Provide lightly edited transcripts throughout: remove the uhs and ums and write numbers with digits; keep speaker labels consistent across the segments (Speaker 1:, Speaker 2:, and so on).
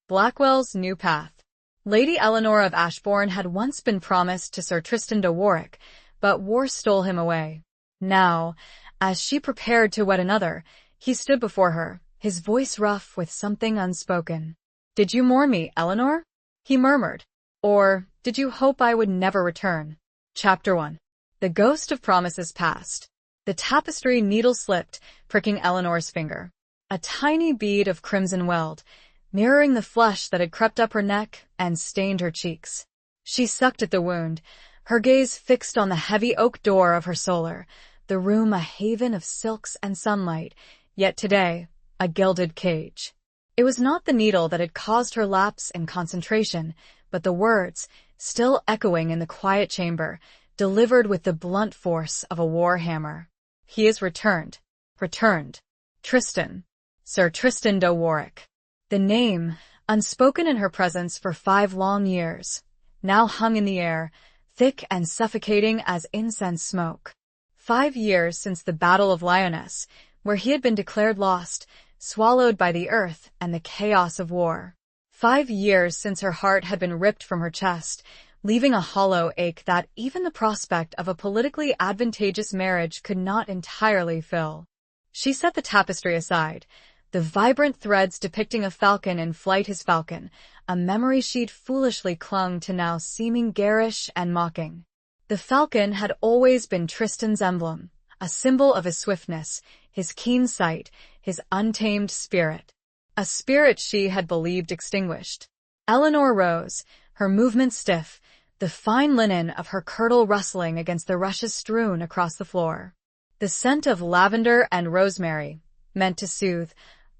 Speaker 1: Blackwells New Path. Lady Eleanor of Ashbourne had once been promised to Sir Tristan de Warwick, but war stole him away. Now, as she prepared to wed another, he stood before her, his voice rough with something unspoken. "Did you mourn me, Eleanor?" he murmured. "Or did you hope I would never return?" Chapter 1. The ghost of promises passed. The tapestry needle slipped, pricking Eleanor's finger. A tiny bead of crimson welled, mirroring the flush that had crept up her neck and stained her cheeks. She sucked at the wound, her gaze fixed on the heavy oak door of her solar, the room a haven of silks and sunlight, yet today, a gilded cage. It was not the needle that had caused her lapse in concentration, but the words, still echoing in the quiet chamber, delivered with the blunt force of a war hammer. "He is returned. Returned. Tristan. Sir Tristan de Warwick." The name, unspoken in her presence for 5 long years, now hung in the air, thick and suffocating as incense smoke. 5 years since the Battle of Lyonnesse, where he had been declared lost, swallowed by the earth and the chaos of war. 5 years since her heart had been ripped from her chest, leaving a hollow ache that even the prospect of a politically advantageous marriage could not entirely fill. She set the tapestry aside, the vibrant threads depicting a falcon in flight his falcon, a memory she'd foolishly clung to now seeming garish and mocking. The falcon had always been Tristan's emblem, a symbol of his swiftness, his keen sight, his untamed spirit. A spirit she had believed extinguished. Eleanor rose, her movements stiff, the fine linen of her kirtle rustling against the rushes strewn across the floor. The scent of lavender and rosemary, meant to soothe,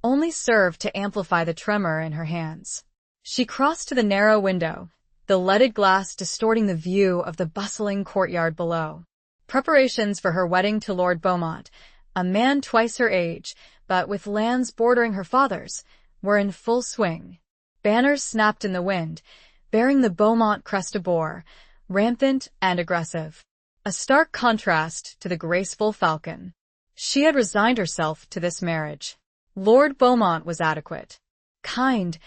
Speaker 1: only served to amplify the tremor in her hands. She crossed to the narrow window, the leaded glass distorting the view of the bustling courtyard below. Preparations for her wedding to Lord Beaumont, a man twice her age, but with lands bordering her father's, were in full swing. Banners snapped in the wind, bearing the Beaumont crest abore, rampant and aggressive. A stark contrast to the graceful falcon. She had resigned herself to this marriage. Lord Beaumont was adequate, kind,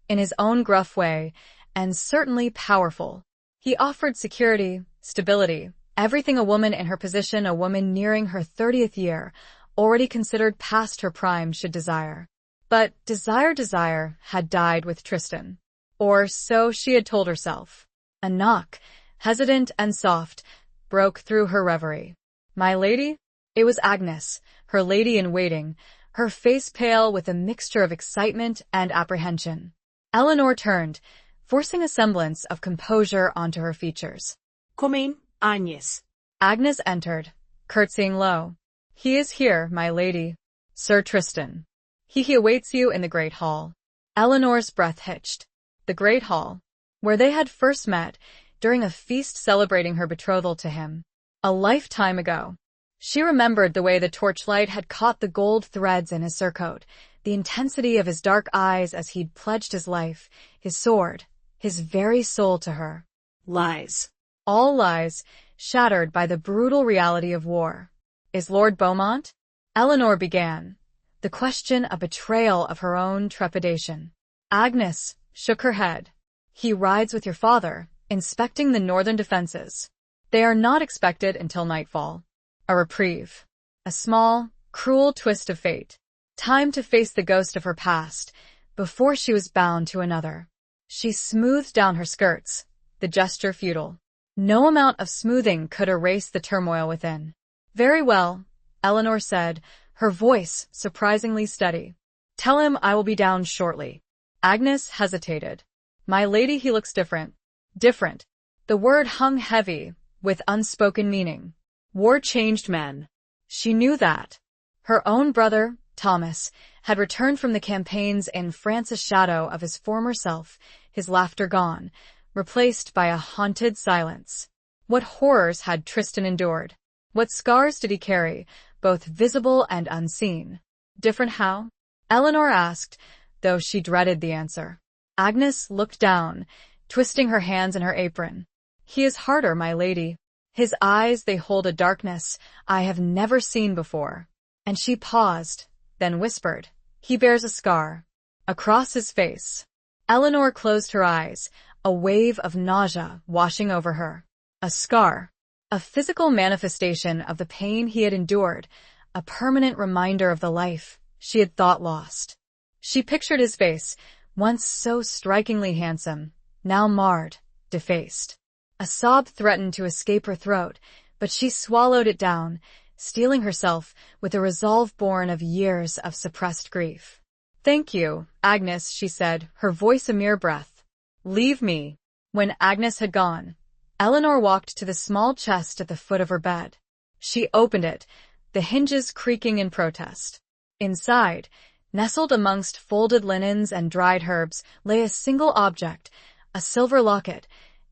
Speaker 1: in his own gruff way, and certainly powerful. He offered security, stability, everything a woman in her position, a woman nearing her 30th year, already considered past her prime, should desire. But desire had died with Tristan. Or so she had told herself. A knock, hesitant and soft, broke through her reverie. "My lady?" It was Agnes, her lady-in-waiting, her face pale with a mixture of excitement and apprehension. Eleanor turned, forcing a semblance of composure onto her features.
Speaker 2: "Come in, Agnes."
Speaker 1: Agnes entered, curtsying low. "He is here, my lady. Sir Tristan. He awaits you in the great hall." Eleanor's breath hitched. The great hall, where they had first met, during a feast celebrating her betrothal to him. A lifetime ago. She remembered the way the torchlight had caught the gold threads in his surcoat, the intensity of his dark eyes as he'd pledged his life, his sword, his very soul to her.
Speaker 2: Lies.
Speaker 1: All lies, shattered by the brutal reality of war. "Is Lord Beaumont?" Eleanor began, the question a betrayal of her own trepidation. Agnes shook her head. "He rides with your father, inspecting the northern defenses. They are not expected until nightfall. A reprieve. A small, cruel twist of fate. Time to face the ghost of her past, before she was bound to another." She smoothed down her skirts, the gesture futile. No amount of smoothing could erase the turmoil within. "Very well," Eleanor said, her voice surprisingly steady. "Tell him I will be down shortly." Agnes hesitated. "My lady, he looks different." Different. The word hung heavy, with unspoken meaning. War changed men. She knew that. Her own brother, Thomas, had returned from the campaigns in France, a shadow of his former self, his laughter gone, replaced by a haunted silence. What horrors had Tristan endured? What scars did he carry, both visible and unseen? Different how? Eleanor asked, though she dreaded the answer. Agnes looked down, twisting her hands in her apron. "He is harder, my lady. His eyes, they hold a darkness I have never seen before." And she paused, then whispered, "He bears a scar. Across his face." Eleanor closed her eyes, a wave of nausea washing over her. A scar. A physical manifestation of the pain he had endured, a permanent reminder of the life she had thought lost. She pictured his face, once so strikingly handsome, now marred, defaced. A sob threatened to escape her throat, but she swallowed it down, steeling herself with a resolve born of years of suppressed grief. "Thank you, Agnes," she said, her voice a mere breath. "Leave me." When Agnes had gone, Eleanor walked to the small chest at the foot of her bed. She opened it, the hinges creaking in protest. Inside, nestled amongst folded linens and dried herbs, lay a single object, a silver locket,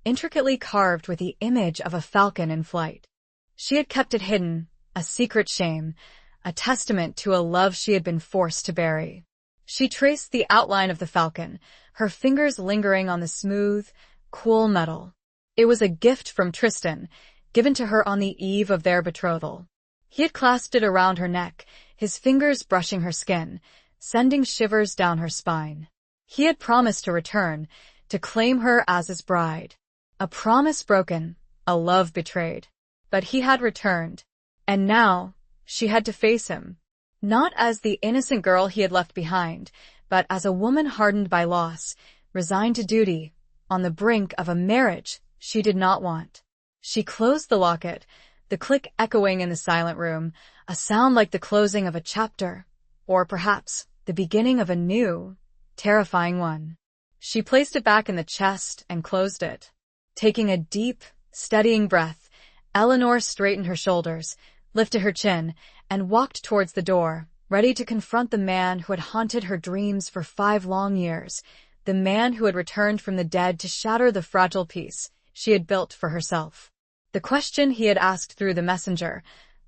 Speaker 1: intricately carved with the image of a falcon in flight. She had kept it hidden, a secret shame, a testament to a love she had been forced to bury. She traced the outline of the falcon, her fingers lingering on the smooth, cool metal. It was a gift from Tristan, given to her on the eve of their betrothal. He had clasped it around her neck, his fingers brushing her skin, sending shivers down her spine. He had promised to return, to claim her as his bride. A promise broken, a love betrayed. But he had returned, and now she had to face him. Not as the innocent girl he had left behind, but as a woman hardened by loss, resigned to duty, on the brink of a marriage she did not want. She closed the locket, the click echoing in the silent room, a sound like the closing of a chapter, or perhaps the beginning of a new, terrifying one. She placed it back in the chest and closed it. Taking a deep, steadying breath, Eleanor straightened her shoulders, lifted her chin, and walked towards the door, ready to confront the man who had haunted her dreams for 5 long years, the man who had returned from the dead to shatter the fragile peace she had built for herself. The question he had asked through the messenger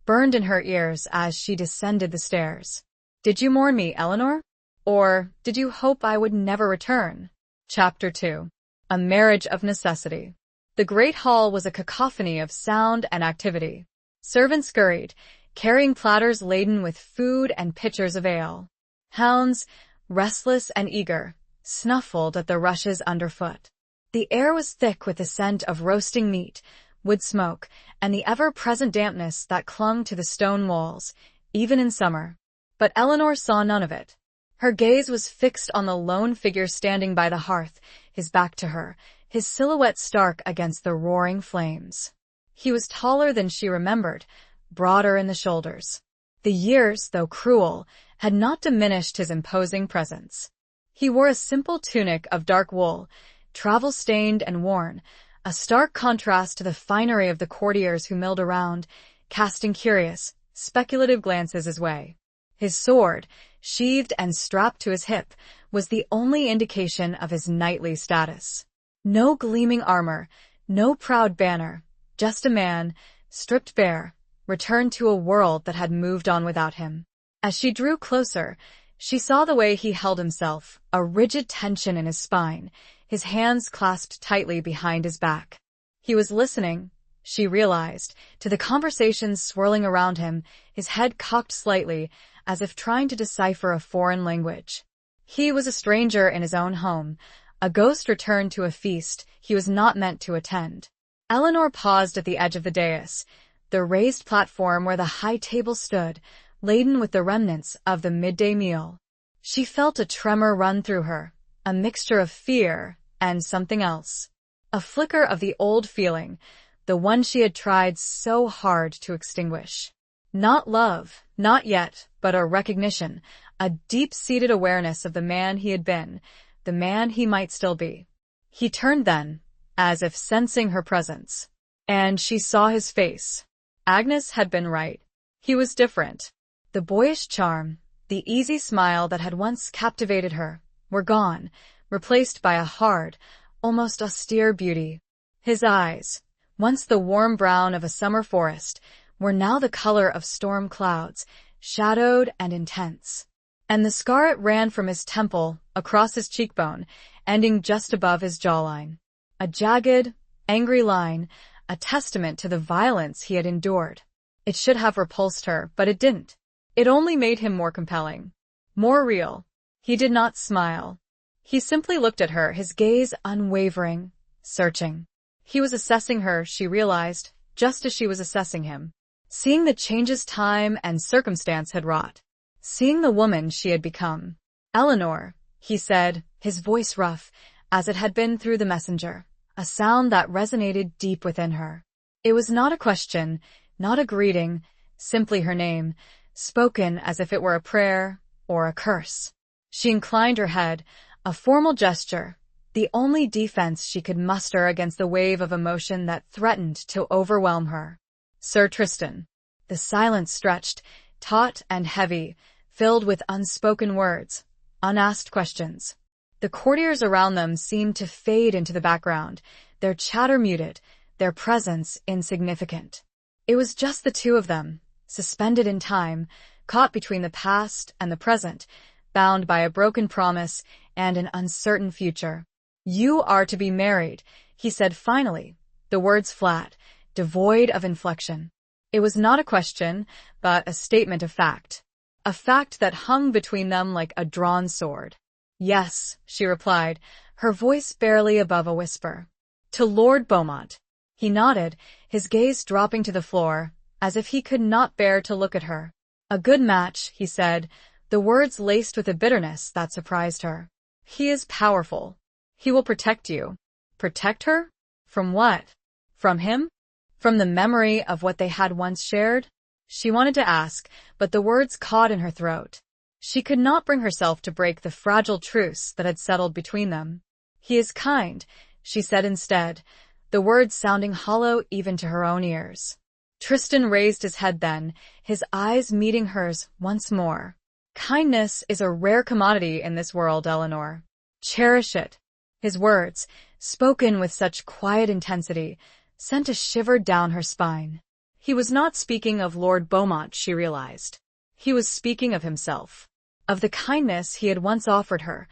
Speaker 1: burned in her ears as she descended the stairs. "Did you mourn me, Eleanor? Or did you hope I would never return?" Chapter 2. A Marriage of Necessity. The great hall was a cacophony of sound and activity. Servants scurried, carrying platters laden with food and pitchers of ale. Hounds, restless and eager, snuffled at the rushes underfoot. The air was thick with the scent of roasting meat, wood smoke, and the ever-present dampness that clung to the stone walls, even in summer. But Eleanor saw none of it. Her gaze was fixed on the lone figure standing by the hearth, his back to her, his silhouette stark against the roaring flames. He was taller than she remembered, broader in the shoulders. The years, though cruel, had not diminished his imposing presence. He wore a simple tunic of dark wool, travel-stained and worn, a stark contrast to the finery of the courtiers who milled around, casting curious, speculative glances his way. His sword, sheathed and strapped to his hip, was the only indication of his knightly status. No gleaming armor, no proud banner, just a man, stripped bare, returned to a world that had moved on without him. As she drew closer, she saw the way he held himself, a rigid tension in his spine, his hands clasped tightly behind his back. He was listening, she realized, to the conversations swirling around him, his head cocked slightly, as if trying to decipher a foreign language. He was a stranger in his own home, a ghost returned to a feast he was not meant to attend. Eleanor paused at the edge of the dais, the raised platform where the high table stood, laden with the remnants of the midday meal. She felt a tremor run through her, a mixture of fear and something else. A flicker of the old feeling, the one she had tried so hard to extinguish. Not love, not yet, but a recognition, a deep-seated awareness of the man he had been, the man he might still be. He turned then, as if sensing her presence, and she saw his face. Agnes had been right. He was different. The boyish charm, the easy smile that had once captivated her, were gone, replaced by a hard, almost austere beauty. His eyes, once the warm brown of a summer forest, were now the color of storm clouds, shadowed and intense. And the scar it ran from his temple, across his cheekbone, ending just above his jawline. A jagged, angry line, a testament to the violence he had endured. It should have repulsed her, but it didn't. It only made him more compelling, more real. He did not smile. He simply looked at her, his gaze unwavering, searching. He was assessing her, she realized, just as she was assessing him. Seeing the changes time and circumstance had wrought. Seeing the woman she had become. "Eleanor," he said, his voice rough, as it had been through the messenger, a sound that resonated deep within her. It was not a question, not a greeting, simply her name, spoken as if it were a prayer or a curse. She inclined her head, a formal gesture, the only defense she could muster against the wave of emotion that threatened to overwhelm her. "Sir Tristan." The silence stretched, taut and heavy, filled with unspoken words, unasked questions. The courtiers around them seemed to fade into the background, their chatter muted, their presence insignificant. It was just the two of them, suspended in time, caught between the past and the present, bound by a broken promise and an uncertain future. "You are to be married," he said finally, the words flat, devoid of inflection. It was not a question, but a statement of fact. A fact that hung between them like a drawn sword. "Yes," she replied, her voice barely above a whisper. "To Lord Beaumont." He nodded, his gaze dropping to the floor, as if he could not bear to look at her. "A good match," he said, the words laced with a bitterness that surprised her. "He is powerful. He will protect you." Protect her? From what? From him? From the memory of what they had once shared? She wanted to ask, but the words caught in her throat. She could not bring herself to break the fragile truce that had settled between them. "He is kind," she said instead, the words sounding hollow even to her own ears. Tristan raised his head then, his eyes meeting hers once more. "Kindness is a rare commodity in this world, Eleanor. Cherish it." His words, spoken with such quiet intensity, sent a shiver down her spine. He was not speaking of Lord Beaumont, she realized. He was speaking of himself, of the kindness he had once offered her,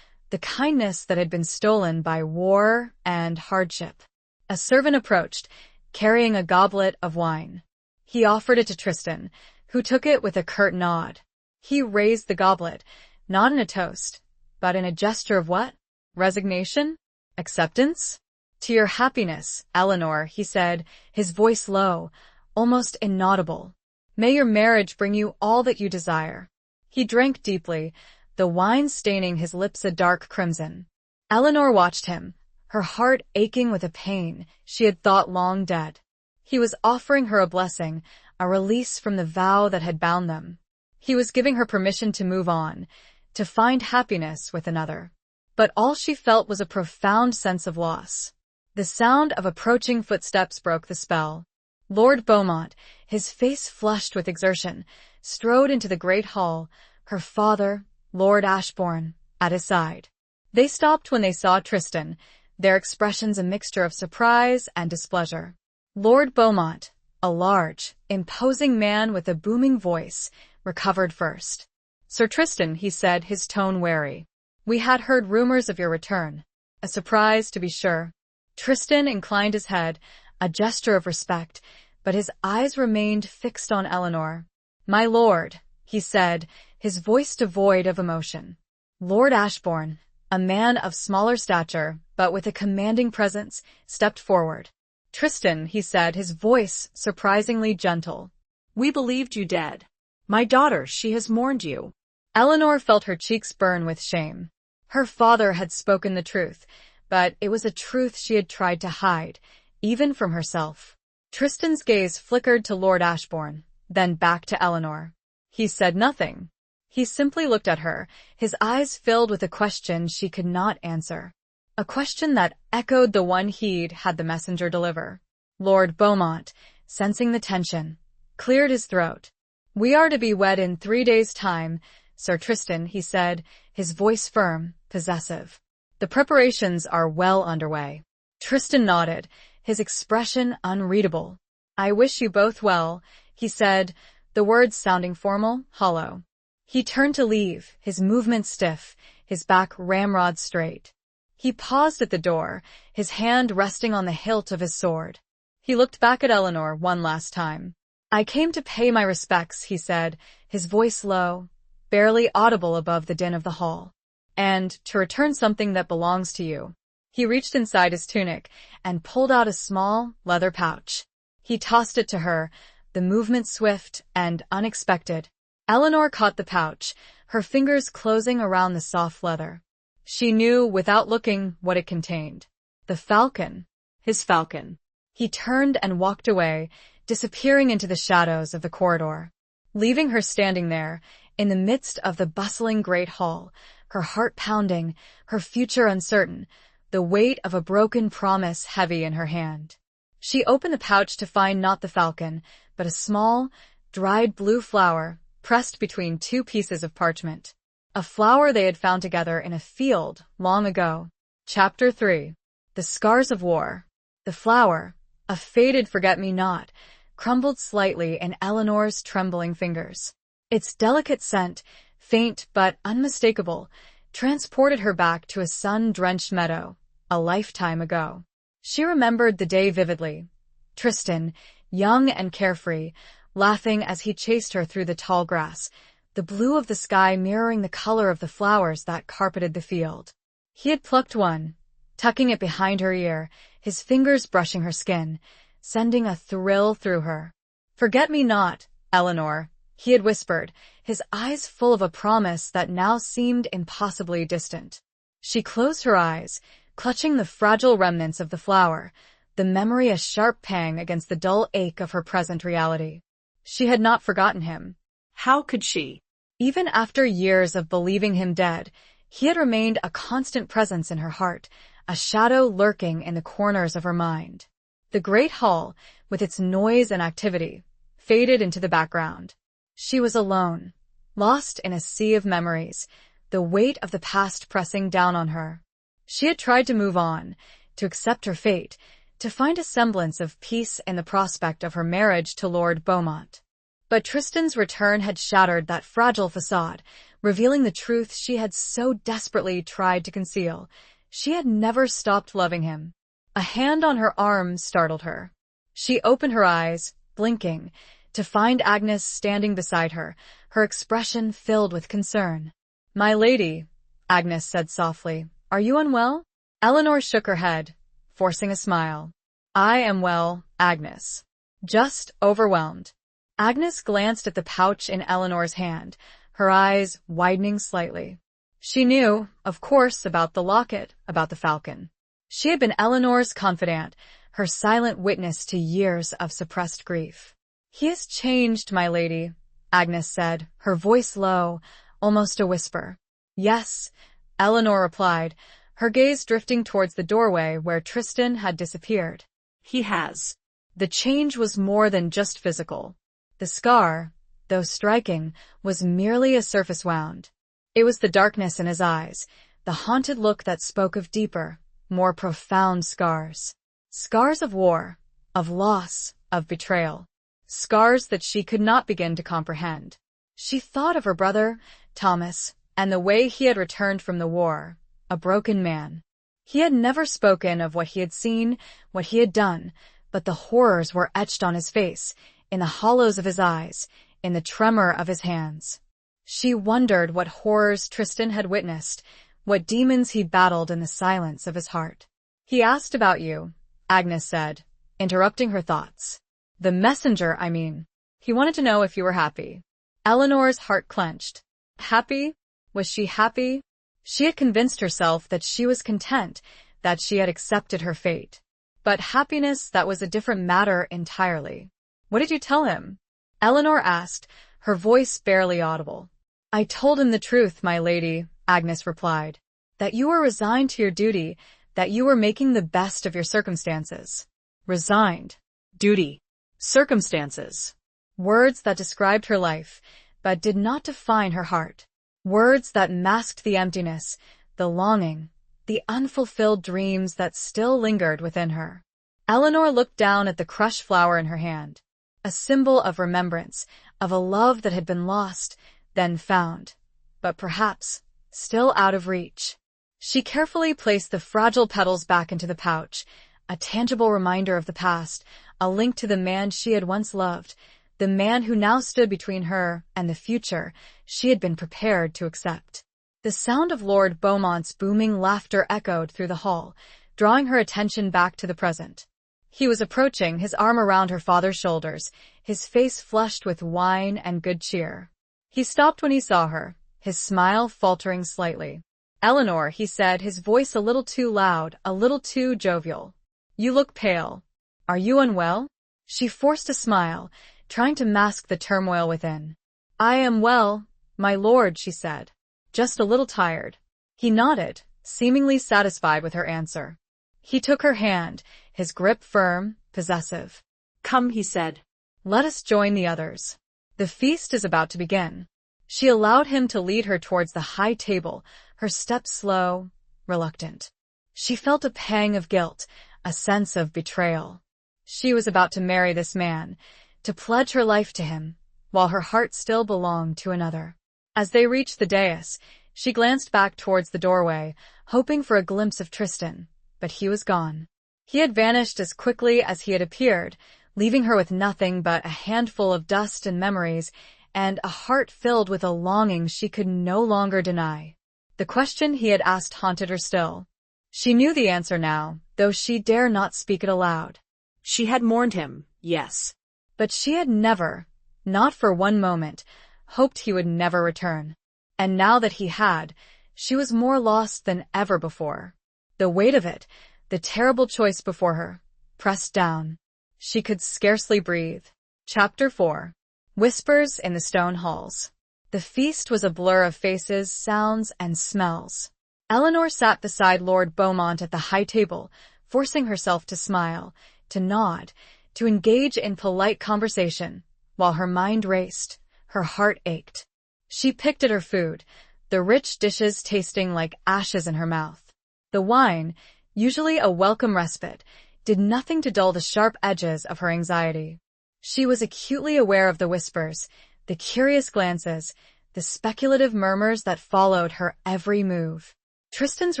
Speaker 1: the kindness that had been stolen by war and hardship. A servant approached, carrying a goblet of wine. He offered it to Tristan, who took it with a curt nod. He raised the goblet, not in a toast, but in a gesture of what? Resignation? Acceptance? "To your happiness, Eleanor," he said, his voice low, almost inaudible. "May your marriage bring you all that you desire." He drank deeply, the wine staining his lips a dark crimson. Eleanor watched him, her heart aching with a pain she had thought long dead. He was offering her a blessing, a release from the vow that had bound them. He was giving her permission to move on, to find happiness with another. But all she felt was a profound sense of loss. The sound of approaching footsteps broke the spell. Lord Beaumont, his face flushed with exertion, strode into the great hall, her father, Lord Ashbourne, at his side. They stopped when they saw Tristan, their expressions a mixture of surprise and displeasure. Lord Beaumont, a large, imposing man with a booming voice, recovered first. "Sir Tristan," he said, his tone wary. "We had heard rumors of your return. A surprise, to be sure." Tristan inclined his head, a gesture of respect, but his eyes remained fixed on Eleanor. "My lord," he said, his voice devoid of emotion. Lord Ashbourne, a man of smaller stature, but with a commanding presence, stepped forward. "Tristan," he said, his voice surprisingly gentle. "We believed you dead. My daughter, she has mourned you." Eleanor felt her cheeks burn with shame. Her father had spoken the truth, but it was a truth she had tried to hide, even from herself. Tristan's gaze flickered to Lord Ashbourne, then back to Eleanor. He said nothing. He simply looked at her, his eyes filled with a question she could not answer. A question that echoed the one he'd had the messenger deliver. Lord Beaumont, sensing the tension, cleared his throat. "We are to be wed in 3 days' time, Sir Tristan," he said, his voice firm, possessive. "The preparations are well underway." Tristan nodded, his expression unreadable. "I wish you both well," he said, the words sounding formal, hollow. He turned to leave, his movements stiff, his back ramrod straight. He paused at the door, his hand resting on the hilt of his sword. He looked back at Eleanor one last time. "I came to pay my respects," he said, his voice low, barely audible above the din of the hall. and to return something that belongs to you. He reached inside his tunic and pulled out a small leather pouch. He tossed it to her, the movement swift and unexpected. Eleanor caught the pouch, her fingers closing around the soft leather. She knew without looking what it contained. The falcon. His falcon. He turned and walked away, disappearing into the shadows of the corridor. Leaving her standing there, in the midst of the bustling great hall, her heart pounding, her future uncertain, the weight of a broken promise heavy in her hand. She opened the pouch to find not the falcon, but a small, dried blue flower pressed between two pieces of parchment. A flower they had found together in a field long ago. Chapter 3. The Scars of War. The flower, a faded forget-me-not, crumbled slightly in Eleanor's trembling fingers. Its delicate scent, faint but unmistakable, transported her back to a sun-drenched meadow, a lifetime ago. She remembered the day vividly. Tristan, young and carefree, laughing as he chased her through the tall grass, the blue of the sky mirroring the color of the flowers that carpeted the field. He had plucked one, tucking it behind her ear, his fingers brushing her skin, sending a thrill through her. "Forget-me-not, Eleanor," he had whispered, his eyes full of a promise that now seemed impossibly distant. She closed her eyes, clutching the fragile remnants of the flower, the memory a sharp pang against the dull ache of her present reality. She had not forgotten him.
Speaker 2: How could she?
Speaker 1: Even after years of believing him dead, he had remained a constant presence in her heart, a shadow lurking in the corners of her mind. The great hall, with its noise and activity, faded into the background. She was alone, lost in a sea of memories, the weight of the past pressing down on her. She had tried to move on, to accept her fate, to find a semblance of peace in the prospect of her marriage to Lord Beaumont. But Tristan's return had shattered that fragile facade, revealing the truth she had so desperately tried to conceal. She had never stopped loving him. A hand on her arm startled her. She opened her eyes, blinking, to find Agnes standing beside her, her expression filled with concern. "My lady," Agnes said softly, "are you unwell?" Eleanor shook her head, forcing a smile. "I am well, Agnes. Just overwhelmed." Agnes glanced at the pouch in Eleanor's hand, her eyes widening slightly. She knew, of course, about the locket, about the falcon. She had been Eleanor's confidant, her silent witness to years of suppressed grief. "He has changed, my lady," Agnes said, her voice low, almost a whisper. "Yes," Eleanor replied, her gaze drifting towards the doorway where Tristan had disappeared.
Speaker 2: "He has."
Speaker 1: The change was more than just physical. The scar, though striking, was merely a surface wound. It was the darkness in his eyes, the haunted look that spoke of deeper, more profound scars. Scars of war, of loss, of betrayal. Scars that she could not begin to comprehend. She thought of her brother, Thomas, and the way he had returned from the war, a broken man. He had never spoken of what he had seen, what he had done, but the horrors were etched on his face, in the hollows of his eyes, in the tremor of his hands. She wondered what horrors Tristan had witnessed, what demons he battled in the silence of his heart. "He asked about you," Agnes said, interrupting her thoughts. "The messenger, I mean. He wanted to know if you were happy." Eleanor's heart clenched. Happy? Was she happy? She had convinced herself that she was content, that she had accepted her fate. But happiness, that was a different matter entirely. "What did you tell him?" Eleanor asked, her voice barely audible. "I told him the truth, my lady," Agnes replied. "That you were resigned to your duty, that you were making the best of your circumstances." Resigned. Duty. Circumstances. Words that described her life, but did not define her heart. Words that masked the emptiness, the longing, the unfulfilled dreams that still lingered within her. Eleanor looked down at the crushed flower in her hand, a symbol of remembrance, of a love that had been lost, then found, but perhaps still out of reach. She carefully placed the fragile petals back into the pouch, a tangible reminder of the past, a link to the man she had once loved, the man who now stood between her and the future she had been prepared to accept. The sound of Lord Beaumont's booming laughter echoed through the hall, drawing her attention back to the present. He was approaching, his arm around her father's shoulders, his face flushed with wine and good cheer. He stopped when he saw her, his smile faltering slightly. "Eleanor," he said, his voice a little too loud, a little too jovial. "You look pale. Are you unwell?" She forced a smile, trying to mask the turmoil within. "I am well, my lord," she said. "Just a little tired." He nodded, seemingly satisfied with her answer. He took her hand, his grip firm, possessive.
Speaker 2: "Come," he said.
Speaker 1: "Let us join the others. The feast is about to begin." She allowed him to lead her towards the high table, her steps slow, reluctant. She felt a pang of guilt, a sense of betrayal. She was about to marry this man, to pledge her life to him, while her heart still belonged to another. As they reached the dais, she glanced back towards the doorway, hoping for a glimpse of Tristan, but he was gone. He had vanished as quickly as he had appeared, leaving her with nothing but a handful of dust and memories, and a heart filled with a longing she could no longer deny. The question he had asked haunted her still. She knew the answer now, though she dare not speak it aloud.
Speaker 2: She had mourned him, yes.
Speaker 1: But she had never, not for one moment, hoped he would never return. And now that he had, she was more lost than ever before. The weight of it, the terrible choice before her, pressed down. She could scarcely breathe. Chapter 4. Whispers in the Stone Halls. The feast was a blur of faces, sounds, and smells. Eleanor sat beside Lord Beaumont at the high table, forcing herself to smile, to nod, to engage in polite conversation, while her mind raced, her heart ached. She picked at her food, the rich dishes tasting like ashes in her mouth. The wine, usually a welcome respite, did nothing to dull the sharp edges of her anxiety. She was acutely aware of the whispers, the curious glances, the speculative murmurs that followed her every move. Tristan's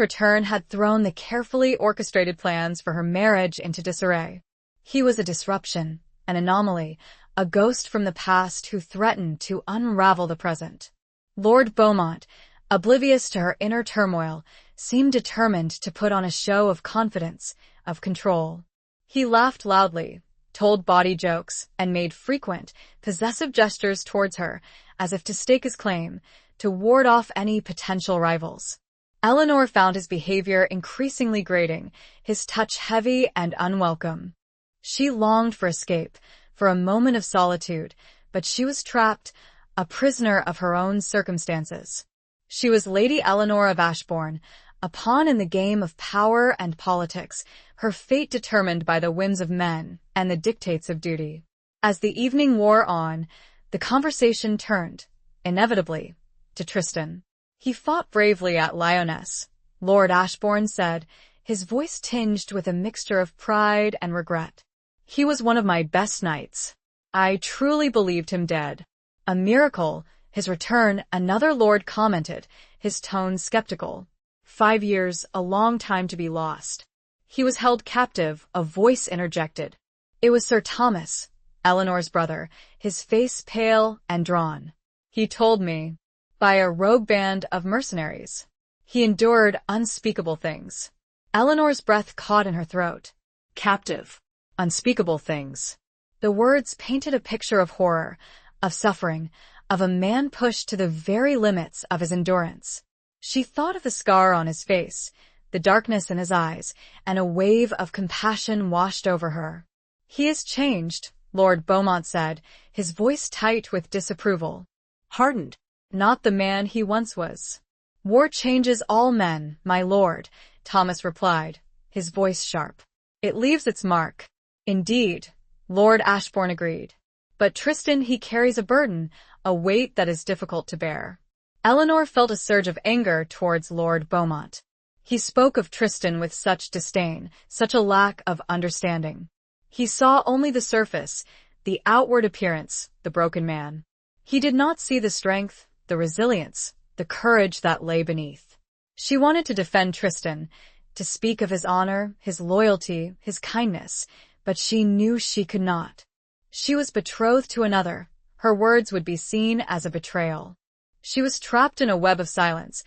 Speaker 1: return had thrown the carefully orchestrated plans for her marriage into disarray. He was a disruption, an anomaly, a ghost from the past who threatened to unravel the present. Lord Beaumont, oblivious to her inner turmoil, seemed determined to put on a show of confidence, of control. He laughed loudly, told bawdy jokes, and made frequent, possessive gestures towards her, as if to stake his claim, to ward off any potential rivals. Eleanor found his behavior increasingly grating, his touch heavy and unwelcome. She longed for escape, for a moment of solitude, but she was trapped, a prisoner of her own circumstances. She was Lady Eleanor of Ashbourne, a pawn in the game of power and politics, her fate determined by the whims of men and the dictates of duty. As the evening wore on, the conversation turned, inevitably, to Tristan. He fought bravely at Lyonesse, Lord Ashbourne said, his voice tinged with a mixture of pride and regret. He was one of my best knights. I truly believed him dead. A miracle, his return, another lord commented, his tone skeptical. 5 years, a long time to be lost. He was held captive, a voice interjected. It was Sir Thomas, Eleanor's brother, his face pale and drawn. He told me, by a rogue band of mercenaries. He endured unspeakable things. Eleanor's breath caught in her throat.
Speaker 2: Captive.
Speaker 1: Unspeakable things. The words painted a picture of horror, of suffering, of a man pushed to the very limits of his endurance. She thought of the scar on his face, the darkness in his eyes, and a wave of compassion washed over her. He is changed, Lord Beaumont said, his voice tight with disapproval.
Speaker 2: Hardened.
Speaker 1: Not the man he once was. War changes all men, my lord, Thomas replied, his voice sharp. It leaves its mark. Indeed, Lord Ashbourne agreed. But Tristan, he carries a burden, a weight that is difficult to bear. Eleanor felt a surge of anger towards Lord Beaumont. He spoke of Tristan with such disdain, such a lack of understanding. He saw only the surface, the outward appearance, the broken man. He did not see the strength, the resilience, the courage that lay beneath. She wanted to defend Tristan, to speak of his honor, his loyalty, his kindness, but she knew she could not. She was betrothed to another. Her words would be seen as a betrayal. She was trapped in a web of silence,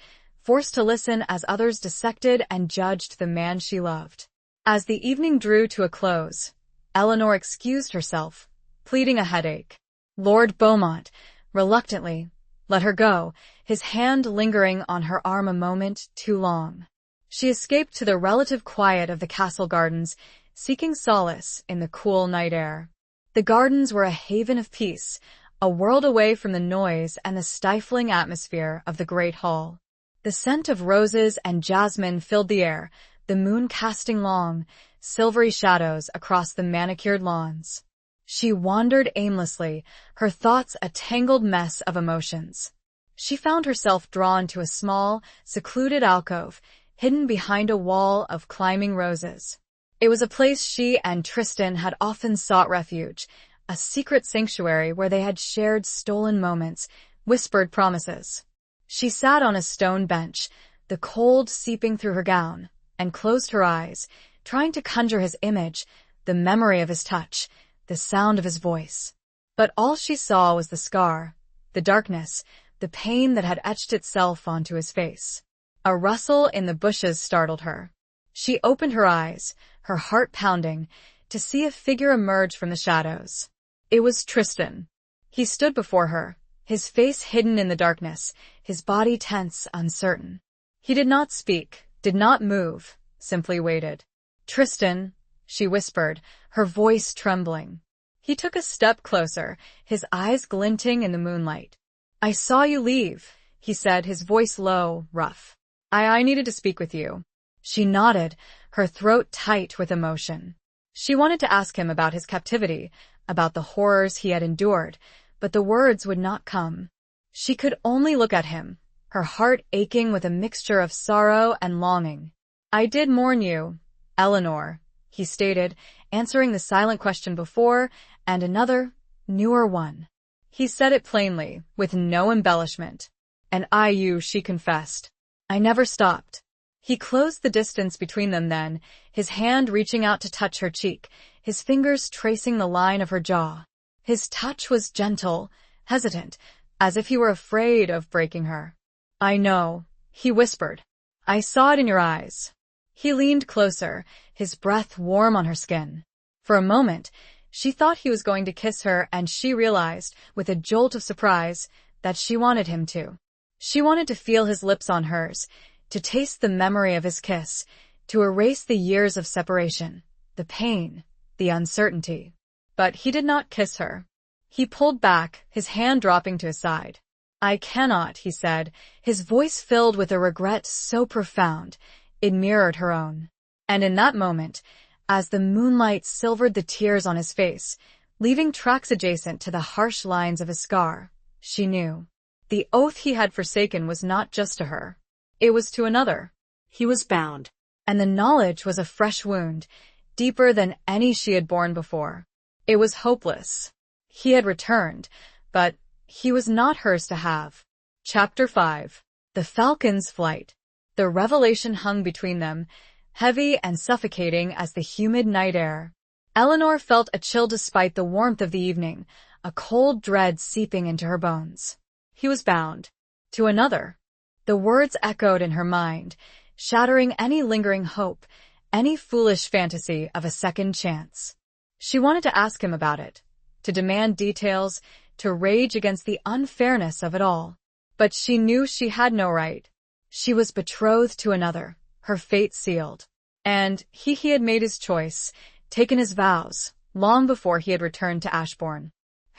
Speaker 1: forced to listen as others dissected and judged the man she loved. As the evening drew to a close, Eleanor excused herself, pleading a headache. Lord Beaumont, reluctantly, let her go, his hand lingering on her arm a moment too long. She escaped to the relative quiet of the castle gardens, seeking solace in the cool night air. The gardens were a haven of peace, a world away from the noise and the stifling atmosphere of the great hall. The scent of roses and jasmine filled the air, the moon casting long, silvery shadows across the manicured lawns. She wandered aimlessly, her thoughts a tangled mess of emotions. She found herself drawn to a small, secluded alcove, hidden behind a wall of climbing roses. It was a place she and Tristan had often sought refuge, a secret sanctuary where they had shared stolen moments, whispered promises. She sat on a stone bench, the cold seeping through her gown, and closed her eyes, trying to conjure his image, the memory of his touch, the sound of his voice. But all she saw was the scar, the darkness, the pain that had etched itself onto his face. A rustle in the bushes startled her. She opened her eyes, her heart pounding, to see a figure emerge from the shadows. It was Tristan. He stood before her, his face hidden in the darkness, his body tense, uncertain. He did not speak, did not move, simply waited. Tristan, she whispered, her voice trembling. He took a step closer, his eyes glinting in the moonlight. I saw you leave, he said, his voice low, rough. I needed to speak with you. She nodded, her throat tight with emotion. She wanted to ask him about his captivity, about the horrors he had endured, but the words would not come. She could only look at him, her heart aching with a mixture of sorrow and longing. I did mourn you, Eleanor, he stated, answering the silent question before, and another, newer one. He said it plainly, with no embellishment. And you, she confessed. I never stopped. He closed the distance between them then, his hand reaching out to touch her cheek, his fingers tracing the line of her jaw. His touch was gentle, hesitant, as if he were afraid of breaking her. I know, he whispered. I saw it in your eyes. He leaned closer, his breath warm on her skin. For a moment, she thought he was going to kiss her, and she realized, with a jolt of surprise, that she wanted him to. She wanted to feel his lips on hers, to taste the memory of his kiss, to erase the years of separation, the pain, the uncertainty. But he did not kiss her. He pulled back, his hand dropping to his side. I cannot, he said, his voice filled with a regret so profound, it mirrored her own. And in that moment, as the moonlight silvered the tears on his face, leaving tracks adjacent to the harsh lines of his scar, she knew. The oath he had forsaken was not just to her. It was to another.
Speaker 2: He was bound.
Speaker 1: And the knowledge was a fresh wound, deeper than any she had borne before. It was hopeless. He had returned, but he was not hers to have. Chapter 5. The Falcon's Flight. The revelation hung between them, heavy and suffocating as the humid night air. Eleanor felt a chill despite the warmth of the evening, a cold dread seeping into her bones. He was bound. To another. The words echoed in her mind, shattering any lingering hope, any foolish fantasy of a second chance. She wanted to ask him about it, to demand details, to rage against the unfairness of it all. But she knew she had no right. She was betrothed to another, her fate sealed. And he had made his choice, taken his vows, long before he had returned to Ashbourne.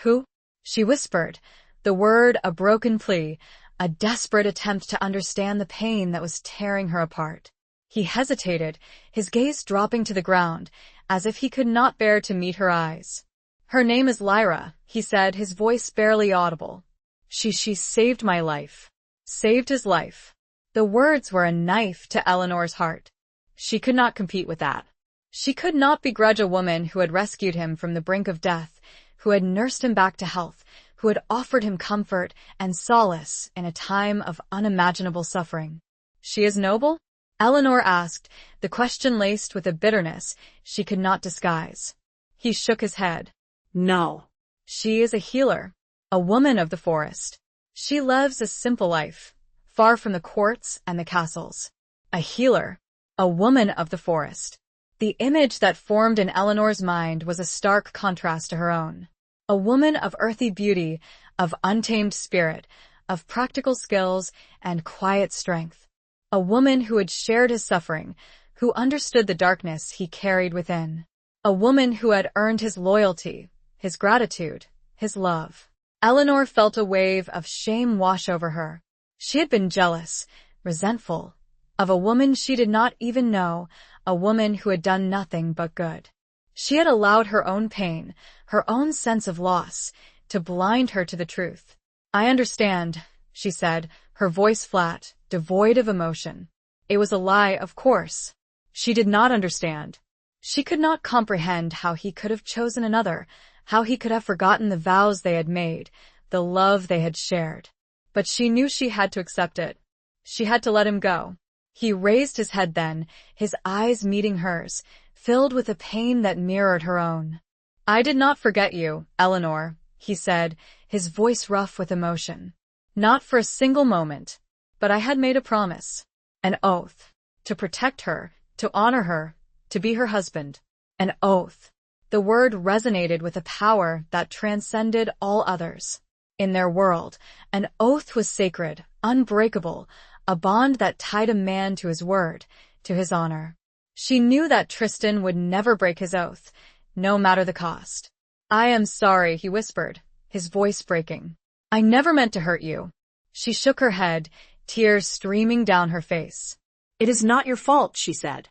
Speaker 1: Who? She whispered, the word a broken plea, a desperate attempt to understand the pain that was tearing her apart. He hesitated, his gaze dropping to the ground, as if he could not bear to meet her eyes. Her name is Lyra, he said, his voice barely audible. She saved my life. Saved his life. The words were a knife to Eleanor's heart. She could not compete with that. She could not begrudge a woman who had rescued him from the brink of death, who had nursed him back to health, who had offered him comfort and solace in a time of unimaginable suffering. She is noble? Eleanor asked, the question laced with a bitterness she could not disguise. He shook his head.
Speaker 2: No.
Speaker 1: She is a healer, a woman of the forest. She lives a simple life, far from the courts and the castles. A healer, a woman of the forest. The image that formed in Eleanor's mind was a stark contrast to her own. A woman of earthy beauty, of untamed spirit, of practical skills and quiet strength. A woman who had shared his suffering, who understood the darkness he carried within. A woman who had earned his loyalty, his gratitude, his love. Eleanor felt a wave of shame wash over her. She had been jealous, resentful, of a woman she did not even know, a woman who had done nothing but good. She had allowed her own pain, her own sense of loss, to blind her to the truth. "I understand," she said, her voice flat, devoid of emotion. It was a lie, of course. She did not understand. She could not comprehend how he could have chosen another, how he could have forgotten the vows they had made, the love they had shared. But she knew she had to accept it. She had to let him go. He raised his head then, his eyes meeting hers, filled with a pain that mirrored her own. "I did not forget you, Eleanor," he said, his voice rough with emotion. "Not for a single moment. But I had made a promise. An oath. To protect her, to honor her, to be her husband. An oath." The word resonated with a power that transcended all others. In their world, an oath was sacred, unbreakable, a bond that tied a man to his word, to his honor. She knew that Tristan would never break his oath, no matter the cost. "I am sorry," he whispered, his voice breaking. "I never meant to hurt you." She shook her head, tears streaming down her face.
Speaker 2: "It is not your fault," she said.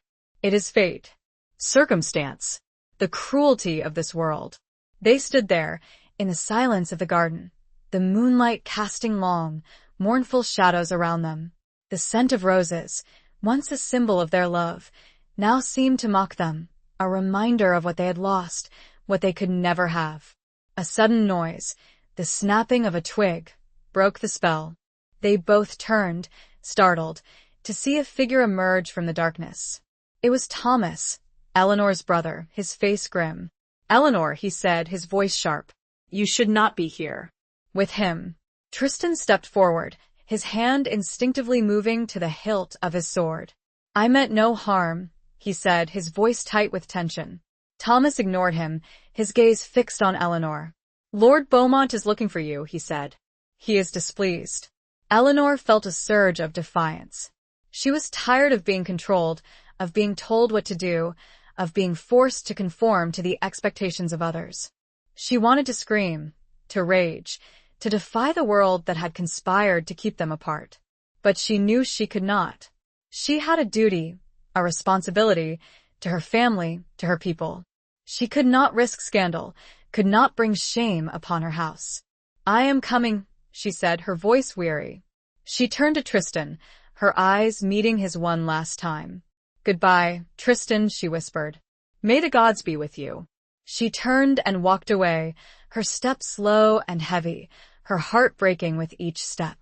Speaker 1: "It is fate. Circumstance. The cruelty of this world." They stood there, in the silence of the garden, the moonlight casting long, mournful shadows around them. The scent of roses, once a symbol of their love, now seemed to mock them, a reminder of what they had lost, what they could never have. A sudden noise, the snapping of a twig, broke the spell. They both turned, startled, to see a figure emerge from the darkness. It was Thomas, Eleanor's brother, his face grim. "Eleanor," he said, his voice sharp.
Speaker 2: "You should not be here."
Speaker 1: With him. Tristan stepped forward, his hand instinctively moving to the hilt of his sword. "I meant no harm," he said, his voice tight with tension. Thomas ignored him, his gaze fixed on Eleanor. "Lord Beaumont is looking for you," he said. "He is displeased." Eleanor felt a surge of defiance. She was tired of being controlled, of being told what to do, of being forced to conform to the expectations of others. She wanted to scream, to rage, to defy the world that had conspired to keep them apart. But she knew she could not. She had a duty, a responsibility, to her family, to her people. She could not risk scandal, could not bring shame upon her house. "I am coming," she said, her voice weary. She turned to Tristan, her eyes meeting his one last time. "Goodbye, Tristan," she whispered. "May the gods be with you." She turned and walked away, her step slow and heavy, her heart breaking with each step.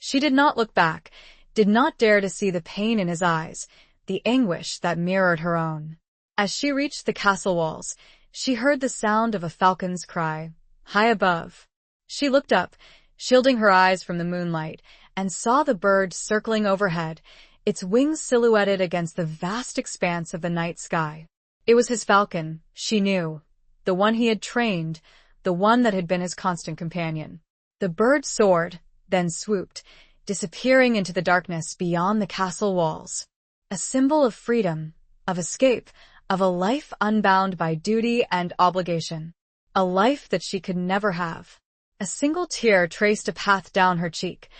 Speaker 1: She did not look back, did not dare to see the pain in his eyes, the anguish that mirrored her own. As she reached the castle walls, she heard the sound of a falcon's cry, high above. She looked up, shielding her eyes from the moonlight, and saw the bird circling overhead, its wings silhouetted against the vast expanse of the night sky. It was his falcon, she knew, the one he had trained, the one that had been his constant companion. The bird soared, then swooped, disappearing into the darkness beyond the castle walls. A symbol of freedom, of escape, of a life unbound by duty and obligation. A life that she could never have. A single tear traced a path down her cheek,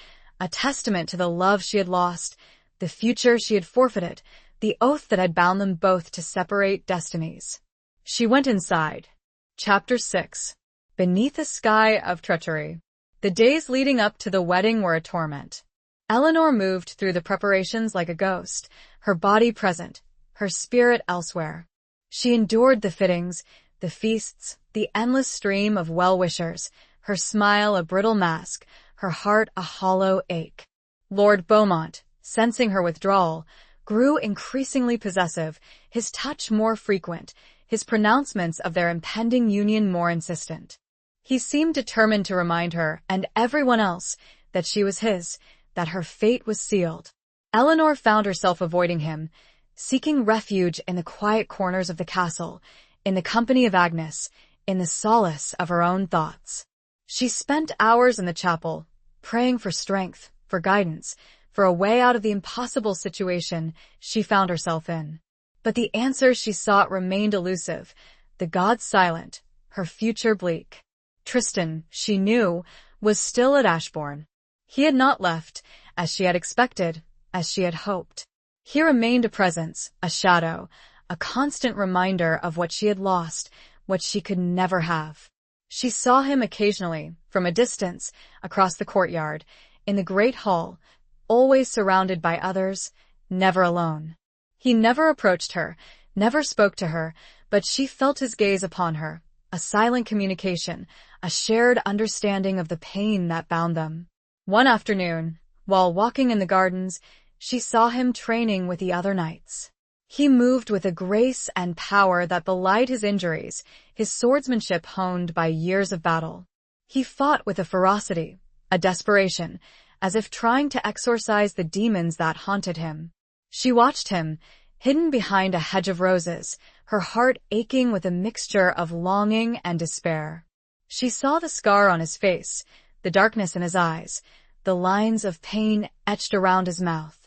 Speaker 1: a testament to the love she had lost, the future she had forfeited, the oath that had bound them both to separate destinies. She went inside. Chapter 6. Beneath a sky of treachery. The days leading up to the wedding were a torment. Eleanor moved through the preparations like a ghost, her body present, her spirit elsewhere. She endured the fittings, the feasts, the endless stream of well-wishers, her smile a brittle mask, her heart a hollow ache. Lord Beaumont, sensing her withdrawal, grew increasingly possessive, his touch more frequent, his pronouncements of their impending union more insistent. He seemed determined to remind her, and everyone else, that she was his, that her fate was sealed. Eleanor found herself avoiding him, seeking refuge in the quiet corners of the castle, in the company of Agnes, in the solace of her own thoughts. She spent hours in the chapel, praying for strength, for guidance, for a way out of the impossible situation she found herself in. But the answers she sought remained elusive, the gods silent, her future bleak. Tristan, she knew, was still at Ashbourne. He had not left, as she had expected, as she had hoped. He remained a presence, a shadow, a constant reminder of what she had lost, what she could never have. She saw him occasionally, from a distance, across the courtyard, in the great hall, always surrounded by others, never alone. He never approached her, never spoke to her, but she felt his gaze upon her, a silent communication, a shared understanding of the pain that bound them. One afternoon, while walking in the gardens, she saw him training with the other knights. He moved with a grace and power that belied his injuries, his swordsmanship honed by years of battle. He fought with a ferocity, a desperation, as if trying to exorcise the demons that haunted him. She watched him, hidden behind a hedge of roses, her heart aching with a mixture of longing and despair. She saw the scar on his face, the darkness in his eyes, the lines of pain etched around his mouth.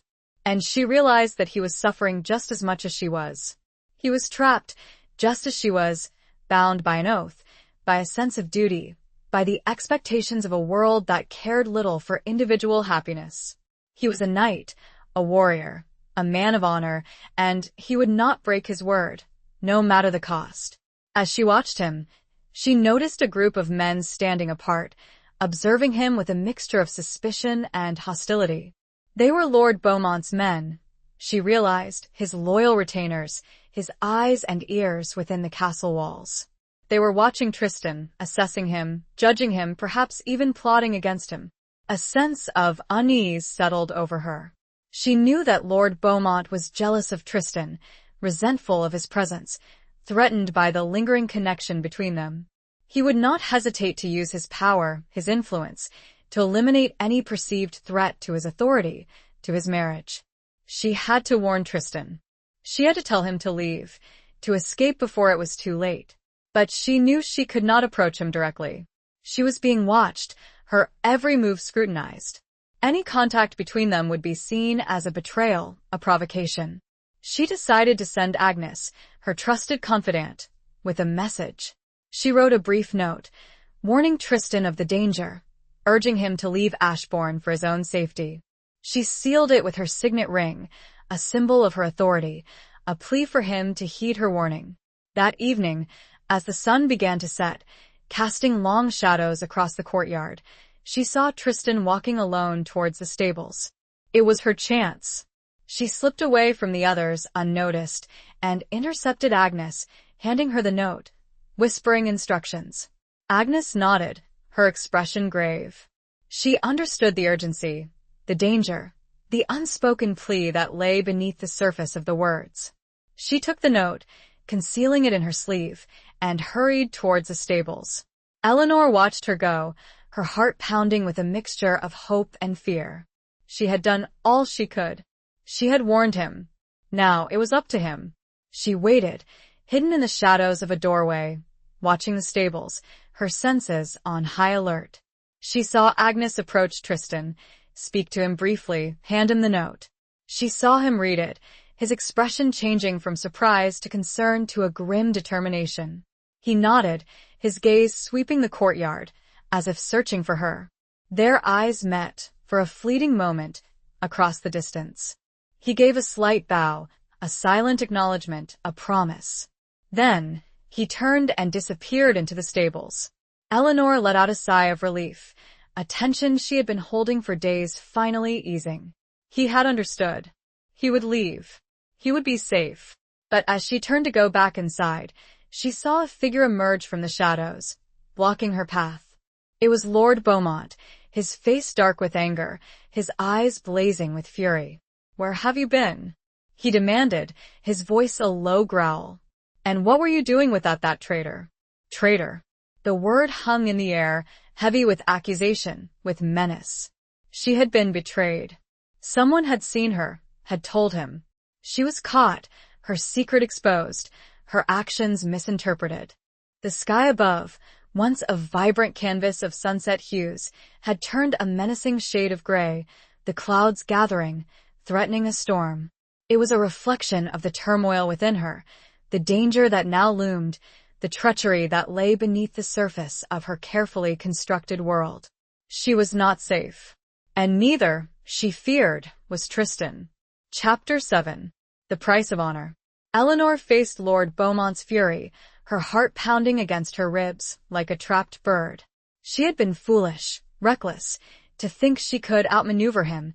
Speaker 1: And she realized that he was suffering just as much as she was. He was trapped, just as she was, bound by an oath, by a sense of duty, by the expectations of a world that cared little for individual happiness. He was a knight, a warrior, a man of honor, and he would not break his word, no matter the cost. As she watched him, she noticed a group of men standing apart, observing him with a mixture of suspicion and hostility. They were Lord Beaumont's men, she realized, his loyal retainers, his eyes and ears within the castle walls. They were watching Tristan, assessing him, judging him, perhaps even plotting against him. A sense of unease settled over her. She knew that Lord Beaumont was jealous of Tristan, resentful of his presence, threatened by the lingering connection between them. He would not hesitate to use his power, his influence, to eliminate any perceived threat to his authority, to his marriage. She had to warn Tristan. She had to tell him to leave, to escape before it was too late. But she knew she could not approach him directly. She was being watched, her every move scrutinized. Any contact between them would be seen as a betrayal, a provocation. She decided to send Agnes, her trusted confidant, with a message. She wrote a brief note, warning Tristan of the danger, urging him to leave Ashbourne for his own safety. She sealed it with her signet ring, a symbol of her authority, a plea for him to heed her warning. That evening, as the sun began to set, casting long shadows across the courtyard, she saw Tristan walking alone towards the stables. It was her chance. She slipped away from the others unnoticed and intercepted Agnes, handing her the note, whispering instructions. Agnes nodded, her expression grave. She understood the urgency, the danger, the unspoken plea that lay beneath the surface of the words. She took the note, concealing it in her sleeve, and hurried towards the stables. Eleanor watched her go, her heart pounding with a mixture of hope and fear. She had done all she could. She had warned him. Now it was up to him. She waited, hidden in the shadows of a doorway, watching the stables, her senses on high alert. She saw Agnes approach Tristan, speak to him briefly, hand him the note. She saw him read it, his expression changing from surprise to concern to a grim determination. He nodded, his gaze sweeping the courtyard, as if searching for her. Their eyes met, for a fleeting moment, across the distance. He gave a slight bow, a silent acknowledgement, a promise. Then, he turned and disappeared into the stables. Eleanor let out a sigh of relief, a tension she had been holding for days finally easing. He had understood. He would leave. He would be safe. But as she turned to go back inside, she saw a figure emerge from the shadows, blocking her path. It was Lord Beaumont, his face dark with anger, his eyes blazing with fury. "Where have you been?" he demanded, his voice a low growl. "And what were you doing with that traitor?" Traitor. The word hung in the air, heavy with accusation, with menace. She had been betrayed. Someone had seen her, had told him. She was caught, her secret exposed, her actions misinterpreted. The sky above, once a vibrant canvas of sunset hues, had turned a menacing shade of gray, the clouds gathering, threatening a storm. It was a reflection of the turmoil within her, the danger that now loomed, the treachery that lay beneath the surface of her carefully constructed world. She was not safe. And neither, she feared, was Tristan. Chapter 7. The Price of Honor. Eleanor faced Lord Beaumont's fury, her heart pounding against her ribs like a trapped bird. She had been foolish, reckless, to think she could outmaneuver him,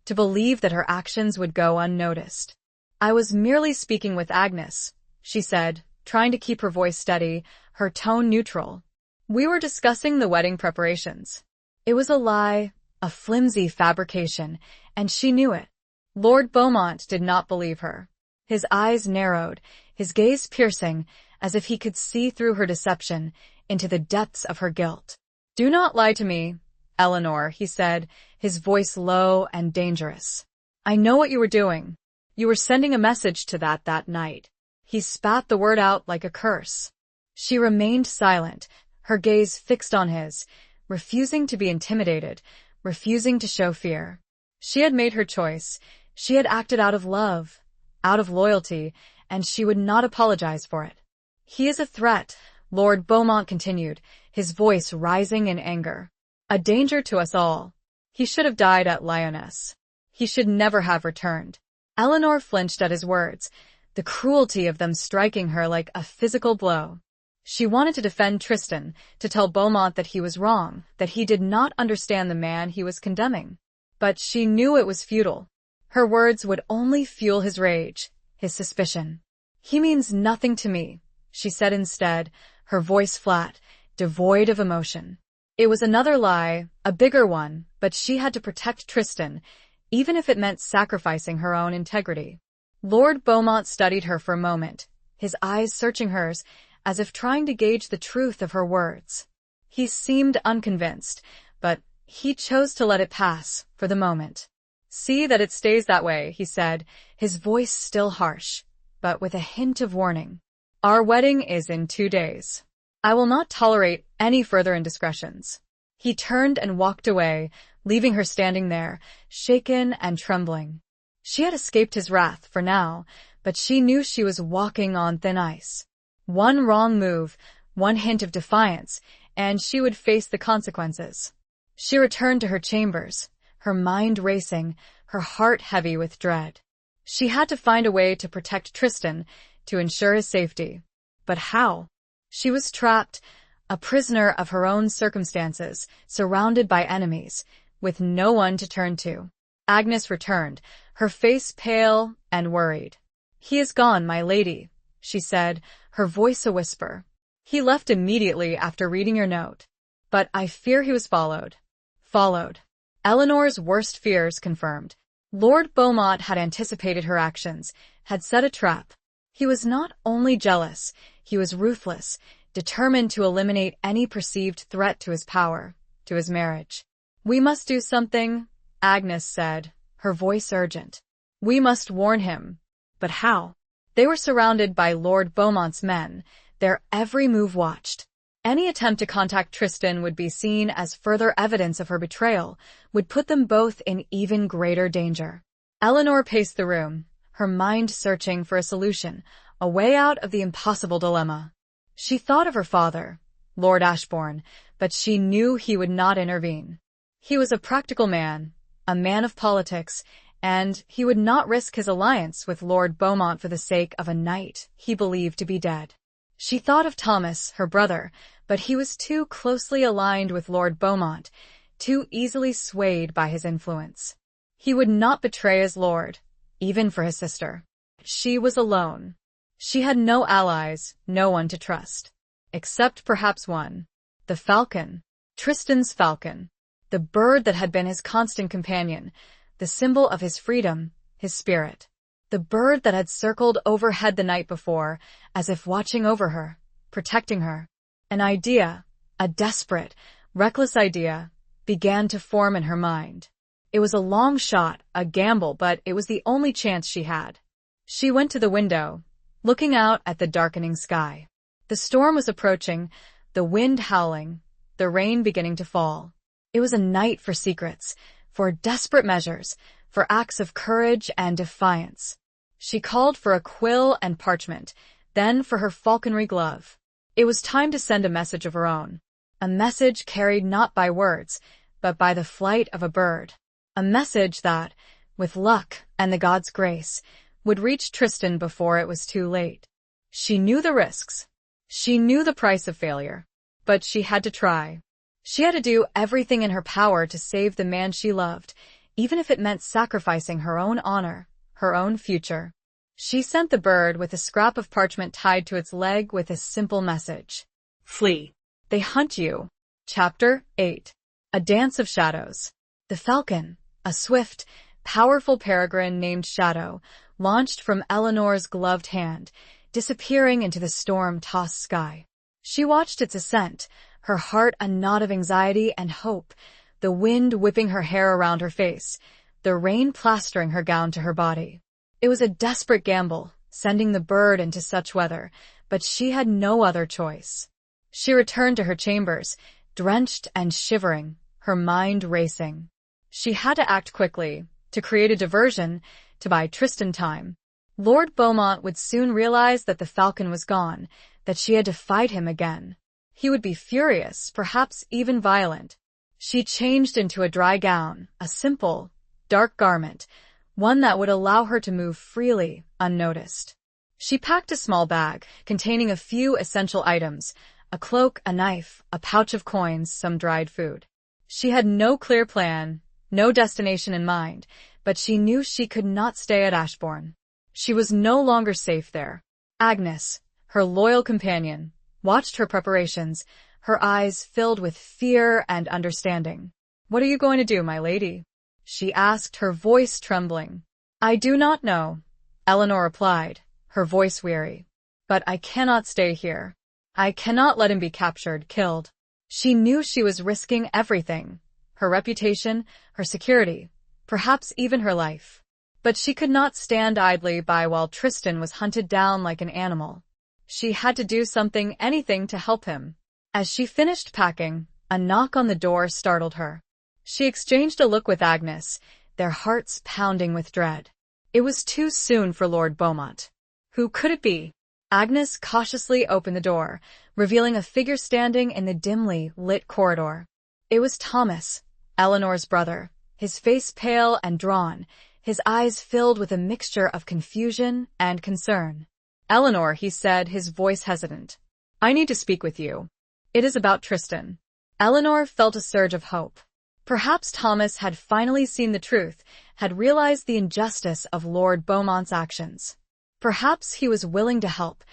Speaker 1: to believe that her actions would go unnoticed. "I was merely speaking with Agnes," she said, trying to keep her voice steady, her tone neutral. "We were discussing the wedding preparations." It was a lie, a flimsy fabrication, and she knew it. Lord Beaumont did not believe her. His eyes narrowed, his gaze piercing, as if he could see through her deception, into the depths of her guilt. "Do not lie to me, Eleanor," he said, his voice low and dangerous. "I know what you were doing. You were sending a message to that night." He spat the word out like a curse. She remained silent, her gaze fixed on his, refusing to be intimidated, refusing to show fear. She had made her choice. She had acted out of love, out of loyalty, and she would not apologize for it. "He is a threat," Lord Beaumont continued, his voice rising in anger. "A danger to us all. He should have died at Lyonesse. He should never have returned." Eleanor flinched at his words, the cruelty of them striking her like a physical blow. She wanted to defend Tristan, to tell Beaumont that he was wrong, that he did not understand the man he was condemning. But she knew it was futile. Her words would only fuel his rage, his suspicion. "He means nothing to me," she said instead, her voice flat, devoid of emotion. It was another lie, a bigger one, but she had to protect Tristan, even if it meant sacrificing her own integrity. Lord Beaumont studied her for a moment, his eyes searching hers, as if trying to gauge the truth of her words. He seemed unconvinced, but he chose to let it pass, for the moment. "See that it stays that way," he said, his voice still harsh, but with a hint of warning. "Our wedding is in 2 days. I will not tolerate any further indiscretions." He turned and walked away, leaving her standing there, shaken and trembling. She had escaped his wrath for now, but she knew she was walking on thin ice. One wrong move, one hint of defiance, and she would face the consequences. She returned to her chambers, her mind racing, her heart heavy with dread. She had to find a way to protect Tristan, to ensure his safety. But how? She was trapped, a prisoner of her own circumstances, surrounded by enemies, with no one to turn to. Agnes returned, her face pale and worried. "He is gone, my lady," she said, her voice a whisper. "He left immediately after reading your note. But I fear he was followed." Followed. Eleanor's worst fears confirmed. Lord Beaumont had anticipated her actions, had set a trap. He was not only jealous, he was ruthless, determined to eliminate any perceived threat to his power, to his marriage. "We must do something," Agnes said, her voice urgent. "We must warn him." But how? They were surrounded by Lord Beaumont's men, their every move watched. Any attempt to contact Tristan would be seen as further evidence of her betrayal, would put them both in even greater danger. Eleanor paced the room, her mind searching for a solution, a way out of the impossible dilemma. She thought of her father, Lord Ashbourne, but she knew he would not intervene. He was a practical man, a man of politics, and he would not risk his alliance with Lord Beaumont for the sake of a knight he believed to be dead. She thought of Thomas, her brother, but he was too closely aligned with Lord Beaumont, too easily swayed by his influence. He would not betray his lord, even for his sister. She was alone. She had no allies, no one to trust. Except perhaps one. The falcon. Tristan's falcon. The bird that had been his constant companion, the symbol of his freedom, his spirit. The bird that had circled overhead the night before, as if watching over her, protecting her. An idea, a desperate, reckless idea, began to form in her mind. It was a long shot, a gamble, but it was the only chance she had. She went to the window, looking out at the darkening sky. The storm was approaching, the wind howling, the rain beginning to fall. It was a night for secrets, for desperate measures, for acts of courage and defiance. She called for a quill and parchment, then for her falconry glove. It was time to send a message of her own. A message carried not by words, but by the flight of a bird. A message that, with luck and the gods' grace, would reach Tristan before it was too late. She knew the risks. She knew the price of failure. But she had to try. She had to do everything in her power to save the man she loved, even if it meant sacrificing her own honor, her own future. She sent the bird with a scrap of parchment tied to its leg with a simple message.
Speaker 2: Flee.
Speaker 1: They hunt you. Chapter 8. A Dance of Shadows. The falcon, a swift, powerful peregrine named Shadow, launched from Eleanor's gloved hand, disappearing into the storm-tossed sky. She watched its ascent, her heart a knot of anxiety and hope, the wind whipping her hair around her face, the rain plastering her gown to her body. It was a desperate gamble, sending the bird into such weather, but she had no other choice. She returned to her chambers, drenched and shivering, her mind racing. She had to act quickly, to create a diversion, to buy Tristan time. Lord Beaumont would soon realize that the falcon was gone, that she had to fight him again. He would be furious, perhaps even violent. She changed into a dry gown, a simple, dark garment, one that would allow her to move freely, unnoticed. She packed a small bag, containing a few essential items, a cloak, a knife, a pouch of coins, some dried food. She had no clear plan, no destination in mind, but she knew she could not stay at Ashbourne. She was no longer safe there. Agnes, her loyal companion, watched her preparations, her eyes filled with fear and understanding. "What are you going to do, my lady?" she asked, her voice trembling. "I do not know," Eleanor replied, her voice weary. "But I cannot stay here. I cannot let him be captured, killed." She knew she was risking everything, her reputation, her security, perhaps even her life. But she could not stand idly by while Tristan was hunted down like an animal. She had to do something, anything, to help him. As she finished packing, a knock on the door startled her. She exchanged a look with Agnes, their hearts pounding with dread. It was too soon for Lord Beaumont. Who could it be? Agnes cautiously opened the door, revealing a figure standing in the dimly lit corridor. It was Thomas, Eleanor's brother, his face pale and drawn, his eyes filled with a mixture of confusion and concern. "Eleanor," he said, his voice hesitant. "I need to speak with you. It is about Tristan." Eleanor felt a surge of hope. Perhaps Thomas had finally seen the truth, had realized the injustice of Lord Beaumont's actions. Perhaps he was willing to help,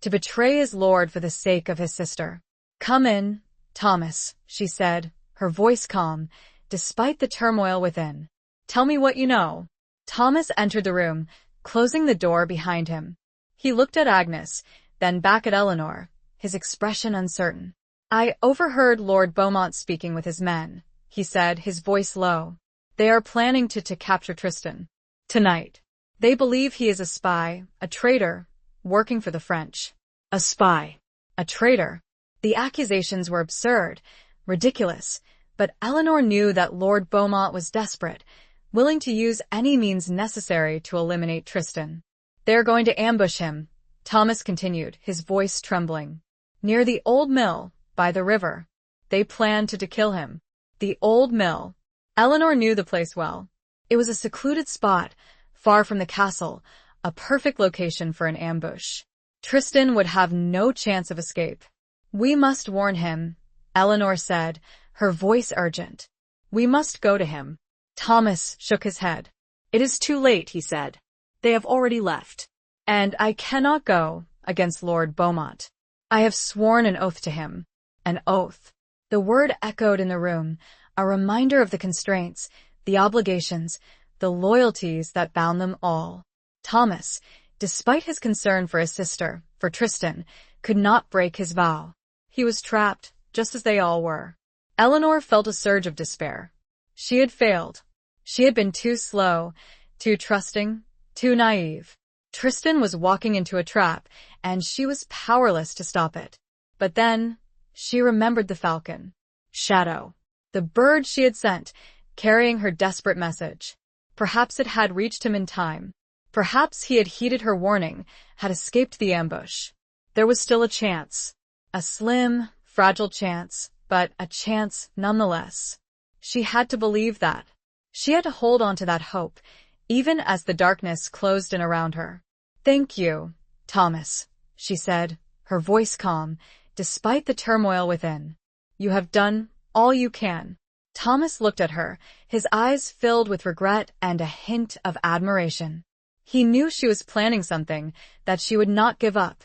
Speaker 1: to betray his lord for the sake of his sister. "Come in, Thomas," she said, her voice calm, despite the turmoil within. "Tell me what you know." Thomas entered the room, closing the door behind him. He looked at Agnes, then back at Eleanor, his expression uncertain. "I overheard Lord Beaumont speaking with his men," he said, his voice low. "They are planning to capture Tristan. Tonight. They believe he is a spy, a traitor, working for the French." A spy. A traitor. The accusations were absurd, ridiculous, but Eleanor knew that Lord Beaumont was desperate, willing to use any means necessary to eliminate Tristan. "They are going to ambush him," Thomas continued, his voice trembling. "Near the old mill, by the river. They plan to kill him." The old mill. Eleanor knew the place well. It was a secluded spot, far from the castle, a perfect location for an ambush. Tristan would have no chance of escape. "We must warn him," Eleanor said, her voice urgent. "We must go to him." Thomas shook his head.
Speaker 2: "It is too late," he said. "They have already left."
Speaker 1: "And I cannot go against Lord Beaumont. I have sworn an oath to him." An oath. The word echoed in the room, a reminder of the constraints, the obligations, the loyalties that bound them all. Thomas, despite his concern for his sister, for Tristan, could not break his vow. He was trapped, just as they all were. Eleanor felt a surge of despair. She had failed. She had been too slow, too trusting, too naive. Tristan was walking into a trap, and she was powerless to stop it. But then, she remembered the falcon. Shadow. The bird she had sent, carrying her desperate message. Perhaps it had reached him in time. Perhaps he had heeded her warning, had escaped the ambush. There was still a chance. A slim, fragile chance, but a chance nonetheless. She had to believe that. She had to hold on to that hope, even as the darkness closed in around her. "Thank you, Thomas," she said, her voice calm, despite the turmoil within. "You have done all you can." Thomas looked at her, his eyes filled with regret and a hint of admiration. He knew she was planning something, that she would not give up,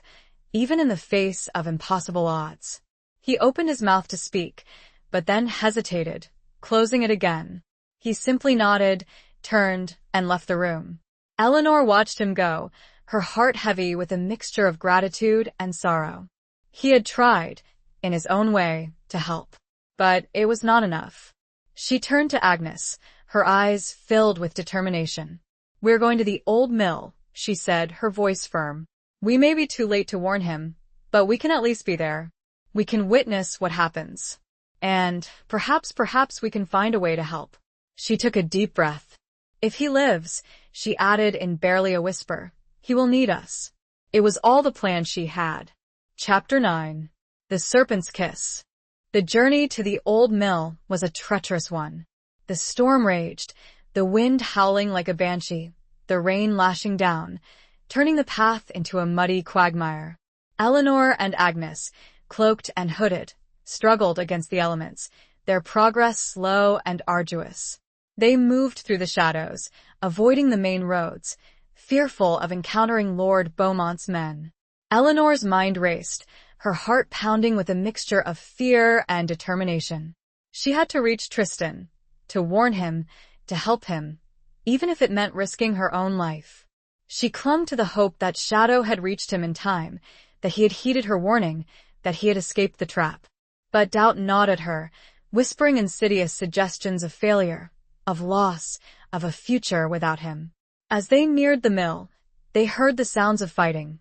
Speaker 1: even in the face of impossible odds. He opened his mouth to speak, but then hesitated, closing it again. He simply nodded, turned, and left the room. Eleanor watched him go, her heart heavy with a mixture of gratitude and sorrow. He had tried, in his own way, to help. But it was not enough. She turned to Agnes, her eyes filled with determination. "We're going to the old mill," she said, her voice firm. "We may be too late to warn him, but we can at least be there. We can witness what happens. And perhaps we can find a way to help." She took a deep breath. "If he lives," she added in barely a whisper, "he will need us." It was all the plan she had. Chapter 9. The Serpent's Kiss. The journey to the old mill was a treacherous one. The storm raged, the wind howling like a banshee, the rain lashing down, turning the path into a muddy quagmire. Eleanor and Agnes, cloaked and hooded, struggled against the elements, their progress slow and arduous. They moved through the shadows, avoiding the main roads, fearful of encountering Lord Beaumont's men. Eleanor's mind raced, her heart pounding with a mixture of fear and determination. She had to reach Tristan, to warn him, to help him, even if it meant risking her own life. She clung to the hope that Shadow had reached him in time, that he had heeded her warning, that he had escaped the trap. But doubt gnawed at her, whispering insidious suggestions of failure, of loss, of a future without him. As they neared the mill, they heard the sounds of fighting,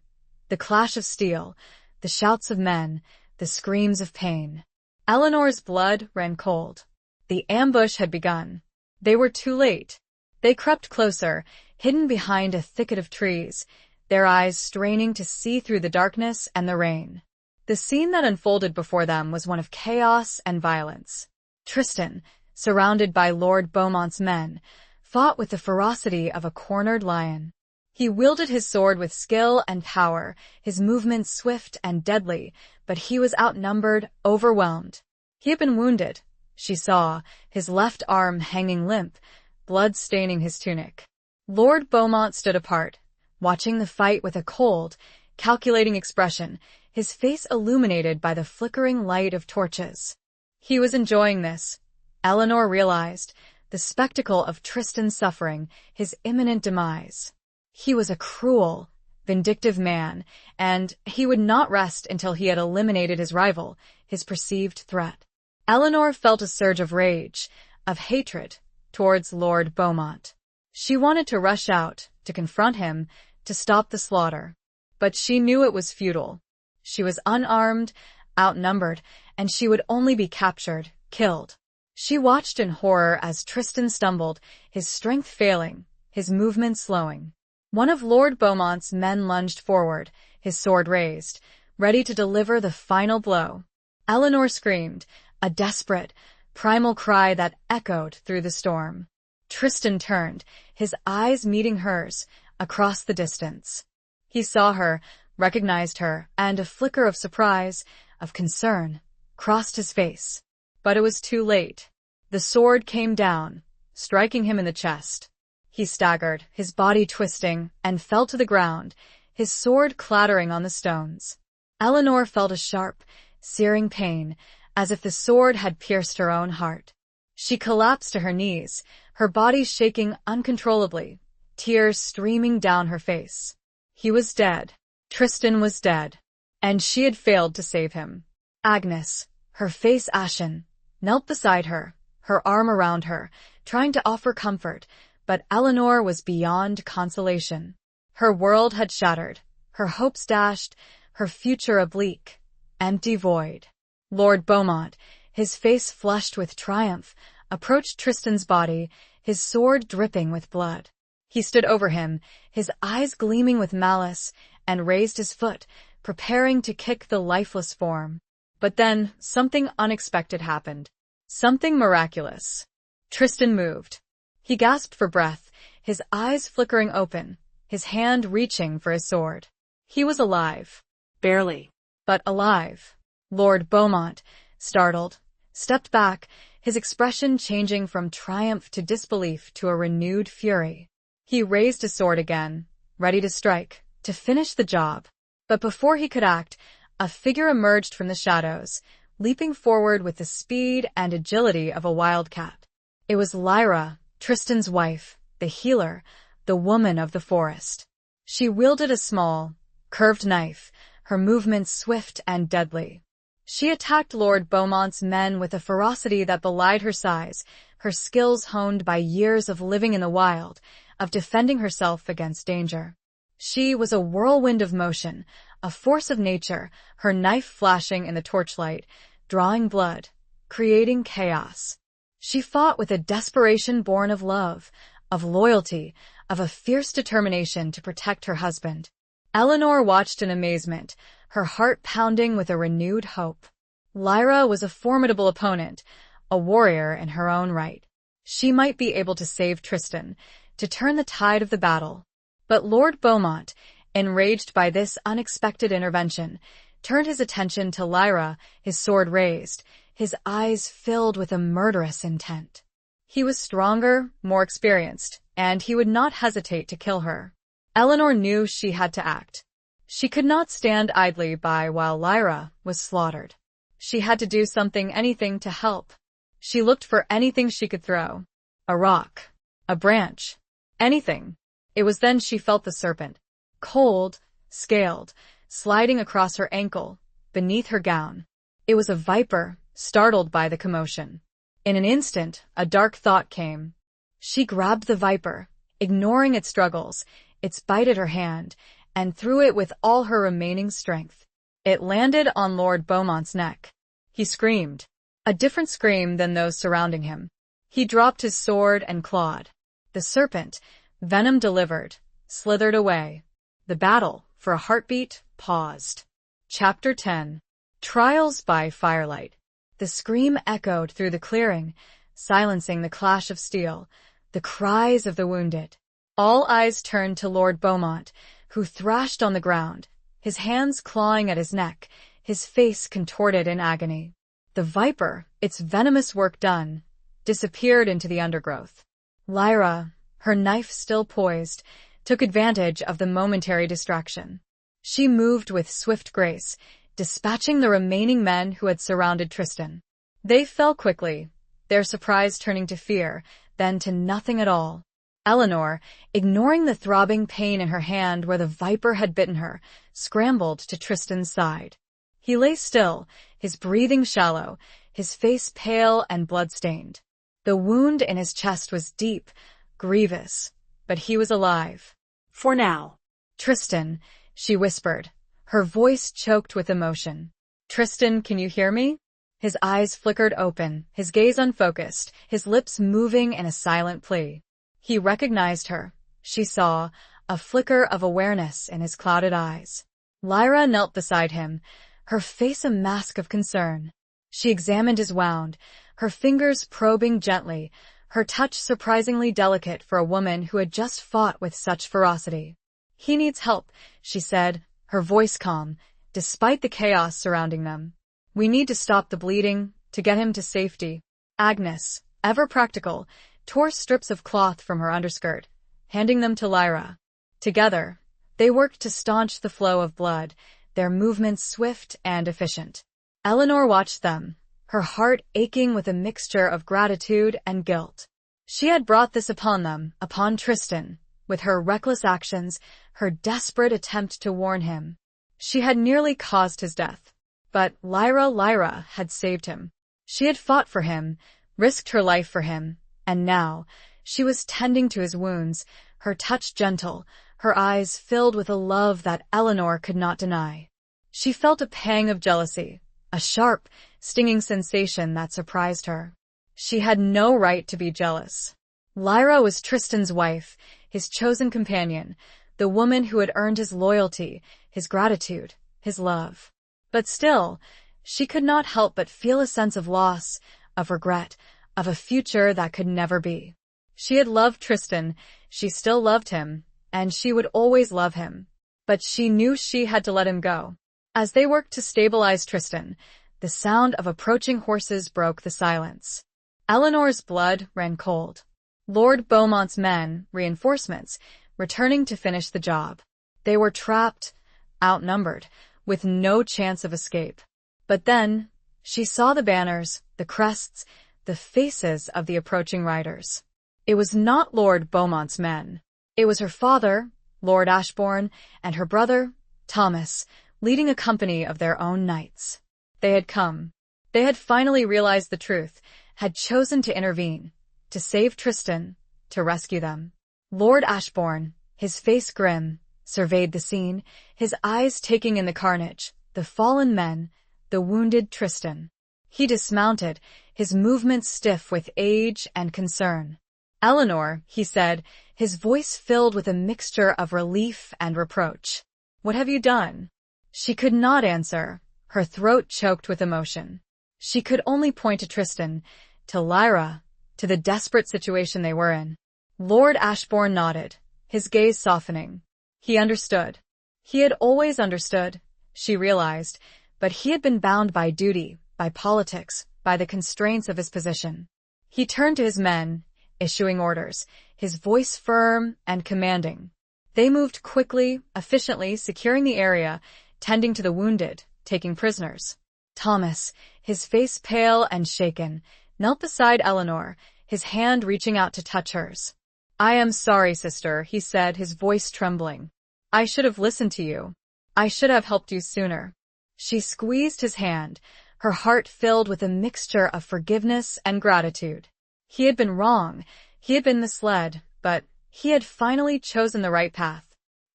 Speaker 1: the clash of steel, the shouts of men, the screams of pain. Eleanor's blood ran cold. The ambush had begun. They were too late. They crept closer, hidden behind a thicket of trees, their eyes straining to see through the darkness and the rain. The scene that unfolded before them was one of chaos and violence. Tristan, surrounded by Lord Beaumont's men, fought with the ferocity of a cornered lion. He wielded his sword with skill and power, his movements swift and deadly, but he was outnumbered, overwhelmed. He had been wounded, she saw, his left arm hanging limp, blood staining his tunic. Lord Beaumont stood apart, watching the fight with a cold, calculating expression, his face illuminated by the flickering light of torches. He was enjoying this, Eleanor realized, the spectacle of Tristan's suffering, his imminent demise. He was a cruel, vindictive man, and he would not rest until he had eliminated his rival, his perceived threat. Eleanor felt a surge of rage, of hatred, towards Lord Beaumont. She wanted to rush out, to confront him, to stop the slaughter. But she knew it was futile. She was unarmed, outnumbered, and she would only be captured, killed. She watched in horror as Tristan stumbled, his strength failing, his movement slowing. One of Lord Beaumont's men lunged forward, his sword raised, ready to deliver the final blow. Eleanor screamed, a desperate, primal cry that echoed through the storm. Tristan turned, his eyes meeting hers, across the distance. He saw her, recognized her, and a flicker of surprise, of concern, crossed his face. But it was too late. The sword came down, striking him in the chest. He staggered, his body twisting, and fell to the ground, his sword clattering on the stones. Eleanor felt a sharp, searing pain, as if the sword had pierced her own heart. She collapsed to her knees, her body shaking uncontrollably, tears streaming down her face. He was dead. Tristan was dead. And she had failed to save him. Agnes, her face ashen, knelt beside her, her arm around her, trying to offer comfort, but Eleanor was beyond consolation. Her world had shattered, her hopes dashed, her future a bleak, empty void. Lord Beaumont, his face flushed with triumph, approached Tristan's body, his sword dripping with blood. He stood over him, his eyes gleaming with malice, and raised his foot, preparing to kick the lifeless form. But then, something unexpected happened. Something miraculous. Tristan moved. He gasped for breath, his eyes flickering open, his hand reaching for his sword. He was alive.
Speaker 2: Barely.
Speaker 1: But alive. Lord Beaumont, startled, stepped back, his expression changing from triumph to disbelief to a renewed fury. He raised his sword again, ready to strike, to finish the job. But before he could act, a figure emerged from the shadows, leaping forward with the speed and agility of a wildcat. It was Lyra, Tristan's wife, the healer, the woman of the forest. She wielded a small, curved knife, her movements swift and deadly. She attacked Lord Beaumont's men with a ferocity that belied her size, her skills honed by years of living in the wild, of defending herself against danger. She was a whirlwind of motion, a force of nature, her knife flashing in the torchlight, drawing blood, creating chaos. She fought with a desperation born of love, of loyalty, of a fierce determination to protect her husband. Eleanor watched in amazement, her heart pounding with a renewed hope. Lyra was a formidable opponent, a warrior in her own right. She might be able to save Tristan, to turn the tide of the battle. But Lord Beaumont, enraged by this unexpected intervention, turned his attention to Lyra, his sword raised, his eyes filled with a murderous intent. He was stronger, more experienced, and he would not hesitate to kill her. Eleanor knew she had to act. She could not stand idly by while Lyra was slaughtered. She had to do something, anything to help. She looked for anything she could throw. A rock, a branch, anything. It was then she felt the serpent, cold, scaled, sliding across her ankle, beneath her gown. It was a viper, startled by the commotion. In an instant, a dark thought came. She grabbed the viper, ignoring its struggles, its bite at her hand, and threw it with all her remaining strength. It landed on Lord Beaumont's neck. He screamed, a different scream than those surrounding him. He dropped his sword and clawed. The serpent, venom delivered, slithered away. The battle, for a heartbeat, paused. Chapter 10. Trials by Firelight. The scream echoed through the clearing, silencing the clash of steel, the cries of the wounded. All eyes turned to Lord Beaumont, who thrashed on the ground, his hands clawing at his neck, his face contorted in agony. The viper, its venomous work done, disappeared into the undergrowth. Lyra, her knife still poised, took advantage of the momentary distraction. She moved with swift grace, dispatching the remaining men who had surrounded Tristan. They fell quickly, their surprise turning to fear, then to nothing at all. Eleanor, ignoring the throbbing pain in her hand where the viper had bitten her, scrambled to Tristan's side. He lay still, his breathing shallow, his face pale and blood-stained. The wound in his chest was deep, grievous, but he was alive.
Speaker 2: For now.
Speaker 1: Tristan, she whispered, her voice choked with emotion. Tristan, can you hear me? His eyes flickered open, his gaze unfocused, his lips moving in a silent plea. He recognized her. She saw a flicker of awareness in his clouded eyes. Lyra knelt beside him, her face a mask of concern. She examined his wound, her fingers probing gently, her touch surprisingly delicate for a woman who had just fought with such ferocity. He needs help, she said, her voice calm, despite the chaos surrounding them. We need to stop the bleeding, to get him to safety. Agnes, ever practical, tore strips of cloth from her underskirt, handing them to Lyra. Together, they worked to staunch the flow of blood, their movements swift and efficient. Eleanor watched them, her heart aching with a mixture of gratitude and guilt. She had brought this upon them, upon Tristan, with her reckless actions, her desperate attempt to warn him. She had nearly caused his death. But Lyra had saved him. She had fought for him, risked her life for him, And now, she was tending to his wounds, her touch gentle, her eyes filled with a love that Eleanor could not deny. She felt a pang of jealousy, a sharp, stinging sensation that surprised her. She had no right to be jealous. Lyra was Tristan's wife, his chosen companion, the woman who had earned his loyalty, his gratitude, his love. But still, she could not help but feel a sense of loss, of regret, of a future that could never be. She had loved Tristan, she still loved him, and she would always love him. But she knew she had to let him go. As they worked to stabilize Tristan, the sound of approaching horses broke the silence. Eleanor's blood ran cold. Lord Beaumont's men, reinforcements, returning to finish the job. They were trapped, outnumbered, with no chance of escape. But then, she saw the banners, the crests, the faces of the approaching riders. It was not Lord Beaumont's men. It was her father, Lord Ashbourne, and her brother, Thomas, leading a company of their own knights. They had come. They had finally realized the truth, had chosen to intervene, to save Tristan, to rescue them. Lord Ashbourne, his face grim, surveyed the scene, his eyes taking in the carnage, the fallen men, the wounded Tristan. He dismounted, his movements stiff with age and concern. "Eleanor," he said, his voice filled with a mixture of relief and reproach. "What have you done?" She could not answer, her throat choked with emotion. She could only point to Tristan, to Lyra, to the desperate situation they were in. Lord Ashbourne nodded, his gaze softening. He understood. He had always understood, she realized, but he had been bound by duty, by politics, by the constraints of his position. He turned to his men, issuing orders, his voice firm and commanding. They moved quickly, efficiently, securing the area, tending to the wounded, taking prisoners. Thomas, his face pale and shaken, knelt beside Eleanor, his hand reaching out to touch hers. "I am sorry, sister," he said, his voice trembling. "I should have listened to you. I should have helped you sooner." She squeezed his hand, her heart filled with a mixture of forgiveness and gratitude. He had been wrong, he had been misled, but he had finally chosen the right path.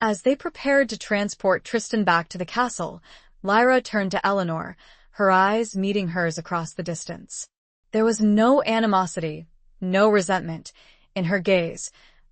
Speaker 1: As they prepared to transport Tristan back to the castle, Lyra turned to Eleanor, her eyes meeting hers across the distance. There was no animosity, no resentment, in her gaze,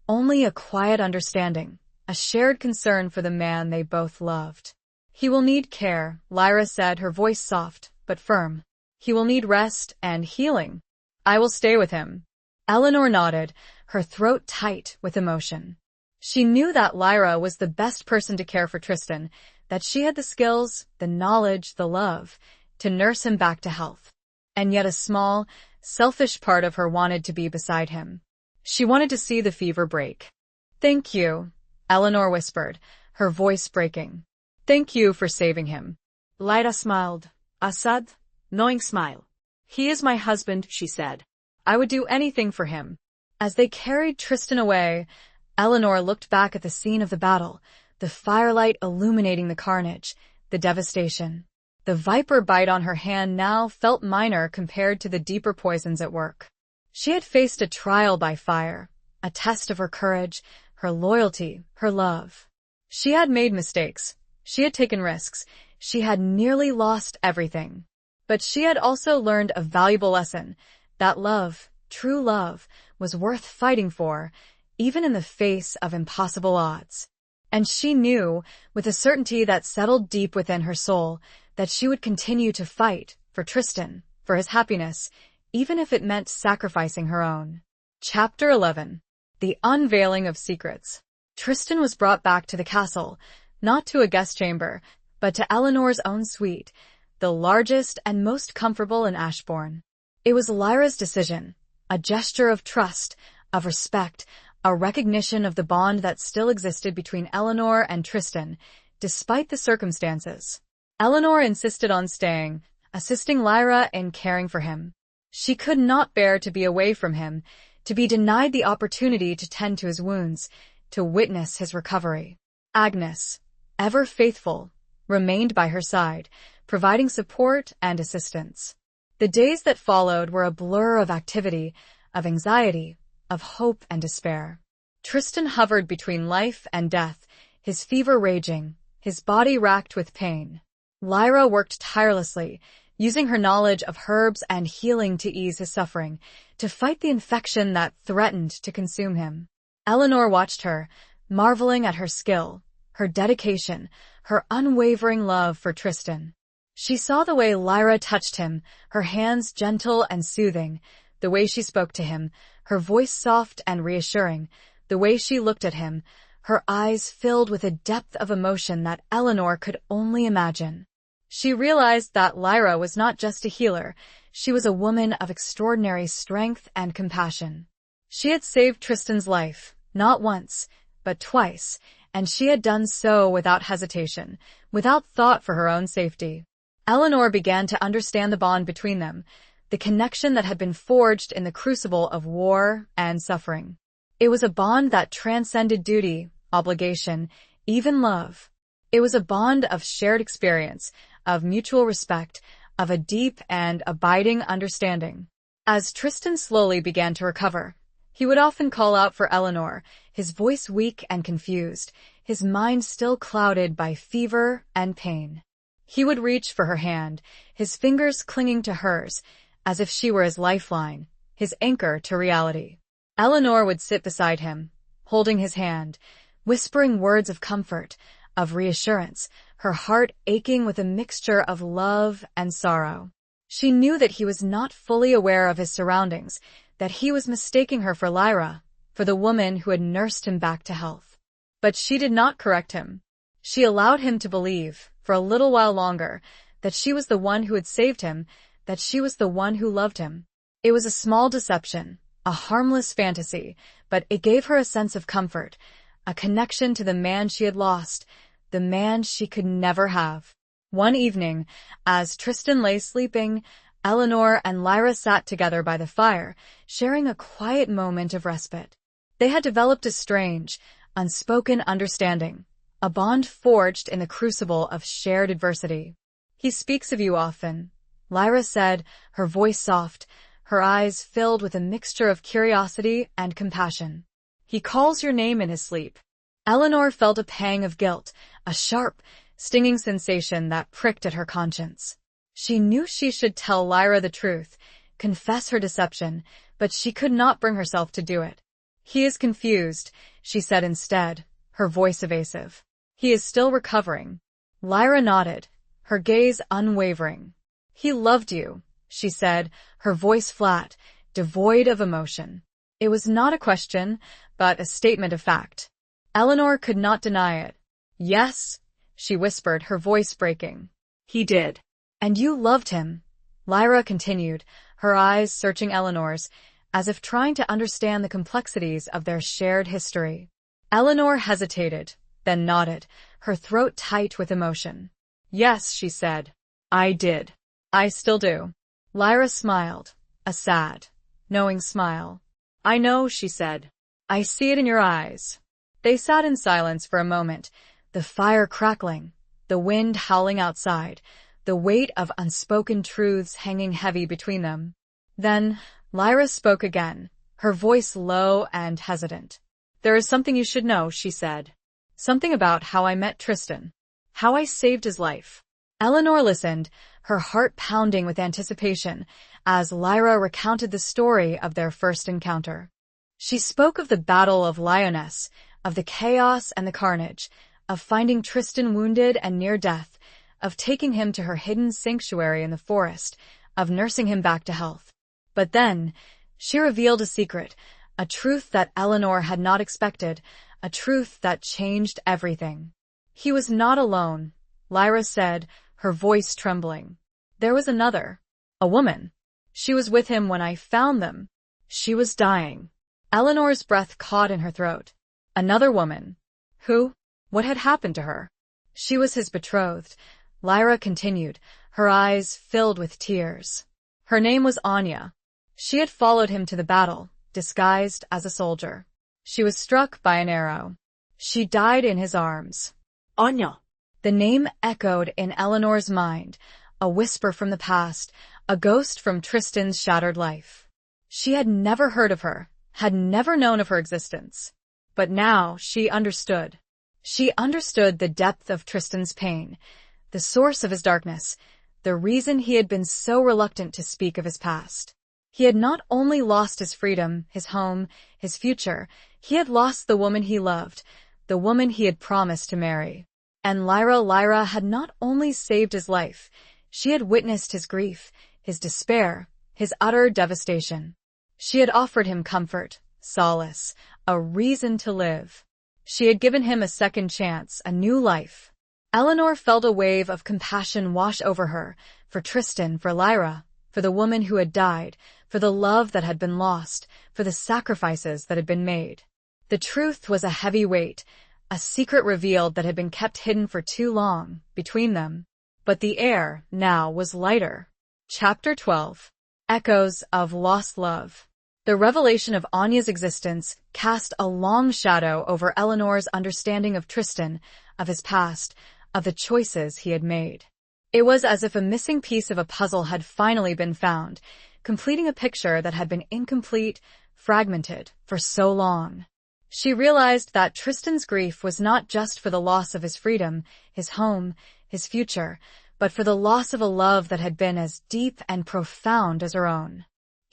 Speaker 1: only a quiet understanding, a shared concern for the man they both loved. "He will need care," Lyra said, her voice soft but firm. "He will need rest and healing. I will stay with him." Eleanor nodded, her throat tight with emotion. She knew that Lyra was the best person to care for Tristan, that she had the skills, the knowledge, the love, to nurse him back to health. And yet a small, selfish part of her wanted to be beside him. She wanted to see the fever break. "Thank you," Eleanor whispered, her voice breaking. "Thank you for saving him."
Speaker 2: Lyra smiled, a sad, knowing smile. "He is my husband," she said.
Speaker 1: "I would do anything for him." As they carried Tristan away, Eleanor looked back at the scene of the battle, the firelight illuminating the carnage, the devastation. The viper bite on her hand now felt minor compared to the deeper poisons at work. She had faced a trial by fire, a test of her courage, her loyalty, her love. She had made mistakes. She had taken risks. She had nearly lost everything. But she had also learned a valuable lesson, that love, true love, was worth fighting for, even in the face of impossible odds. And she knew, with a certainty that settled deep within her soul, that she would continue to fight for Tristan, for his happiness, even if it meant sacrificing her own. Chapter 11. The Unveiling of Secrets. Tristan was brought back to the castle, not to a guest chamber, but to Eleanor's own suite, the largest and most comfortable in Ashbourne. It was Lyra's decision, a gesture of trust, of respect, a recognition of the bond that still existed between Eleanor and Tristan, despite the circumstances. Eleanor insisted on staying, assisting Lyra in caring for him. She could not bear to be away from him, to be denied the opportunity to tend to his wounds, to witness his recovery. Agnes, ever faithful, remained by her side, providing support and assistance. The days that followed were a blur of activity, of anxiety, of hope and despair. Tristan hovered between life and death, his fever raging, his body racked with pain. Lyra worked tirelessly, using her knowledge of herbs and healing to ease his suffering, to fight the infection that threatened to consume him. Eleanor watched her, marveling at her skill, her dedication, her unwavering love for Tristan. She saw the way Lyra touched him, her hands gentle and soothing, the way she spoke to him, her voice soft and reassuring, the way she looked at him, her eyes filled with a depth of emotion that Eleanor could only imagine. She realized that Lyra was not just a healer, she was a woman of extraordinary strength and compassion. She had saved Tristan's life, not once, but twice, and she had done so without hesitation, without thought for her own safety. Eleanor began to understand the bond between them, the connection that had been forged in the crucible of war and suffering. It was a bond that transcended duty, obligation, even love. It was a bond of shared experience, of mutual respect, of a deep and abiding understanding. As Tristan slowly began to recover, he would often call out for Eleanor, his voice weak and confused, his mind still clouded by fever and pain. He would reach for her hand, his fingers clinging to hers, as if she were his lifeline, his anchor to reality. Eleanor would sit beside him, holding his hand, whispering words of comfort, of reassurance, her heart aching with a mixture of love and sorrow. She knew that he was not fully aware of his surroundings, that he was mistaking her for Lyra, for the woman who had nursed him back to health. But she did not correct him. She allowed him to believe, for a little while longer, that she was the one who had saved him, that she was the one who loved him. It was a small deception, a harmless fantasy, but it gave her a sense of comfort, a connection to the man she had lost, the man she could never have. One evening, as Tristan lay sleeping, Eleanor and Lyra sat together by the fire, sharing a quiet moment of respite. They had developed a strange, unspoken understanding, a bond forged in the crucible of shared adversity. "He speaks of you often," Lyra said, her voice soft, her eyes filled with a mixture of curiosity and compassion. "He calls your name in his sleep." Eleanor felt a pang of guilt, a sharp, stinging sensation that pricked at her conscience. She knew she should tell Lyra the truth, confess her deception, but she could not bring herself to do it. "He is confused," she said instead, her voice evasive. "He is still recovering." Lyra nodded, her gaze unwavering. "He loved you," she said, her voice flat, devoid of emotion. It was not a question, but a statement of fact. Eleanor could not deny it. "Yes," she whispered, her voice breaking. "He did." "And you loved him," Lyra continued, her eyes searching Eleanor's, as if trying to understand the complexities of their shared history. Eleanor hesitated, then nodded, her throat tight with emotion. "Yes," she said. "I did. I still do." Lyra smiled, a sad, knowing smile. "I know," she said. "I see it in your eyes." They sat in silence for a moment, the fire crackling, the wind howling outside, the weight of unspoken truths hanging heavy between them. Then Lyra spoke again, her voice low and hesitant. "There is something you should know," she said. "Something about how I met Tristan. How I saved his life." Eleanor listened, her heart pounding with anticipation, as Lyra recounted the story of their first encounter. She spoke of the Battle of Lyonesse, of the chaos and the carnage, of finding Tristan wounded and near death, of taking him to her hidden sanctuary in the forest, of nursing him back to health. But then, she revealed a secret, a truth that Eleanor had not expected, a truth that changed everything. "He was not alone," Lyra said, her voice trembling. "There was another, a woman. She was with him when I found them. She was dying." Eleanor's breath caught in her throat. Another woman. Who? What had happened to her? "She was his betrothed," Lyra continued, her eyes filled with tears. "Her name was Anya. She had followed him to the battle, disguised as a soldier. She was struck by an arrow. She died in his arms." "Anya." The name echoed in Eleanor's mind, a whisper from the past, a ghost from Tristan's shattered life. She had never heard of her, had never known of her existence. But now she understood. She understood the depth of Tristan's pain, the source of his darkness, the reason he had been so reluctant to speak of his past. He had not only lost his freedom, his home, his future, he had lost the woman he loved, the woman he had promised to marry. And Lyra had not only saved his life, she had witnessed his grief, his despair, his utter devastation. She had offered him comfort, solace, a reason to live. She had given him a second chance, a new life. Eleanor felt a wave of compassion wash over her, for Tristan, for Lyra, for the woman who had died, for the love that had been lost, for the sacrifices that had been made. The truth was a heavy weight, a secret revealed that had been kept hidden for too long, between them. But the air, now, was lighter. Chapter 12. Echoes of Lost Love. The revelation of Anya's existence cast a long shadow over Eleanor's understanding of Tristan, of his past, of the choices he had made. It was as if a missing piece of a puzzle had finally been found, completing a picture that had been incomplete, fragmented, for so long. She realized that Tristan's grief was not just for the loss of his freedom, his home, his future, but for the loss of a love that had been as deep and profound as her own.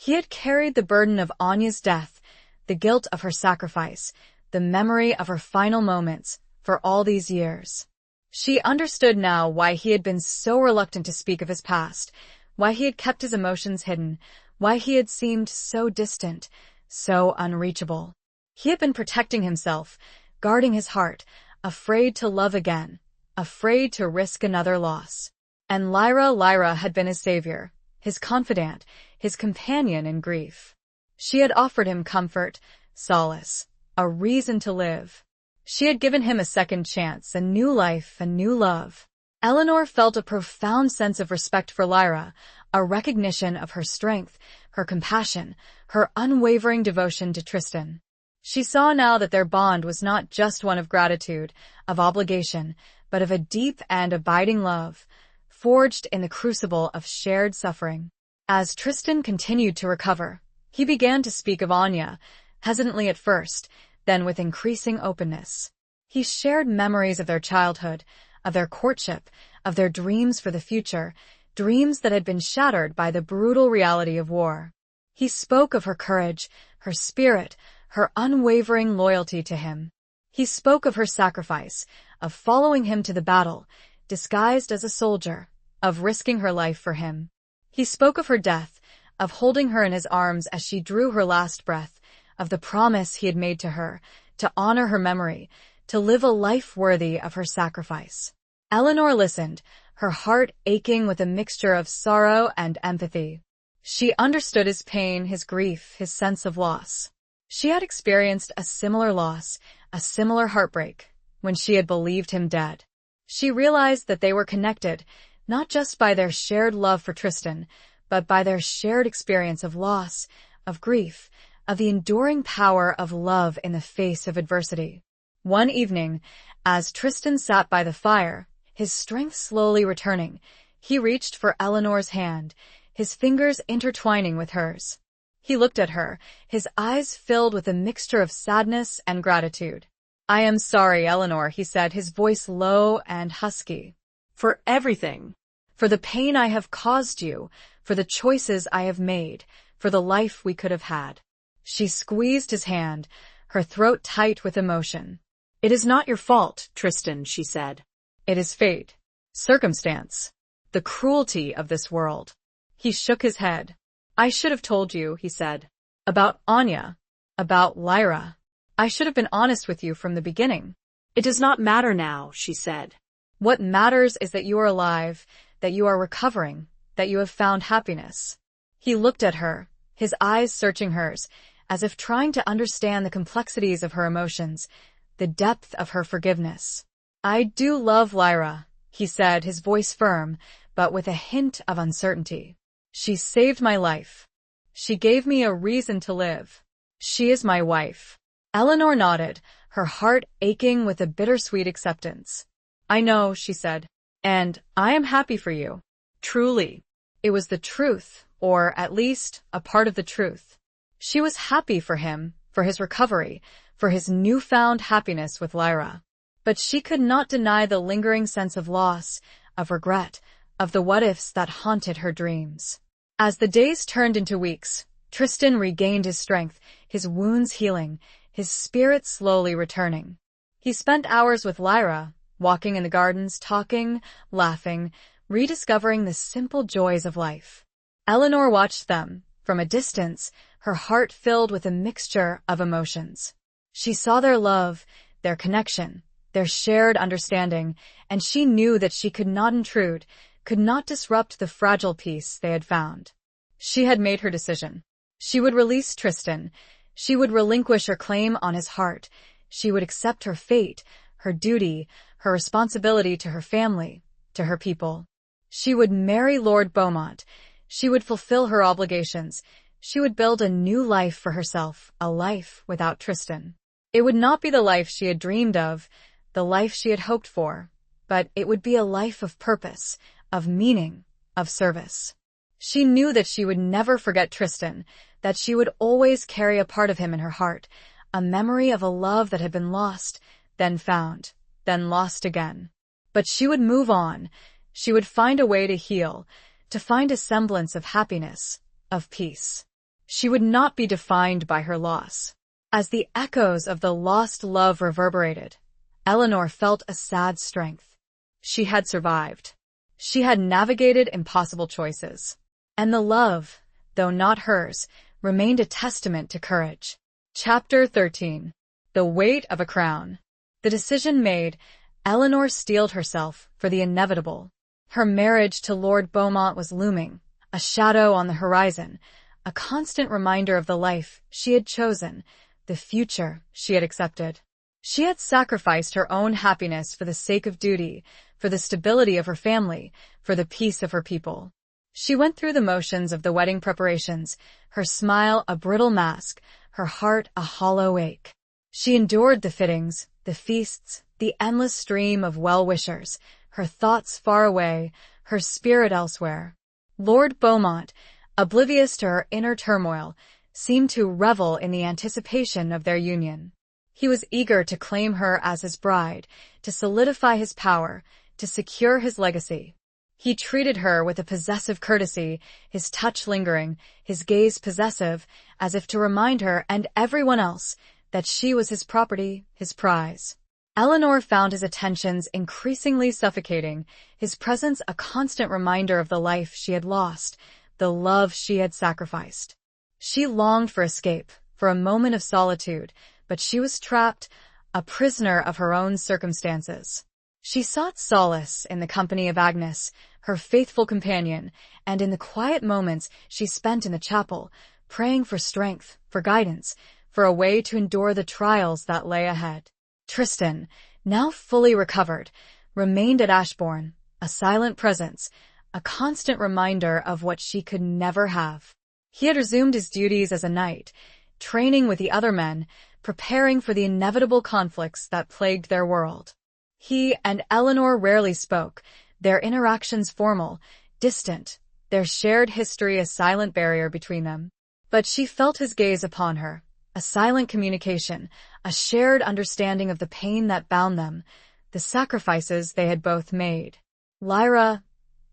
Speaker 1: He had carried the burden of Anya's death, the guilt of her sacrifice, the memory of her final moments, for all these years. She understood now why he had been so reluctant to speak of his past, why he had kept his emotions hidden, why he had seemed so distant, so unreachable. He had been protecting himself, guarding his heart, afraid to love again, afraid to risk another loss. And Lyra had been his savior, his confidant, his companion in grief. She had offered him comfort, solace, a reason to live. She had given him a second chance, a new life, a new love. Eleanor felt a profound sense of respect for Lyra, a recognition of her strength, her compassion, her unwavering devotion to Tristan. She saw now that their bond was not just one of gratitude, of obligation, but of a deep and abiding love, forged in the crucible of shared suffering. As Tristan continued to recover, he began to speak of Anya, hesitantly at first, then with increasing openness. He shared memories of their childhood, of their courtship, of their dreams for the future, dreams that had been shattered by the brutal reality of war. He spoke of her courage, her spirit, her unwavering loyalty to him. He spoke of her sacrifice, of following him to the battle, disguised as a soldier, of risking her life for him. He spoke of her death, of holding her in his arms as she drew her last breath, of the promise he had made to her, to honor her memory, to live a life worthy of her sacrifice. Eleanor listened, her heart aching with a mixture of sorrow and empathy. She understood his pain, his grief, his sense of loss. She had experienced a similar loss, a similar heartbreak, when she had believed him dead. She realized that they were connected, not just by their shared love for Tristan, but by their shared experience of loss, of grief, of the enduring power of love in the face of adversity. One evening, as Tristan sat by the fire, his strength slowly returning, he reached for Eleanor's hand, his fingers intertwining with hers. He looked at her, his eyes filled with a mixture of sadness and gratitude. "I am sorry, Eleanor," he said, his voice low and husky. "For everything. For the pain I have caused you, for the choices I have made, for the life we could have had." She squeezed his hand, her throat tight with emotion. "It is not your fault, Tristan," she said. "It is fate, circumstance, the cruelty of this world." He shook his head. "I should have told you," he said, "about Anya, about Lyra. I should have been honest with you from the beginning." "It does not matter now," she said. "What matters is that you are alive, that you are recovering, that you have found happiness." He looked at her, his eyes searching hers, as if trying to understand the complexities of her emotions, the depth of her forgiveness. "I do love Lyra," he said, his voice firm, but with a hint of uncertainty. "She saved my life. She gave me a reason to live. She is my wife." Eleanor nodded, her heart aching with a bittersweet acceptance. "I know," she said, "and I am happy for you. Truly." It was the truth, or at least a part of the truth. She was happy for him, for his recovery, for his newfound happiness with Lyra. But she could not deny the lingering sense of loss, of regret, of the what-ifs that haunted her dreams. As the days turned into weeks, Tristan regained his strength, his wounds healing, his spirit slowly returning. He spent hours with Lyra, walking in the gardens, talking, laughing, rediscovering the simple joys of life. Eleanor watched them, from a distance, her heart filled with a mixture of emotions. She saw their love, their connection, their shared understanding, and she knew that she could not intrude, could not disrupt the fragile peace they had found. She had made her decision. She would release Tristan. She would relinquish her claim on his heart. She would accept her fate, her duty, her responsibility to her family, to her people. She would marry Lord Beaumont. She would fulfill her obligations. She would build a new life for herself, a life without Tristan. It would not be the life she had dreamed of, the life she had hoped for, but it would be a life of purpose, of meaning, of service. She knew that she would never forget Tristan, that she would always carry a part of him in her heart, a memory of a love that had been lost, then found, then lost again. But she would move on. She would find a way to heal, to find a semblance of happiness, of peace. She would not be defined by her loss. As the echoes of the lost love reverberated, Eleanor felt a sad strength. She had survived. She had navigated impossible choices. And the love, though not hers, remained a testament to courage. Chapter 13. The Weight of a Crown. The decision made, Eleanor steeled herself for the inevitable. Her marriage to Lord Beaumont was looming, a shadow on the horizon, a constant reminder of the life she had chosen, the future she had accepted. She had sacrificed her own happiness for the sake of duty, for the stability of her family, for the peace of her people. She went through the motions of the wedding preparations, her smile a brittle mask, her heart a hollow ache. She endured the fittings, the feasts, the endless stream of well-wishers, her thoughts far away, her spirit elsewhere. Lord Beaumont, oblivious to her inner turmoil, seemed to revel in the anticipation of their union. He was eager to claim her as his bride, to solidify his power, to secure his legacy. He treated her with a possessive courtesy, his touch lingering, his gaze possessive, as if to remind her and everyone else that she was his property, his prize. Eleanor found his attentions increasingly suffocating, his presence a constant reminder of the life she had lost, the love she had sacrificed. She longed for escape, for a moment of solitude, but she was trapped, a prisoner of her own circumstances. She sought solace in the company of Agnes, her faithful companion, and in the quiet moments she spent in the chapel, praying for strength, for guidance, for a way to endure the trials that lay ahead. Tristan, now fully recovered, remained at Ashbourne, a silent presence, a constant reminder of what she could never have. He had resumed his duties as a knight, training with the other men, preparing for the inevitable conflicts that plagued their world. He and Eleanor rarely spoke, their interactions formal, distant, their shared history a silent barrier between them. But she felt his gaze upon her, a silent communication, a shared understanding of the pain that bound them, the sacrifices they had both made. Lyra,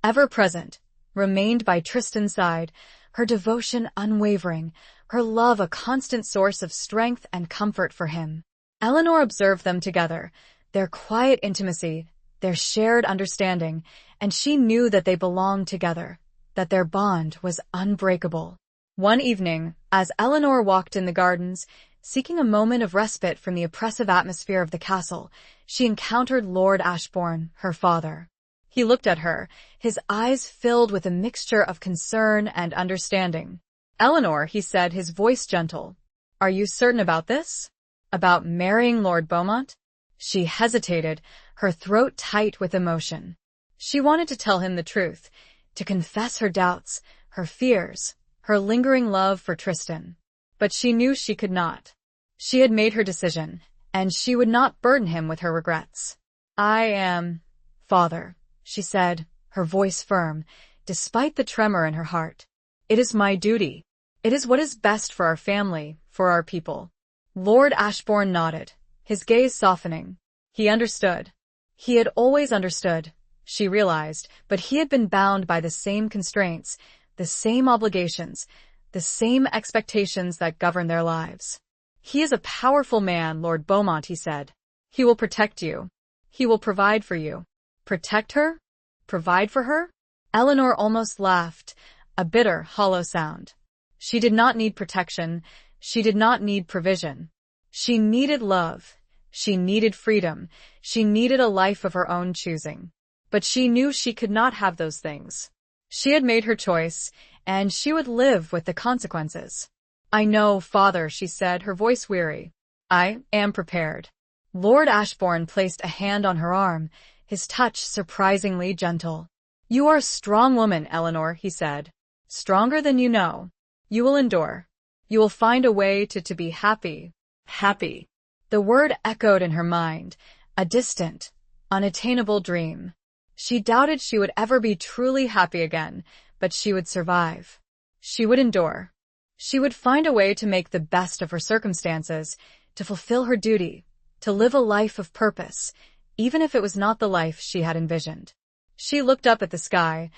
Speaker 1: ever present, remained by Tristan's side, her devotion unwavering, her love a constant source of strength and comfort for him. Eleanor observed them together, their quiet intimacy, their shared understanding, and she knew that they belonged together, that their bond was unbreakable. One evening, as Eleanor walked in the gardens, seeking a moment of respite from the oppressive atmosphere of the castle, she encountered Lord Ashbourne, her father. He looked at her, his eyes filled with a mixture of concern and understanding. "Eleanor," he said, his voice gentle, "are you certain about this? About marrying Lord Beaumont?" She hesitated, her throat tight with emotion. She wanted to tell him the truth, to confess her doubts, her fears, her lingering love for Tristan. But she knew she could not. She had made her decision, and she would not burden him with her regrets. "I am, father," she said, her voice firm, despite the tremor in her heart. "It is my duty." It is what is best for our family, for our people. Lord Ashbourne nodded, his gaze softening. He understood. He had always understood, she realized, but he had been bound by the same constraints, the same obligations, the same expectations that govern their lives. He is a powerful man, Lord Beaumont, he said. He will protect you. He will provide for you. Protect her? Provide for her? Eleanor almost laughed, a bitter, hollow sound. She did not need protection. She did not need provision. She needed love. She needed freedom. She needed a life of her own choosing. But she knew she could not have those things. She had made her choice, and she would live with the consequences. I know, Father, she said, her voice weary. I am prepared. Lord Ashbourne placed a hand on her arm, his touch surprisingly gentle. You are a strong woman, Eleanor, he said. Stronger than you know. You will endure. You will find a way to be happy. Happy. The word echoed in her mind, a distant, unattainable dream. She doubted she would ever be truly happy again, but she would survive. She would endure. She would find a way to make the best of her circumstances, to fulfill her duty, to live a life of purpose, even if it was not the life she had envisioned. She looked up at the sky,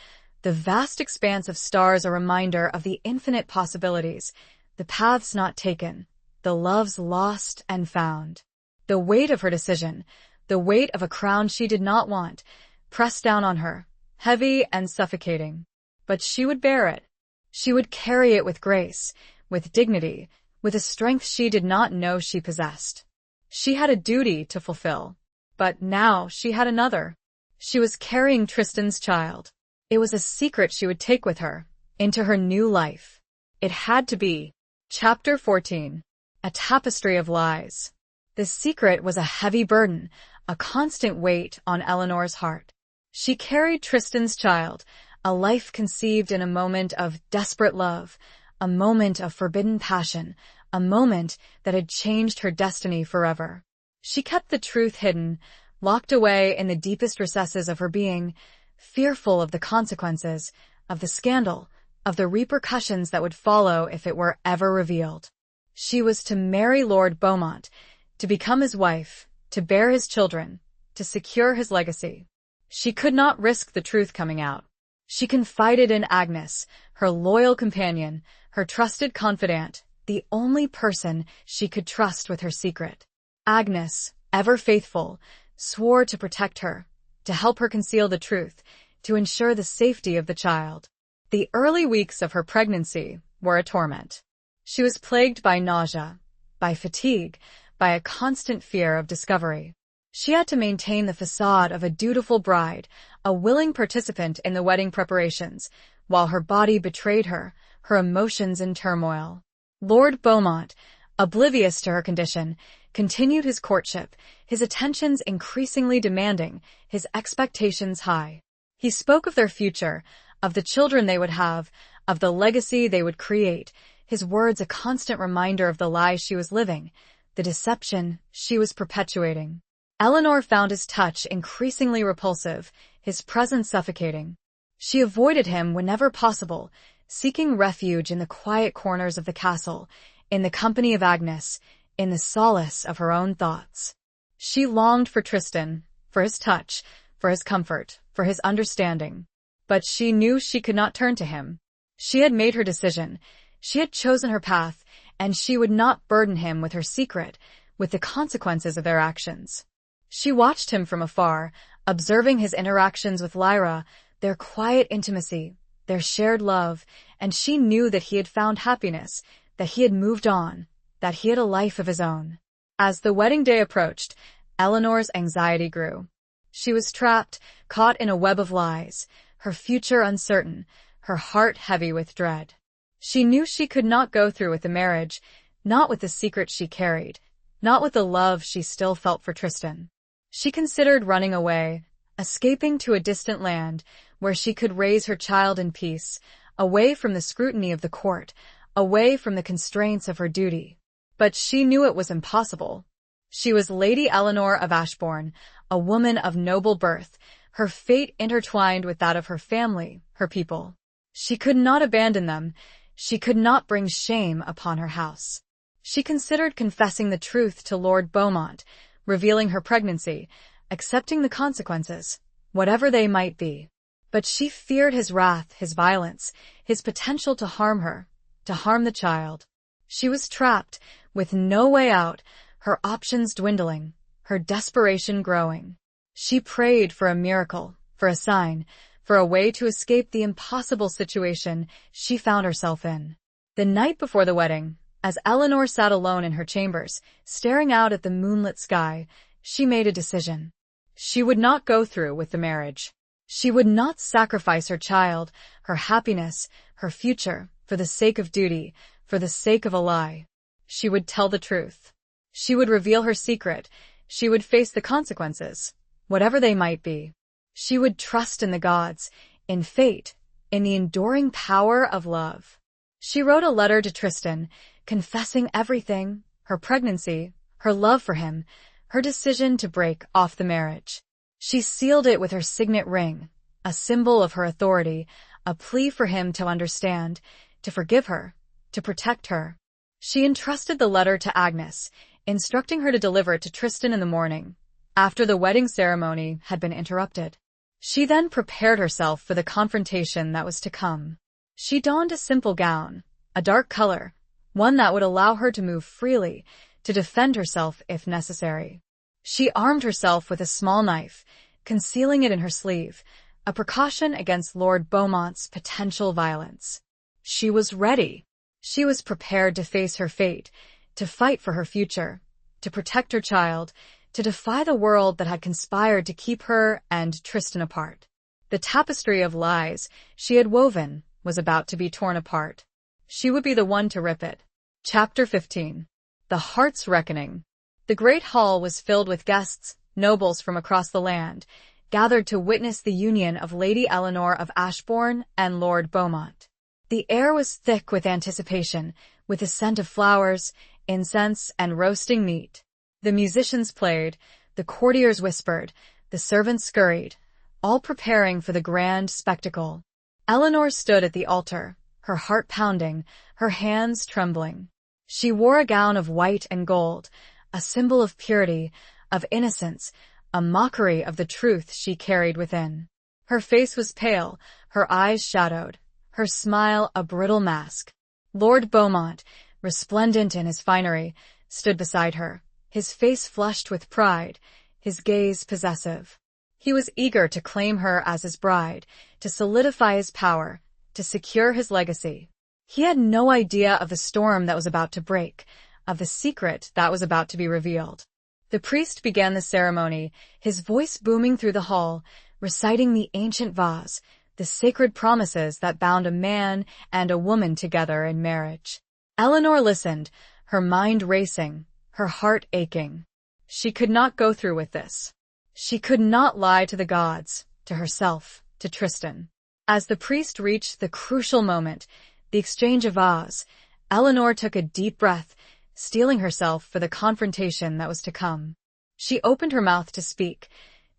Speaker 1: the vast expanse of stars a reminder of the infinite possibilities, the paths not taken, the loves lost and found. The weight of her decision, the weight of a crown she did not want, pressed down on her, heavy and suffocating. But she would bear it. She would carry it with grace, with dignity, with a strength she did not know she possessed. She had a duty to fulfill. But now she had another. She was carrying Tristan's child. It was a secret she would take with her, into her new life. It had to be. Chapter 14. A tapestry of lies. The secret was a heavy burden, a constant weight on Eleanor's heart. She carried Tristan's child, a life conceived in a moment of desperate love, a moment of forbidden passion, a moment that had changed her destiny forever. She kept the truth hidden, locked away in the deepest recesses of her being, fearful of the consequences, of the scandal, of the repercussions that would follow if it were ever revealed. She was to marry Lord Beaumont, to become his wife, to bear his children, to secure his legacy. She could not risk the truth coming out. She confided in Agnes, her loyal companion, her trusted confidant, the only person she could trust with her secret. Agnes, ever faithful, swore to protect her, to help her conceal the truth, to ensure the safety of the child. The early weeks of her pregnancy were a torment. She was plagued by nausea, by fatigue, by a constant fear of discovery. She had to maintain the facade of a dutiful bride, a willing participant in the wedding preparations, while her body betrayed her, her emotions in turmoil. Lord Beaumont, oblivious to her condition, continued his courtship, his attentions increasingly demanding, his expectations high. He spoke of their future, of the children they would have, of the legacy they would create, his words a constant reminder of the lies she was living, the deception she was perpetuating. Eleanor found his touch increasingly repulsive, his presence suffocating. She avoided him whenever possible, seeking refuge in the quiet corners of the castle, in the company of Agnes, in the solace of her own thoughts. She longed for Tristan, for his touch, for his comfort, for his understanding. But she knew she could not turn to him. She had made her decision. She had chosen her path, and she would not burden him with her secret, with the consequences of their actions. She watched him from afar, observing his interactions with Lyra, their quiet intimacy, their shared love, and she knew that he had found happiness, that he had moved on, that he had a life of his own. As the wedding day approached, Eleanor's anxiety grew. She was trapped, caught in a web of lies, her future uncertain, her heart heavy with dread. She knew she could not go through with the marriage, not with the secret she carried, not with the love she still felt for Tristan. She considered running away, escaping to a distant land where she could raise her child in peace, away from the scrutiny of the court, away from the constraints of her duty. But she knew it was impossible. She was Lady Eleanor of Ashbourne, a woman of noble birth, her fate intertwined with that of her family, her people. She could not abandon them. She could not bring shame upon her house. She considered confessing the truth to Lord Beaumont, revealing her pregnancy, accepting the consequences, whatever they might be. But she feared his wrath, his violence, his potential to harm her, to harm the child. She was trapped, with no way out, her options dwindling, her desperation growing. She prayed for a miracle, for a sign, for a way to escape the impossible situation she found herself in. The night before the wedding, as Eleanor sat alone in her chambers, staring out at the moonlit sky, she made a decision. She would not go through with the marriage. She would not sacrifice her child, her happiness, her future, for the sake of duty, for the sake of a lie. She would tell the truth. She would reveal her secret. She would face the consequences, whatever they might be. She would trust in the gods, in fate, in the enduring power of love. She wrote a letter to Tristan, confessing everything, her pregnancy, her love for him, her decision to break off the marriage. She sealed it with her signet ring, a symbol of her authority, a plea for him to understand, to forgive her, to protect her. She entrusted the letter to Agnes, instructing her to deliver it to Tristan in the morning, after the wedding ceremony had been interrupted. She then prepared herself for the confrontation that was to come. She donned a simple gown, a dark color, one that would allow her to move freely, to defend herself if necessary. She armed herself with a small knife, concealing it in her sleeve, a precaution against Lord Beaumont's potential violence. She was ready. She was prepared to face her fate, to fight for her future, to protect her child, to defy the world that had conspired to keep her and Tristan apart. The tapestry of lies she had woven was about to be torn apart. She would be the one to rip it. Chapter 15. The Heart's Reckoning. The great hall was filled with guests, nobles from across the land, gathered to witness the union of Lady Eleanor of Ashbourne and Lord Beaumont. The air was thick with anticipation, with the scent of flowers, incense, and roasting meat. The musicians played, the courtiers whispered, the servants scurried, all preparing for the grand spectacle. Eleanor stood at the altar, her heart pounding, her hands trembling. She wore a gown of white and gold, a symbol of purity, of innocence, a mockery of the truth she carried within. Her face was pale, her eyes shadowed, her smile a brittle mask. Lord Beaumont, resplendent in his finery, stood beside her, his face flushed with pride, his gaze possessive. He was eager to claim her as his bride, to solidify his power, to secure his legacy. He had no idea of the storm that was about to break, of the secret that was about to be revealed. The priest began the ceremony, his voice booming through the hall, reciting the ancient vase, the sacred promises that bound a man and a woman together in marriage. Eleanor listened, her mind racing, her heart aching. She could not go through with this. She could not lie to the gods, to herself, to Tristan. As the priest reached the crucial moment, the exchange of vows, Eleanor took a deep breath, steeling herself for the confrontation that was to come. She opened her mouth to speak,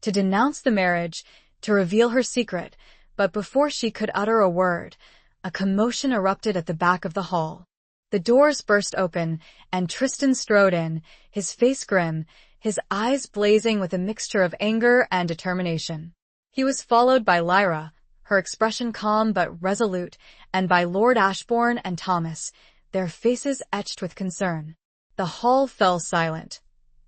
Speaker 1: to denounce the marriage, to reveal her secret, but before she could utter a word, a commotion erupted at the back of the hall. The doors burst open, and Tristan strode in, his face grim, his eyes blazing with a mixture of anger and determination. He was followed by Lyra, her expression calm but resolute, and by Lord Ashbourne and Thomas, their faces etched with concern. The hall fell silent,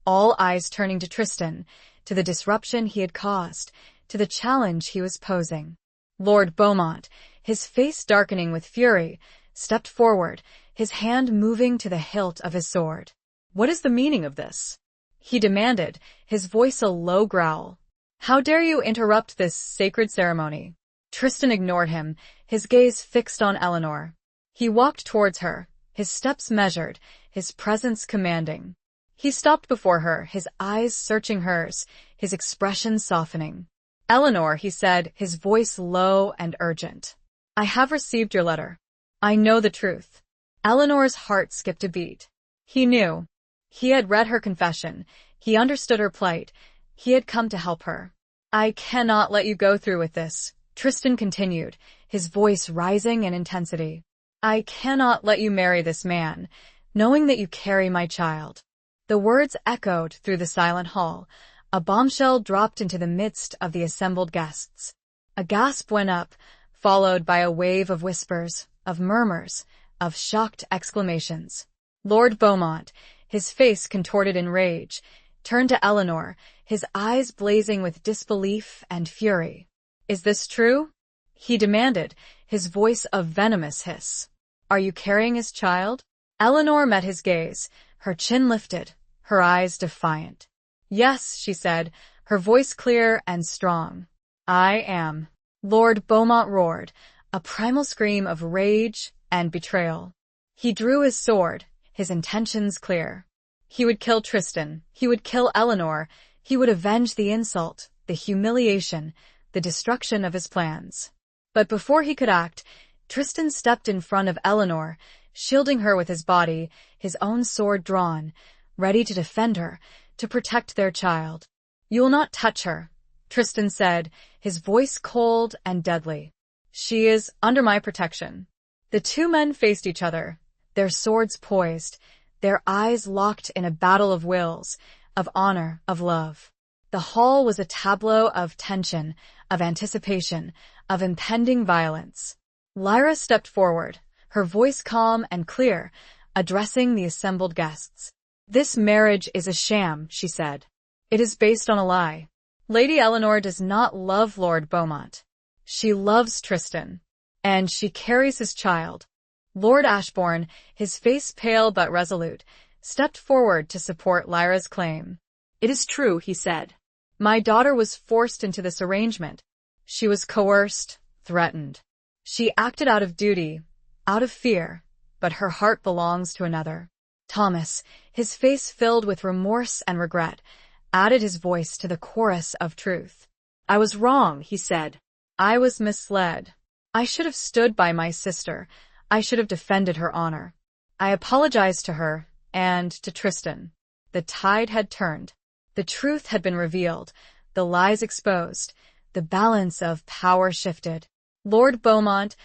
Speaker 1: all eyes turning to Tristan, to the disruption he had caused, to the challenge he was posing. Lord Beaumont, his face darkening with fury, stepped forward, his hand moving to the hilt of his sword. "What is the meaning of this?" he demanded, his voice a low growl. "How dare you interrupt this sacred ceremony?" Tristan ignored him, his gaze fixed on Eleanor. He walked towards her, his steps measured, his presence commanding. He stopped before her, his eyes searching hers, his expression softening. "Eleanor," he said, his voice low and urgent. "I have received your letter. I know the truth." Eleanor's heart skipped a beat. He knew. He had read her confession. He understood her plight. He had come to help her. "I cannot let you go through with this," Tristan continued, his voice rising in intensity. I cannot let you marry this man, knowing that you carry my child. The words echoed through the silent hall. A bombshell dropped into the midst of the assembled guests. A gasp went up, followed by a wave of whispers, of murmurs, of shocked exclamations. Lord Beaumont, his face contorted in rage, turned to Eleanor, his eyes blazing with disbelief and fury. "Is this true?" he demanded, his voice a venomous hiss. "Are you carrying his child?" Eleanor met his gaze, her chin lifted, her eyes defiant. "Yes," she said, her voice clear and strong. "I am." Lord Beaumont roared, a primal scream of rage and betrayal. He drew his sword, his intentions clear. He would kill Tristan, he would kill Eleanor, he would avenge the insult, the humiliation, the destruction of his plans. But before he could act, Tristan stepped in front of Eleanor, shielding her with his body, his own sword drawn, ready to defend her, to protect their child. "You will not touch her," Tristan said, his voice cold and deadly. "She is under my protection." The two men faced each other, their swords poised, their eyes locked in a battle of wills, of honor, of love. The hall was a tableau of tension, of anticipation, of impending violence. Lyra stepped forward, her voice calm and clear, addressing the assembled guests. "This marriage is a sham," she said. "It is based on a lie. Lady Eleanor does not love Lord Beaumont. She loves Tristan, and she carries his child." Lord Ashbourne, his face pale but resolute, stepped forward to support Lyra's claim.
Speaker 2: "It is true," he said.
Speaker 1: "My daughter was forced into this arrangement. She was coerced, threatened. She acted out of duty, out of fear, but her heart belongs to another." Thomas, his face filled with remorse and regret, added his voice to the chorus of truth.
Speaker 2: "I was wrong," he said.
Speaker 1: "I was misled. I should have stood by my sister. I should have defended her honor. I apologized to her and to Tristan." The tide had turned. The truth had been revealed, the lies exposed, the balance of power shifted. Lord Beaumont,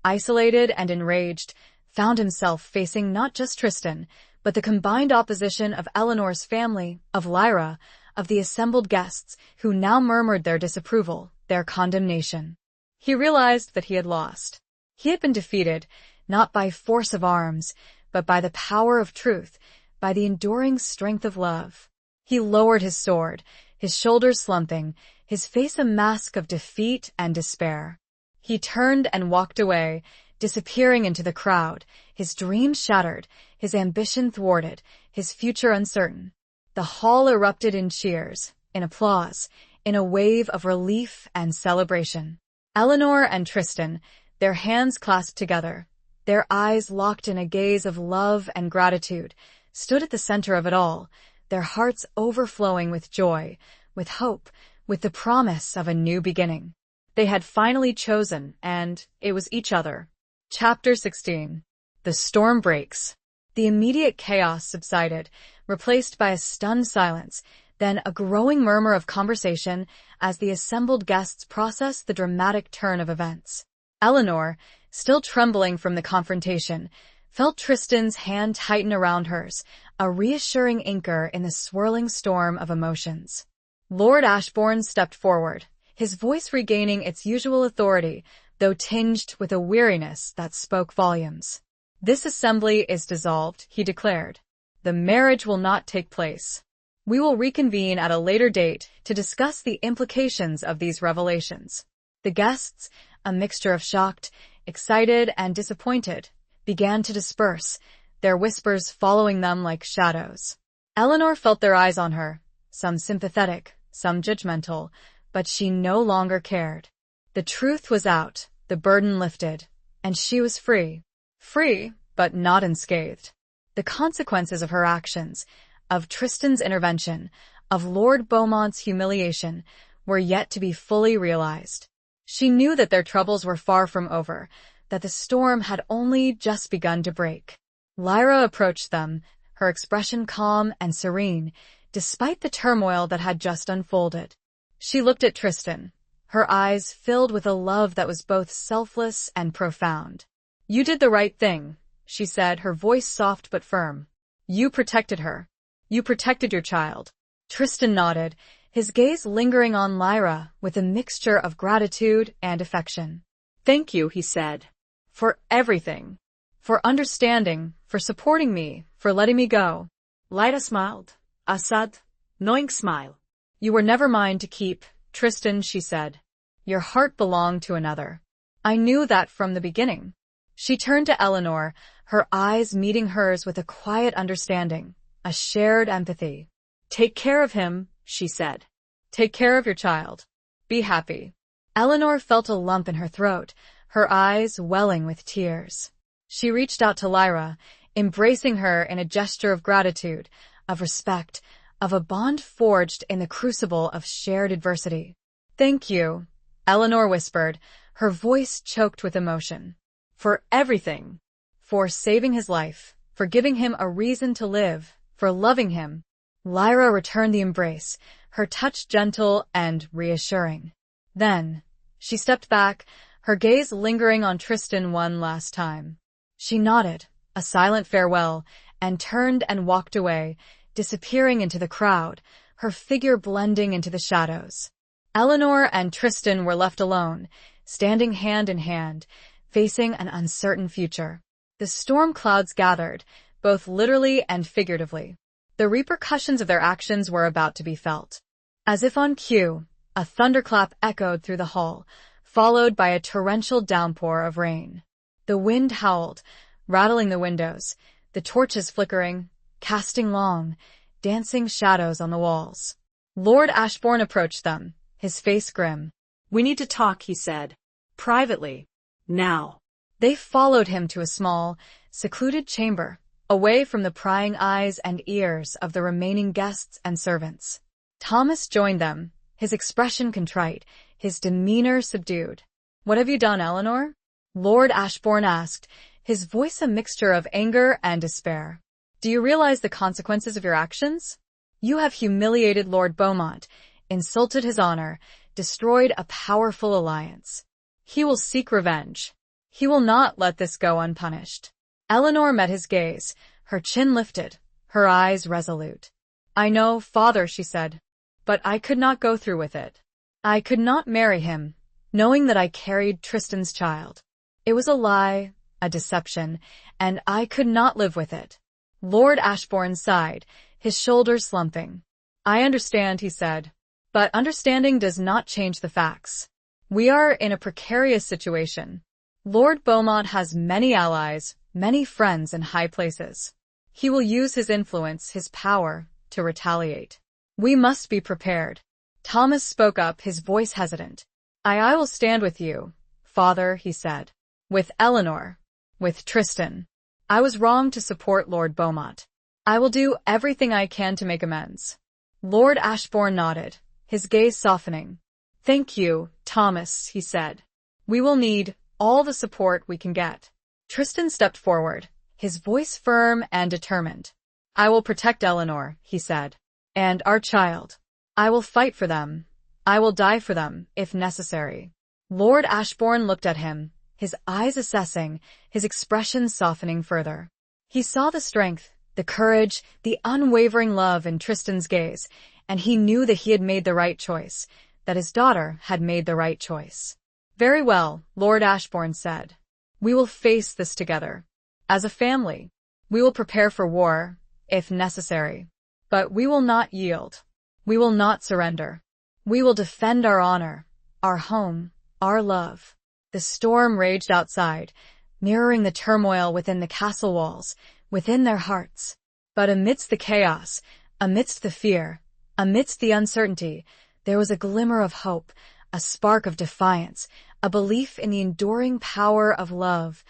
Speaker 1: isolated and enraged, found himself facing not just Tristan, but the combined opposition of Eleanor's family, of Lyra, of the assembled guests, who now murmured their disapproval, their condemnation. He realized that he had lost. He had been defeated, not by force of arms, but by the power of truth, by the enduring strength of love. He lowered his sword, his shoulders slumping, his face a mask of defeat and despair. He turned and walked away, disappearing into the crowd, his dreams shattered, his ambition thwarted, his future uncertain. The hall erupted in cheers, in applause, in a wave of relief and celebration. Eleanor and Tristan, their hands clasped together, their eyes locked in a gaze of love and gratitude, stood at the center of it all, their hearts overflowing with joy, with hope, with the promise of a new beginning. They had finally chosen, and it was each other. Chapter 16. The storm breaks. The immediate chaos subsided, replaced by a stunned silence, then a growing murmur of conversation as the assembled guests processed the dramatic turn of events. Eleanor, still trembling from the confrontation, felt Tristan's hand tighten around hers, a reassuring anchor in the swirling storm of emotions. Lord Ashbourne stepped forward, his voice regaining its usual authority, though tinged with a weariness that spoke volumes. "This assembly is dissolved," he declared. "The marriage will not take place. We will reconvene at a later date to discuss the implications of these revelations." The guests, a mixture of shocked, excited, and disappointed, began to disperse, their whispers following them like shadows. Eleanor felt their eyes on her, some sympathetic, some judgmental, but she no longer cared. The truth was out, the burden lifted, and she was free. Free, but not unscathed. The consequences of her actions, of Tristan's intervention, of Lord Beaumont's humiliation, were yet to be fully realized. She knew that their troubles were far from over, that the storm had only just begun to break. Lyra approached them, her expression calm and serene, despite the turmoil that had just unfolded. She looked at Tristan, her eyes filled with a love that was both selfless and profound. You did the right thing, she said, her voice soft but firm. You protected her. You protected your child. Tristan nodded, his gaze lingering on Lyra with a mixture of gratitude and affection.
Speaker 2: Thank you, he said.
Speaker 1: For everything. For understanding, for supporting me, for letting me go.
Speaker 2: Lyra smiled. A sad, knowing smile.
Speaker 1: You were never mine to keep, Tristan, she said. Your heart belonged to another. I knew that from the beginning. She turned to Eleanor, her eyes meeting hers with a quiet understanding, a shared empathy.
Speaker 2: Take care of him, she said.
Speaker 1: Take care of your child. Be happy. Eleanor felt a lump in her throat, her eyes welling with tears. She reached out to Lyra, embracing her in a gesture of gratitude, of respect, of a bond forged in the crucible of shared adversity. Thank you, Eleanor whispered, her voice choked with emotion. For everything. For saving his life, for giving him a reason to live, for loving him. Lyra returned the embrace, her touch gentle and reassuring. Then, she stepped back, her gaze lingering on Tristan one last time. She nodded, a silent farewell, and turned and walked away, disappearing into the crowd, her figure blending into the shadows. Eleanor and Tristan were left alone, standing hand in hand, facing an uncertain future. The storm clouds gathered, both literally and figuratively. The repercussions of their actions were about to be felt. As if on cue, a thunderclap echoed through the hall, followed by a torrential downpour of rain. The wind howled, rattling the windows, the torches flickering, casting long, dancing shadows on the walls. Lord Ashbourne approached them, his face grim.
Speaker 2: We need to talk, he said. Privately. Now.
Speaker 1: They followed him to a small, secluded chamber, away from the prying eyes and ears of the remaining guests and servants. Thomas joined them, his expression contrite, his demeanor subdued. What have you done, Eleanor? Lord Ashbourne asked, his voice a mixture of anger and despair. Do you realize the consequences of your actions? You have humiliated Lord Beaumont, insulted his honor, destroyed a powerful alliance. He will seek revenge. He will not let this go unpunished. Eleanor met his gaze, her chin lifted, her eyes resolute. I know, father, she said, but I could not go through with it. I could not marry him, knowing that I carried Tristan's child. It was a lie, a deception, and I could not live with it. Lord Ashbourne sighed, his shoulders slumping. I understand, he said, but understanding does not change the facts. We are in a precarious situation. Lord Beaumont has many allies, many friends in high places. He will use his influence, his power, to retaliate. We must be prepared. Thomas spoke up, his voice hesitant. I will stand with you, father, he said. With Eleanor. With Tristan. I was wrong to support Lord Beaumont. I will do everything I can to make amends. Lord Ashbourne nodded, his gaze softening. Thank you, Thomas, he said. We will need all the support we can get. Tristan stepped forward, his voice firm and determined. I will protect Eleanor, he said. And our child. I will fight for them. I will die for them, if necessary. Lord Ashbourne looked at him, his eyes assessing, his expression softening further. He saw the strength, the courage, the unwavering love in Tristan's gaze, and he knew that he had made the right choice, that his daughter had made the right choice. Very well, Lord Ashbourne said. We will face this together. As a family, we will prepare for war, if necessary. But we will not yield. We will not surrender. We will defend our honor, our home, our love. The storm raged outside, mirroring the turmoil within the castle walls, within their hearts. But amidst the chaos, amidst the fear, amidst the uncertainty, there was a glimmer of hope, a spark of defiance, a belief in the enduring power of love,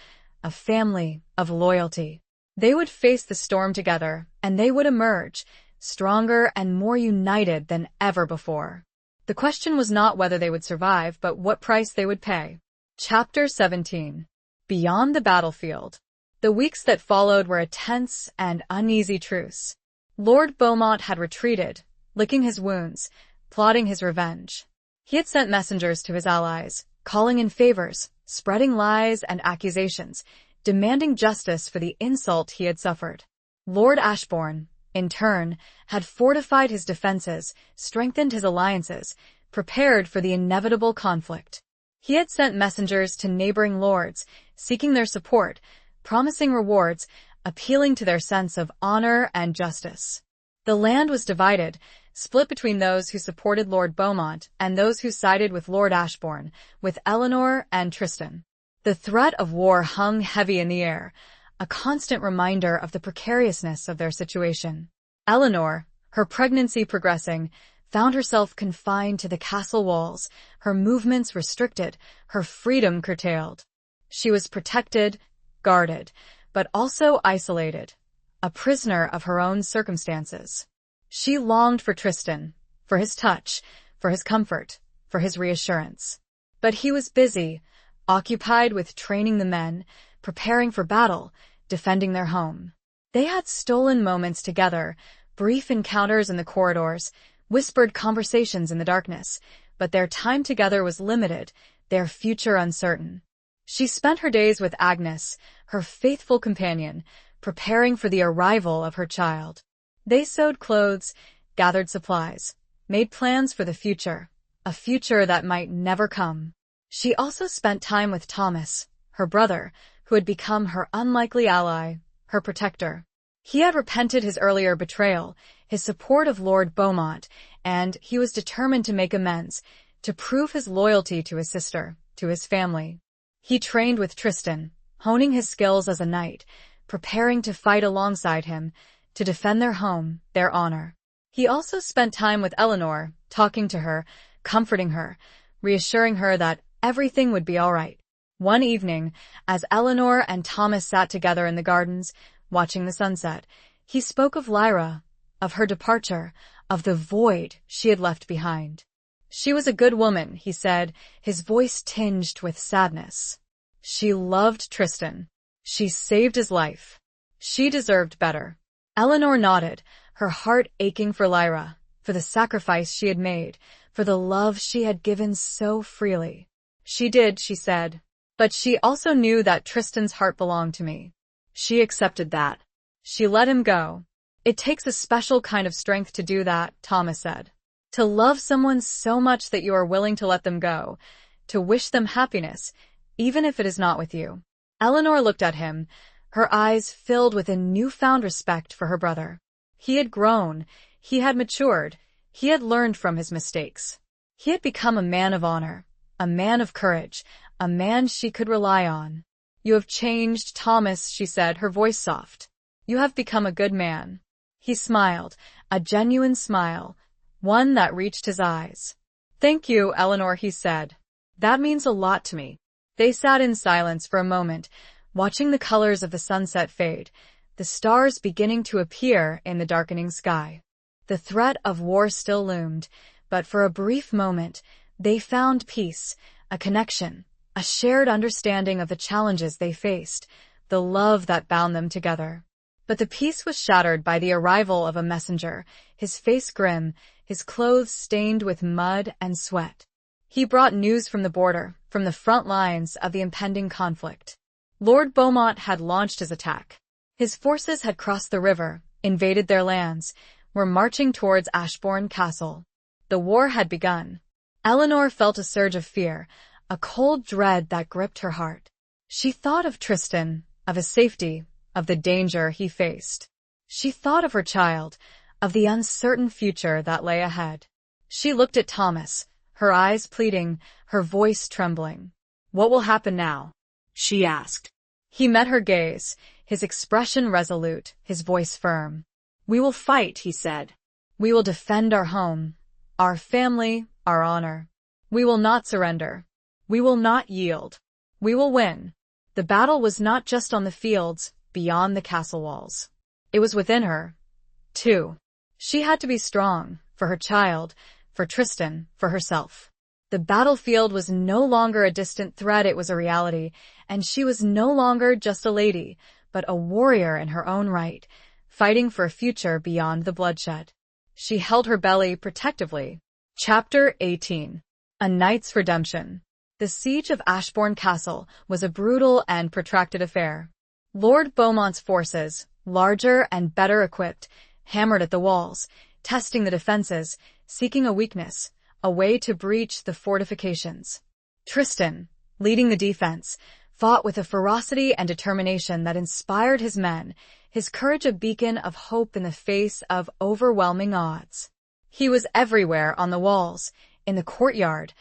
Speaker 1: of family, of loyalty. They would face the storm together, and they would emerge, stronger and more united than ever before. The question was not whether they would survive, but what price they would pay. Chapter 17. Beyond the battlefield. The weeks that followed were a tense and uneasy truce. Lord Beaumont had retreated, licking his wounds, plotting his revenge. He had sent messengers to his allies, calling in favors, spreading lies and accusations, demanding justice for the insult he had suffered. Lord Ashbourne, in turn, had fortified his defenses, strengthened his alliances, prepared for the inevitable conflict. He had sent messengers to neighboring lords, seeking their support, promising rewards, appealing to their sense of honor and justice. The land was divided, split between those who supported Lord Beaumont and those who sided with Lord Ashbourne, with Eleanor and Tristan. The threat of war hung heavy in the air, a constant reminder of the precariousness of their situation. Eleanor, her pregnancy progressing, found herself confined to the castle walls, her movements restricted, her freedom curtailed. She was protected, guarded, but also isolated, a prisoner of her own circumstances. She longed for Tristan, for his touch, for his comfort, for his reassurance. But he was busy, occupied with training the men, preparing for battle, defending their home. They had stolen moments together, brief encounters in the corridors, whispered conversations in the darkness, but their time together was limited, their future uncertain. She spent her days with Agnes, her faithful companion, preparing for the arrival of her child. They sewed clothes, gathered supplies, made plans for the future, a future that might never come. She also spent time with Thomas, her brother, who had become her unlikely ally, her protector. He had repented his earlier betrayal, his support of Lord Beaumont, and he was determined to make amends, to prove his loyalty to his sister, to his family. He trained with Tristan, honing his skills as a knight, preparing to fight alongside him, to defend their home, their honor. He also spent time with Eleanor, talking to her, comforting her, reassuring her that everything would be all right. One evening, as Eleanor and Thomas sat together in the gardens, watching the sunset, he spoke of Lyra, of her departure, of the void she had left behind. She was a good woman, he said, his voice tinged with sadness. She loved Tristan. She saved his life. She deserved better. Eleanor nodded, her heart aching for Lyra, for the sacrifice she had made, for the love she had given so freely. She did, she said. But she also knew that Tristan's heart belonged to me. She accepted that. She let him go. It takes a special kind of strength to do that, Thomas said. To love someone so much that you are willing to let them go, to wish them happiness, even if it is not with you. Eleanor looked at him, her eyes filled with a newfound respect for her brother. He had grown, he had matured, he had learned from his mistakes. He had become a man of honor, a man of courage, a man she could rely on. You have changed, Thomas, she said, her voice soft. You have become a good man. He smiled, a genuine smile, one that reached his eyes. Thank you, Eleanor, he said. That means a lot to me. They sat in silence for a moment, watching the colors of the sunset fade, the stars beginning to appear in the darkening sky. The threat of war still loomed, but for a brief moment, they found peace, a connection, a shared understanding of the challenges they faced, the love that bound them together. But the peace was shattered by the arrival of a messenger, his face grim, his clothes stained with mud and sweat. He brought news from the border, from the front lines of the impending conflict. Lord Beaumont had launched his attack. His forces had crossed the river, invaded their lands, were marching towards Ashbourne Castle. The war had begun. Eleanor felt a surge of fear, a cold dread that gripped her heart. She thought of Tristan, of his safety, of the danger he faced. She thought of her child, of the uncertain future that lay ahead. She looked at Thomas, her eyes pleading, her voice trembling. What will happen now? She asked. He met her gaze, his expression resolute, his voice firm. We will fight, he said. We will defend our home, our family, our honor. We will not surrender. We will not yield. We will win. The battle was not just on the fields, beyond the castle walls. It was within her, too. She had to be strong, for her child, for Tristan, for herself. The battlefield was no longer a distant threat, it was a reality, and she was no longer just a lady, but a warrior in her own right, fighting for a future beyond the bloodshed. She held her belly protectively. Chapter 18. A Knight's Redemption. The siege of Ashbourne Castle was a brutal and protracted affair. Lord Beaumont's forces, larger and better equipped, hammered at the walls, testing the defenses, seeking a weakness, a way to breach the fortifications. Tristan, leading the defense, fought with a ferocity and determination that inspired his men, his courage a beacon of hope in the face of overwhelming odds. He was everywhere, on the walls, in the courtyard,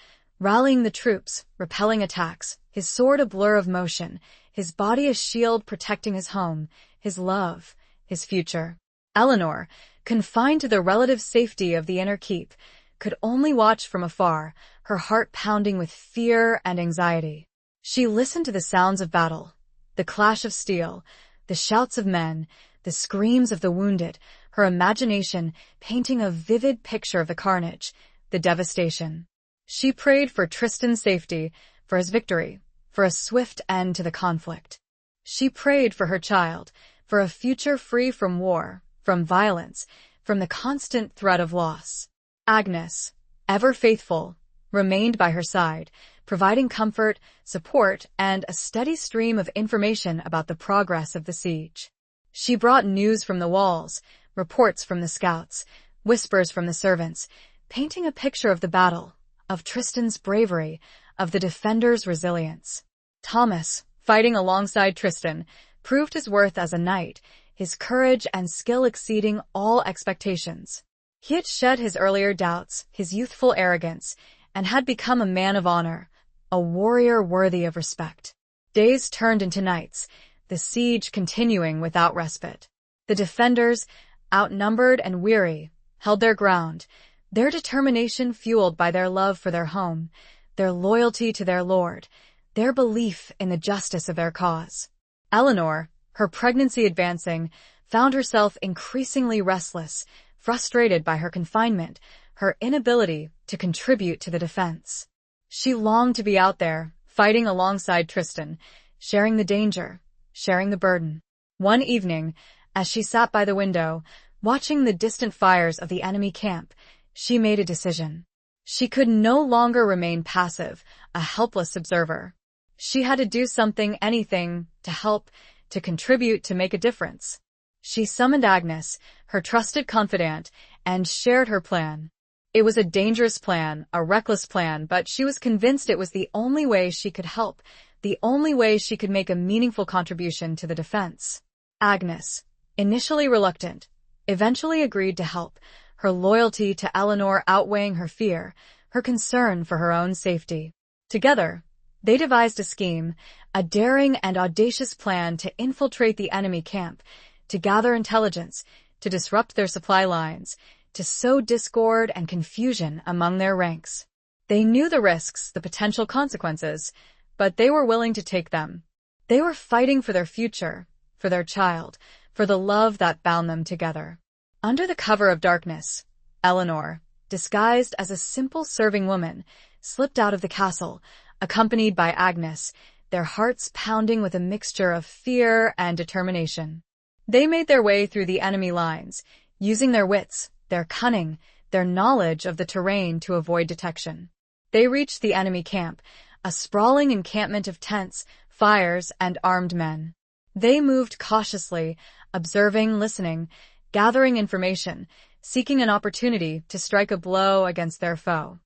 Speaker 1: rallying the troops, repelling attacks, his sword a blur of motion, his body a shield protecting his home, his love, his future. Eleanor, confined to the relative safety of the inner keep, could only watch from afar, her heart pounding with fear and anxiety. She listened to the sounds of battle, the clash of steel, the shouts of men, the screams of the wounded, her imagination painting a vivid picture of the carnage, the devastation. She prayed for Tristan's safety, for his victory, for a swift end to the conflict. She prayed for her child, for a future free from war, from violence, from the constant threat of loss. Agnes, ever faithful, remained by her side, providing comfort, support, and a steady stream of information about the progress of the siege. She brought news from the walls, reports from the scouts, whispers from the servants, painting a picture of the battle, of Tristan's bravery, of the defenders' resilience. Thomas, fighting alongside Tristan, proved his worth as a knight, his courage and skill exceeding all expectations. He had shed his earlier doubts, his youthful arrogance, and had become a man of honor, a warrior worthy of respect. Days turned into nights, the siege continuing without respite. The defenders, outnumbered and weary, held their ground, their determination fueled by their love for their home, their loyalty to their lord, their belief in the justice of their cause. Eleanor, her pregnancy advancing, found herself increasingly restless, frustrated by her confinement, her inability to contribute to the defense. She longed to be out there, fighting alongside Tristan, sharing the danger, sharing the burden. One evening, as she sat by the window, watching the distant fires of the enemy camp, she made a decision. She could no longer remain passive, a helpless observer. She had to do something, anything, to help, to contribute, to make a difference. She summoned Agnes, her trusted confidant, and shared her plan. It was a dangerous plan, a reckless plan, but she was convinced it was the only way she could help, the only way she could make a meaningful contribution to the defense. Agnes, initially reluctant, eventually agreed to help, her loyalty to Eleanor outweighing her fear, her concern for her own safety. Together, they devised a scheme, a daring and audacious plan to infiltrate the enemy camp, to gather intelligence, to disrupt their supply lines, to sow discord and confusion among their ranks. They knew the risks, the potential consequences, but they were willing to take them. They were fighting for their future, for their child, for the love that bound them together. Under the cover of darkness, Eleanor, disguised as a simple serving woman, slipped out of the castle, accompanied by Agnes, their hearts pounding with a mixture of fear and determination. They made their way through the enemy lines, using their wits, their cunning, their knowledge of the terrain to avoid detection. They reached the enemy camp, a sprawling encampment of tents, fires, and armed men. They moved cautiously, observing, listening, gathering information, seeking an opportunity to strike a blow against their foe.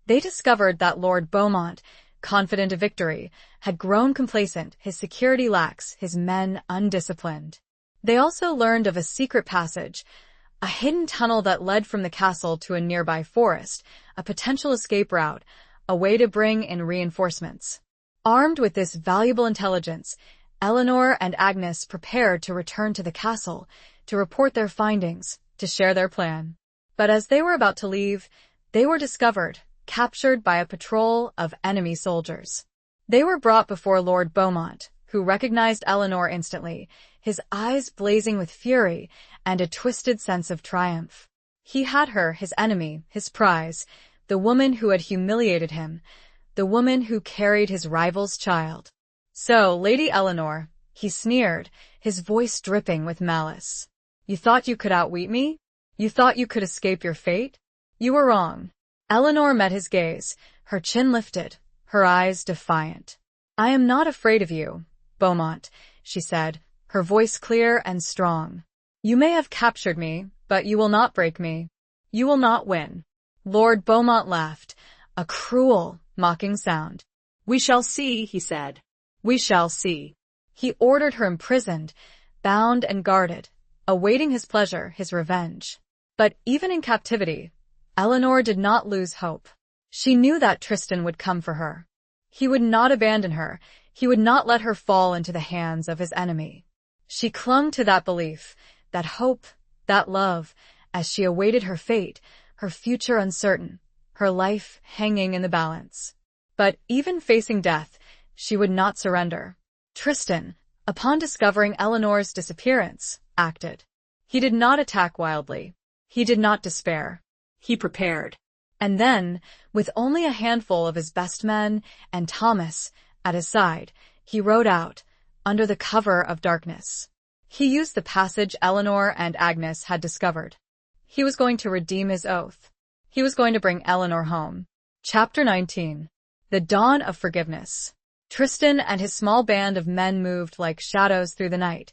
Speaker 1: They discovered that Lord Beaumont, confident of victory, had grown complacent, his security lax, his men undisciplined. They also learned of a secret passage, a hidden tunnel that led from the castle to a nearby forest, a potential escape route, a way to bring in reinforcements. Armed with this valuable intelligence, Eleanor and Agnes prepared to return to the castle, to report their findings, to share their plan. But as they were about to leave, they were discovered, captured by a patrol of enemy soldiers. They were brought before Lord Beaumont, who recognized Eleanor instantly, his eyes blazing with fury and a twisted sense of triumph. He had her, his enemy, his prize, the woman who had humiliated him, the woman who carried his rival's child. "So, Lady Eleanor," he sneered, his voice dripping with malice. "You thought you could outwit me? You thought you could escape your fate? You were wrong." Eleanor met his gaze, her chin lifted, her eyes defiant. "I am not afraid of you, Beaumont," she said, her voice clear and strong. "You may have captured me, but you will not break me. You will not win." Lord Beaumont laughed, a cruel, mocking sound.
Speaker 2: "We shall see," he said. "We shall see."
Speaker 1: He ordered her imprisoned, bound and guarded, awaiting his pleasure, his revenge. But even in captivity, Eleanor did not lose hope. She knew that Tristan would come for her. He would not abandon her. He would not let her fall into the hands of his enemy. She clung to that belief, that hope, that love, as she awaited her fate, her future uncertain, her life hanging in the balance. But even facing death, she would not surrender. Tristan, upon discovering Eleanor's disappearance, acted. He did not attack wildly. He did not despair.
Speaker 2: He prepared.
Speaker 1: And then, with only a handful of his best men and Thomas at his side, he rode out, under the cover of darkness. He used the passage Eleanor and Agnes had discovered. He was going to redeem his oath. He was going to bring Eleanor home. Chapter 19. The Dawn of Forgiveness. Tristan and his small band of men moved like shadows through the night,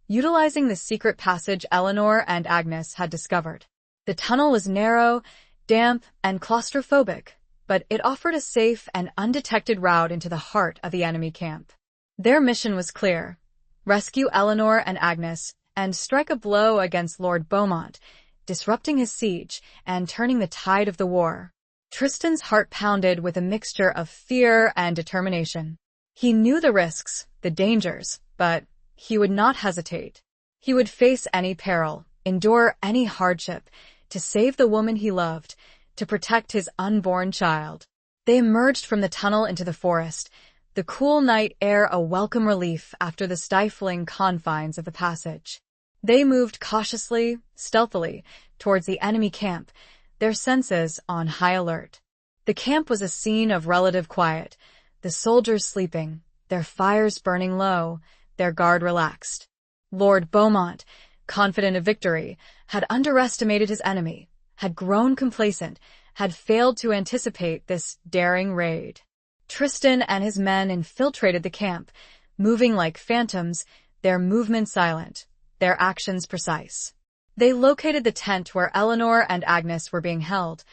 Speaker 1: utilizing the secret passage Eleanor and Agnes had discovered. The tunnel was narrow, damp, and claustrophobic, but it offered a safe and undetected route into the heart of the enemy camp. Their mission was clear: rescue Eleanor and Agnes and strike a blow against Lord Beaumont, disrupting his siege and turning the tide of the war. Tristan's heart pounded with a mixture of fear and determination. He knew the risks, the dangers, but he would not hesitate. He would face any peril, endure any hardship, to save the woman he loved, to protect his unborn child. They emerged from the tunnel into the forest, the cool night air a welcome relief after the stifling confines of the passage. They moved cautiously, stealthily, towards the enemy camp, their senses on high alert. The camp was a scene of relative quiet, the soldiers sleeping, their fires burning low, their guard relaxed. Lord Beaumont, confident of victory, had underestimated his enemy, had grown complacent, had failed to anticipate this daring raid. Tristan and his men infiltrated the camp, moving like phantoms, their movements silent, their actions precise. They located the tent where Eleanor and Agnes were being held,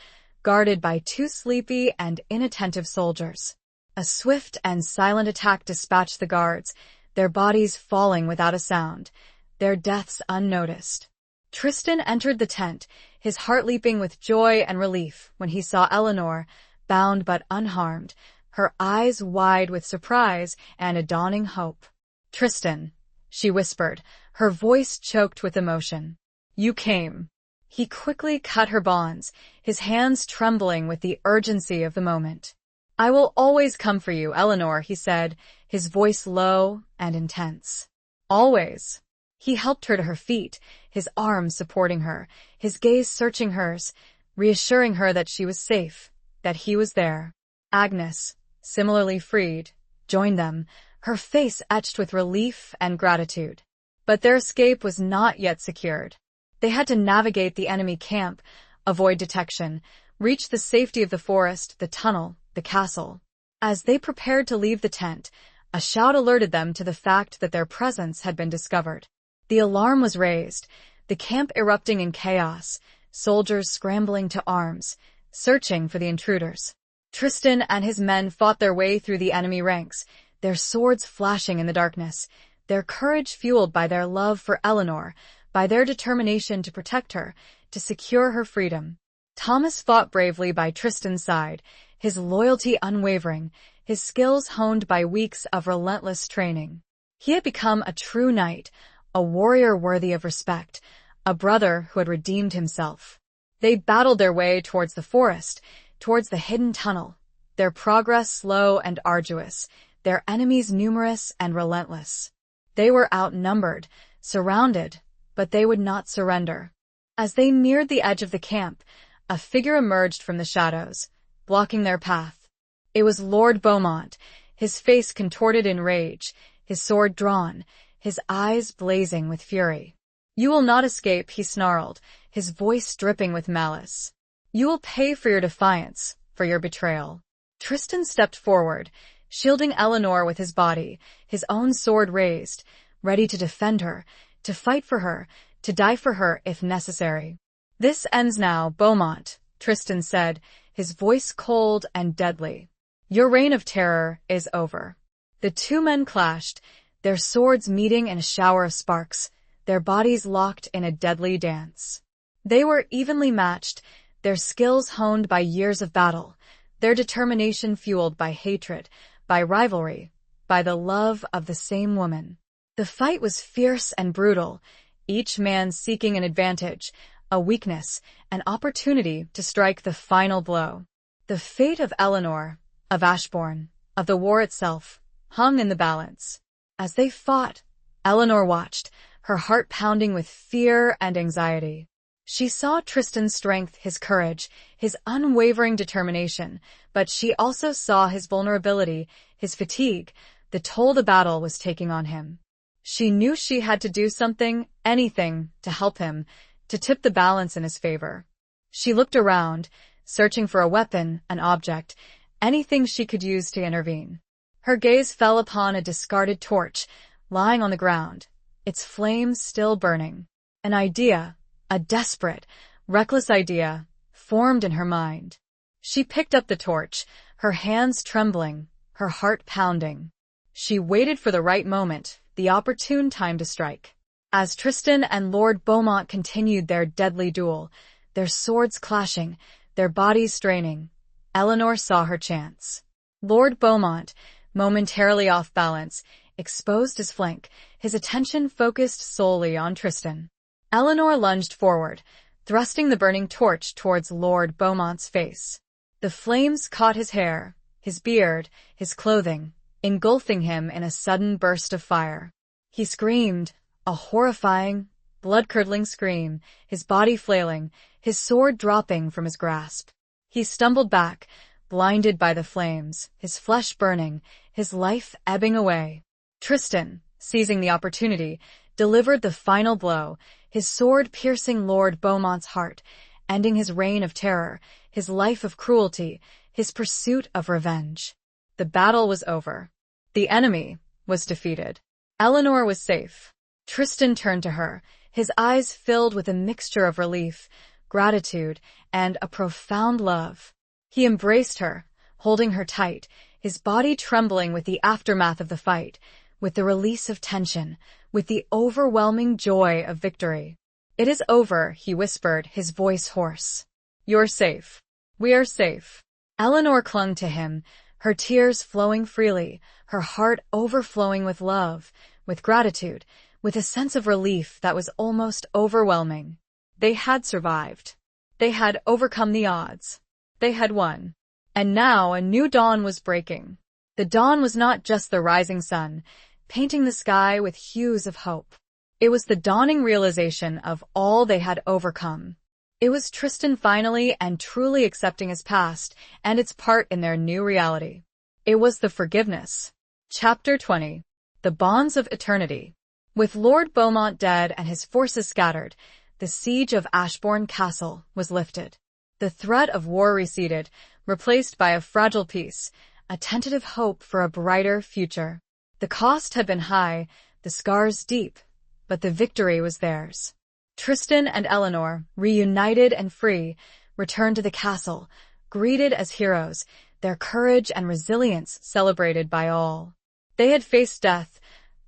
Speaker 1: guarded by two sleepy and inattentive soldiers. A swift and silent attack dispatched the guards, their bodies falling without a sound, their deaths unnoticed. Tristan entered the tent, his heart leaping with joy and relief when he saw Eleanor, bound but unharmed, her eyes wide with surprise and a dawning hope. "Tristan," she whispered, her voice choked with emotion. "You came." He quickly cut her bonds, his hands trembling with the urgency of the moment. "I will always come for you, Eleanor," he said, his voice low and intense. "Always." He helped her to her feet, his arms supporting her, his gaze searching hers, reassuring her that she was safe, that he was there. Agnes, similarly freed, joined them, her face etched with relief and gratitude. But their escape was not yet secured. They had to navigate the enemy camp, avoid detection, reach the safety of the forest, the tunnel, the castle. As they prepared to leave the tent, a shout alerted them to the fact that their presence had been discovered. The alarm was raised, the camp erupting in chaos, soldiers scrambling to arms, searching for the intruders. Tristan and his men fought their way through the enemy ranks, their swords flashing in the darkness, their courage fueled by their love for Eleanor, by their determination to protect her, to secure her freedom. Thomas fought bravely by Tristan's side, his loyalty unwavering, his skills honed by weeks of relentless training. He had become a true knight, a warrior worthy of respect, a brother who had redeemed himself. They battled their way towards the forest, towards the hidden tunnel, their progress slow and arduous, their enemies numerous and relentless. They were outnumbered, surrounded, but they would not surrender. As they neared the edge of the camp, a figure emerged from the shadows, blocking their path. It was Lord Beaumont, his face contorted in rage, his sword drawn, his eyes blazing with fury. "You will not escape," he snarled, his voice dripping with malice. "You will pay for your defiance, for your betrayal." Tristan stepped forward, shielding Eleanor with his body, his own sword raised, ready to defend her, to fight for her, to die for her if necessary. "This ends now, Beaumont," Tristan said, his voice cold and deadly. "Your reign of terror is over." The two men clashed, their swords meeting in a shower of sparks, their bodies locked in a deadly dance. They were evenly matched, their skills honed by years of battle, their determination fueled by hatred, by rivalry, by the love of the same woman. The fight was fierce and brutal, each man seeking an advantage, a weakness, an opportunity to strike the final blow. The fate of Eleanor, of Ashbourne, of the war itself, hung in the balance. As they fought, Eleanor watched, her heart pounding with fear and anxiety. She saw Tristan's strength, his courage, his unwavering determination, but she also saw his vulnerability, his fatigue, the toll the battle was taking on him. She knew she had to do something, anything, to help him, to tip the balance in his favor. She looked around, searching for a weapon, an object, anything she could use to intervene. Her gaze fell upon a discarded torch, lying on the ground, its flames still burning. An idea, a desperate, reckless idea, formed in her mind. She picked up the torch, her hands trembling, her heart pounding. She waited for the right moment, the opportune time to strike. As Tristan and Lord Beaumont continued their deadly duel, their swords clashing, their bodies straining, Eleanor saw her chance. Lord Beaumont, momentarily off balance, exposed his flank, his attention focused solely on Tristan. Eleanor lunged forward, thrusting the burning torch towards Lord Beaumont's face. The flames caught his hair, his beard, his clothing, engulfing him in a sudden burst of fire. He screamed, a horrifying, blood-curdling scream, his body flailing, his sword dropping from his grasp. He stumbled back, blinded by the flames, his flesh burning, his life ebbing away. Tristan, seizing the opportunity, delivered the final blow, his sword piercing Lord Beaumont's heart, ending his reign of terror, his life of cruelty, his pursuit of revenge. The battle was over. The enemy was defeated. Eleanor was safe. Tristan turned to her, his eyes filled with a mixture of relief, gratitude, and a profound love. He embraced her, holding her tight, his body trembling with the aftermath of the fight, with the release of tension, with the overwhelming joy of victory. "It is over," he whispered, his voice hoarse. "You're safe. We are safe." Eleanor clung to him, her tears flowing freely, her heart overflowing with love, with gratitude, with a sense of relief that was almost overwhelming. They had survived. They had overcome the odds. They had won. And now a new dawn was breaking. The dawn was not just the rising sun, painting the sky with hues of hope. It was the dawning realization of all they had overcome. It was Tristan finally and truly accepting his past and its part in their new reality. It was the forgiveness. Chapter 20. The Bonds of Eternity. With Lord Beaumont dead and his forces scattered, the siege of Ashbourne Castle was lifted. The threat of war receded, replaced by a fragile peace, a tentative hope for a brighter future. The cost had been high, the scars deep, but the victory was theirs. Tristan and Eleanor, reunited and free, returned to the castle, greeted as heroes, their courage and resilience celebrated by all. They had faced death,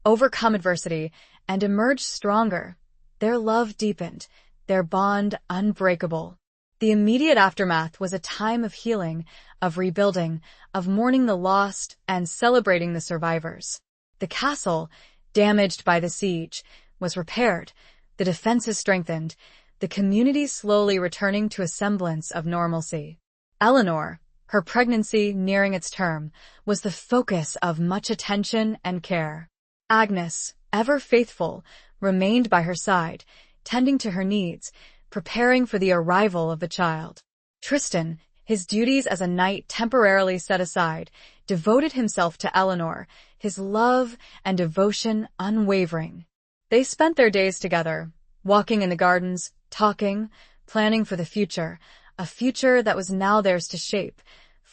Speaker 1: overcome adversity, and emerged stronger, their love deepened, their bond unbreakable. The immediate aftermath was a time of healing, of rebuilding, of mourning the lost and celebrating the survivors. The castle, damaged by the siege, was repaired, the defenses strengthened, the community slowly returning to a semblance of normalcy. Eleanor, her pregnancy nearing its term, was the focus of much attention and care. Agnes, ever faithful, remained by her side, tending to her needs, preparing for the arrival of the child. Tristan, his duties as a knight temporarily set aside, devoted himself to Eleanor, his love and devotion unwavering. They spent their days together, walking in the gardens, talking, planning for the future, a future that was now theirs to shape,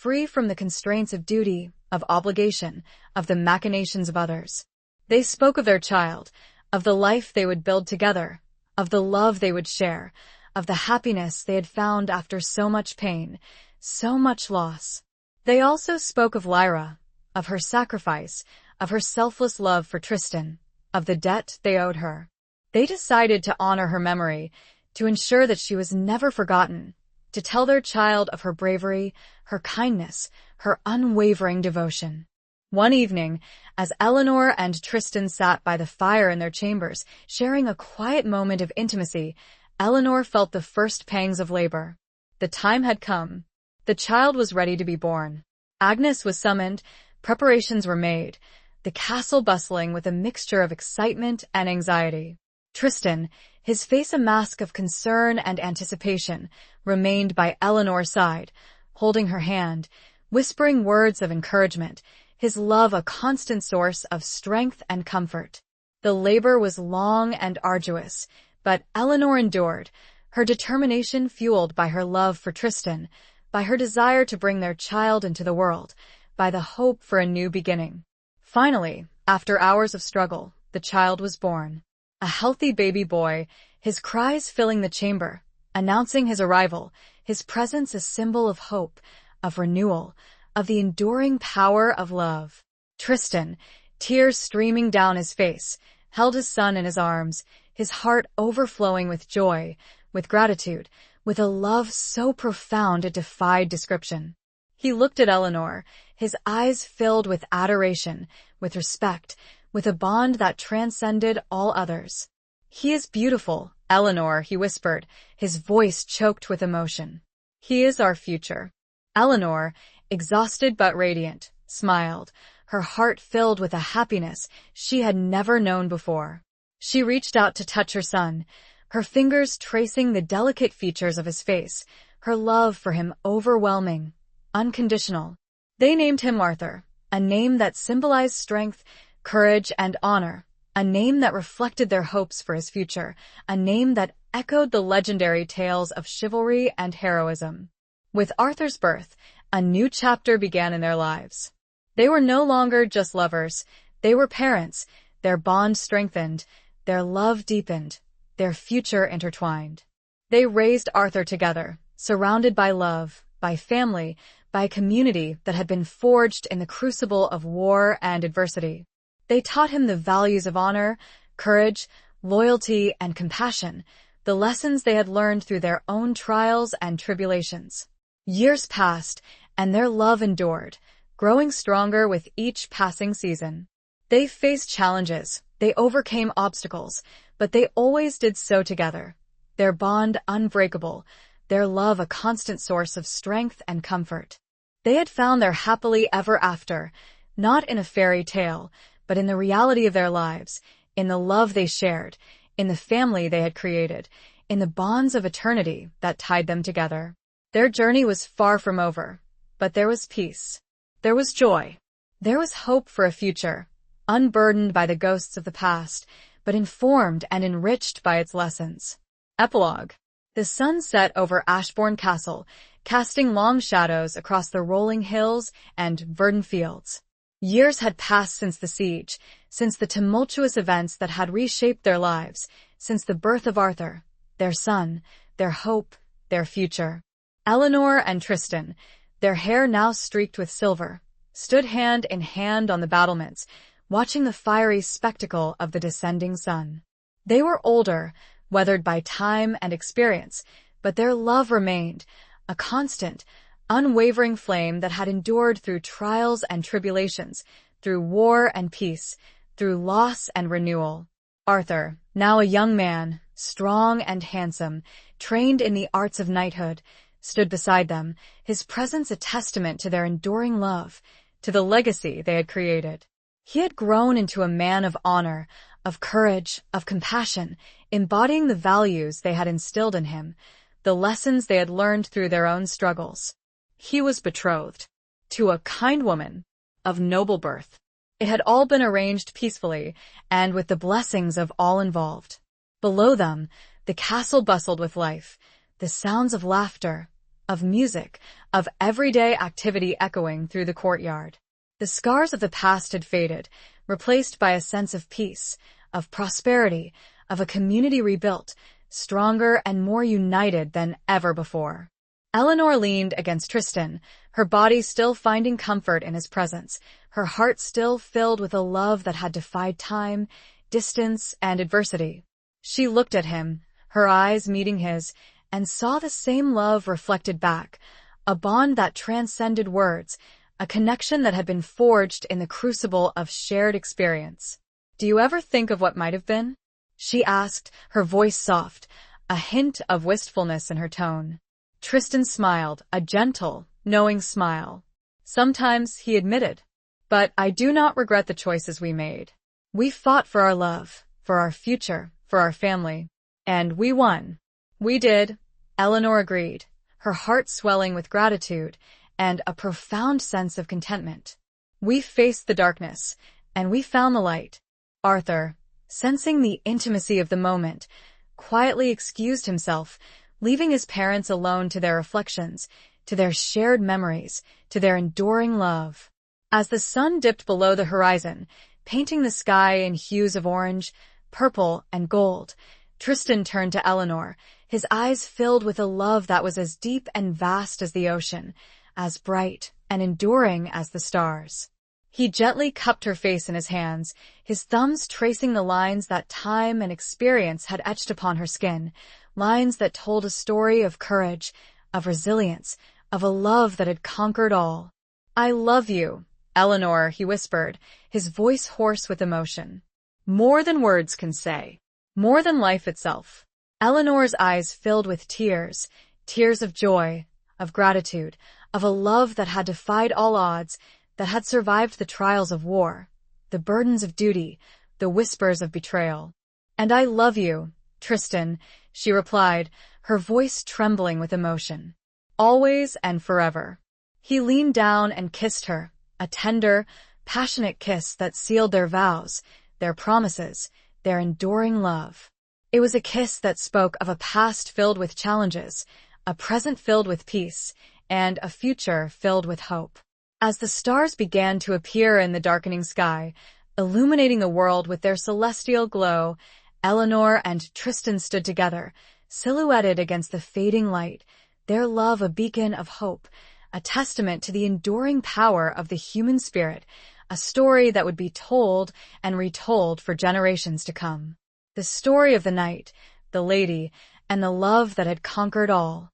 Speaker 1: free from the constraints of duty, of obligation, of the machinations of others. They spoke of their child, of the life they would build together, of the love they would share, of the happiness they had found after so much pain, so much loss. They also spoke of Lyra, of her sacrifice, of her selfless love for Tristan, of the debt they owed her. They decided to honor her memory, to ensure that she was never forgotten, to tell their child of her bravery, her kindness, her unwavering devotion. One evening, as Eleanor and Tristan sat by the fire in their chambers, sharing a quiet moment of intimacy, Eleanor felt the first pangs of labor. The time had come. The child was ready to be born. Agnes was summoned, preparations were made, the castle bustling with a mixture of excitement and anxiety. Tristan, his face a mask of concern and anticipation, remained by Eleanor's side, holding her hand, whispering words of encouragement, his love a constant source of strength and comfort. The labor was long and arduous, but Eleanor endured, her determination fueled by her love for Tristan, by her desire to bring their child into the world, by the hope for a new beginning. Finally, after hours of struggle, the child was born. A healthy baby boy, his cries filling the chamber, announcing his arrival, his presence a symbol of hope, of renewal, of the enduring power of love. Tristan, tears streaming down his face, held his son in his arms, his heart overflowing with joy, with gratitude, with a love so profound it defied description. He looked at Eleanor, his eyes filled with adoration, with respect, with a bond that transcended all others. "He is beautiful, Eleanor," he whispered, his voice choked with emotion. "He is our future." Eleanor, exhausted but radiant, smiled, her heart filled with a happiness she had never known before. She reached out to touch her son, her fingers tracing the delicate features of his face, her love for him overwhelming, unconditional. They named him Arthur, a name that symbolized strength, courage, and honor, a name that reflected their hopes for his future, a name that echoed the legendary tales of chivalry and heroism. With Arthur's birth, a new chapter began in their lives. They were no longer just lovers, they were parents, their bond strengthened, their love deepened, their future intertwined. They raised Arthur together, surrounded by love, by family, by a community that had been forged in the crucible of war and adversity. They taught him the values of honor, courage, loyalty, and compassion, the lessons they had learned through their own trials and tribulations. Years passed, and their love endured, growing stronger with each passing season. They faced challenges, they overcame obstacles, but they always did so together, their bond unbreakable, their love a constant source of strength and comfort. They had found their happily ever after, not in a fairy tale, but in the reality of their lives, in the love they shared, in the family they had created, in the bonds of eternity that tied them together. Their journey was far from over, but there was peace. There was joy. There was hope for a future, unburdened by the ghosts of the past, but informed and enriched by its lessons. Epilogue. The sun set over Ashbourne Castle, casting long shadows across the rolling hills and verdant fields. Years had passed since the siege, since the tumultuous events that had reshaped their lives, since the birth of Arthur, their son, their hope, their future. Eleanor and Tristan, their hair now streaked with silver, stood hand in hand on the battlements, watching the fiery spectacle of the descending sun. They were older, weathered by time and experience, but their love remained, a constant, unwavering flame that had endured through trials and tribulations, through war and peace, through loss and renewal. Arthur, now a young man, strong and handsome, trained in the arts of knighthood, stood beside them, his presence a testament to their enduring love, to the legacy they had created. He had grown into a man of honor, of courage, of compassion, embodying the values they had instilled in him, the lessons they had learned through their own struggles. He was betrothed to a kind woman of noble birth. It had all been arranged peacefully and with the blessings of all involved. Below them, the castle bustled with life, the sounds of laughter, of music, of everyday activity echoing through the courtyard. The scars of the past had faded, replaced by a sense of peace, of prosperity, of a community rebuilt, stronger and more united than ever before. Eleanor leaned against Tristan, her body still finding comfort in his presence, her heart still filled with a love that had defied time, distance, and adversity. She looked at him, her eyes meeting his, and saw the same love reflected back, a bond that transcended words, a connection that had been forged in the crucible of shared experience. "Do you ever think of what might have been?" she asked, her voice soft, a hint of wistfulness in her tone. Tristan smiled, a gentle, knowing smile. "Sometimes," he admitted, "but I do not regret the choices we made. We fought for our love, for our future, for our family, and we won." "We did," Eleanor agreed, her heart swelling with gratitude and a profound sense of contentment. "We faced the darkness, and we found the light." Arthur, sensing the intimacy of the moment, quietly excused himself, leaving his parents alone to their reflections, to their shared memories, to their enduring love. As the sun dipped below the horizon, painting the sky in hues of orange, purple, and gold, Tristan turned to Eleanor, his eyes filled with a love that was as deep and vast as the ocean, as bright and enduring as the stars. He gently cupped her face in his hands, his thumbs tracing the lines that time and experience had etched upon her skin, lines that told a story of courage, of resilience, of a love that had conquered all. "I love you, Eleanor," he whispered, his voice hoarse with emotion. "More than words can say. More than life itself." Eleanor's eyes filled with tears, tears of joy, of gratitude, of a love that had defied all odds, that had survived the trials of war, the burdens of duty, the whispers of betrayal. "And I love you, Tristan," she replied, her voice trembling with emotion. "Always and forever." He leaned down and kissed her, a tender, passionate kiss that sealed their vows, their promises, their enduring love. It was a kiss that spoke of a past filled with challenges, a present filled with peace, and a future filled with hope. As the stars began to appear in the darkening sky, illuminating the world with their celestial glow, Eleanor and Tristan stood together, silhouetted against the fading light, their love a beacon of hope, a testament to the enduring power of the human spirit, a story that would be told and retold for generations to come. The story of the knight, the lady, and the love that had conquered all.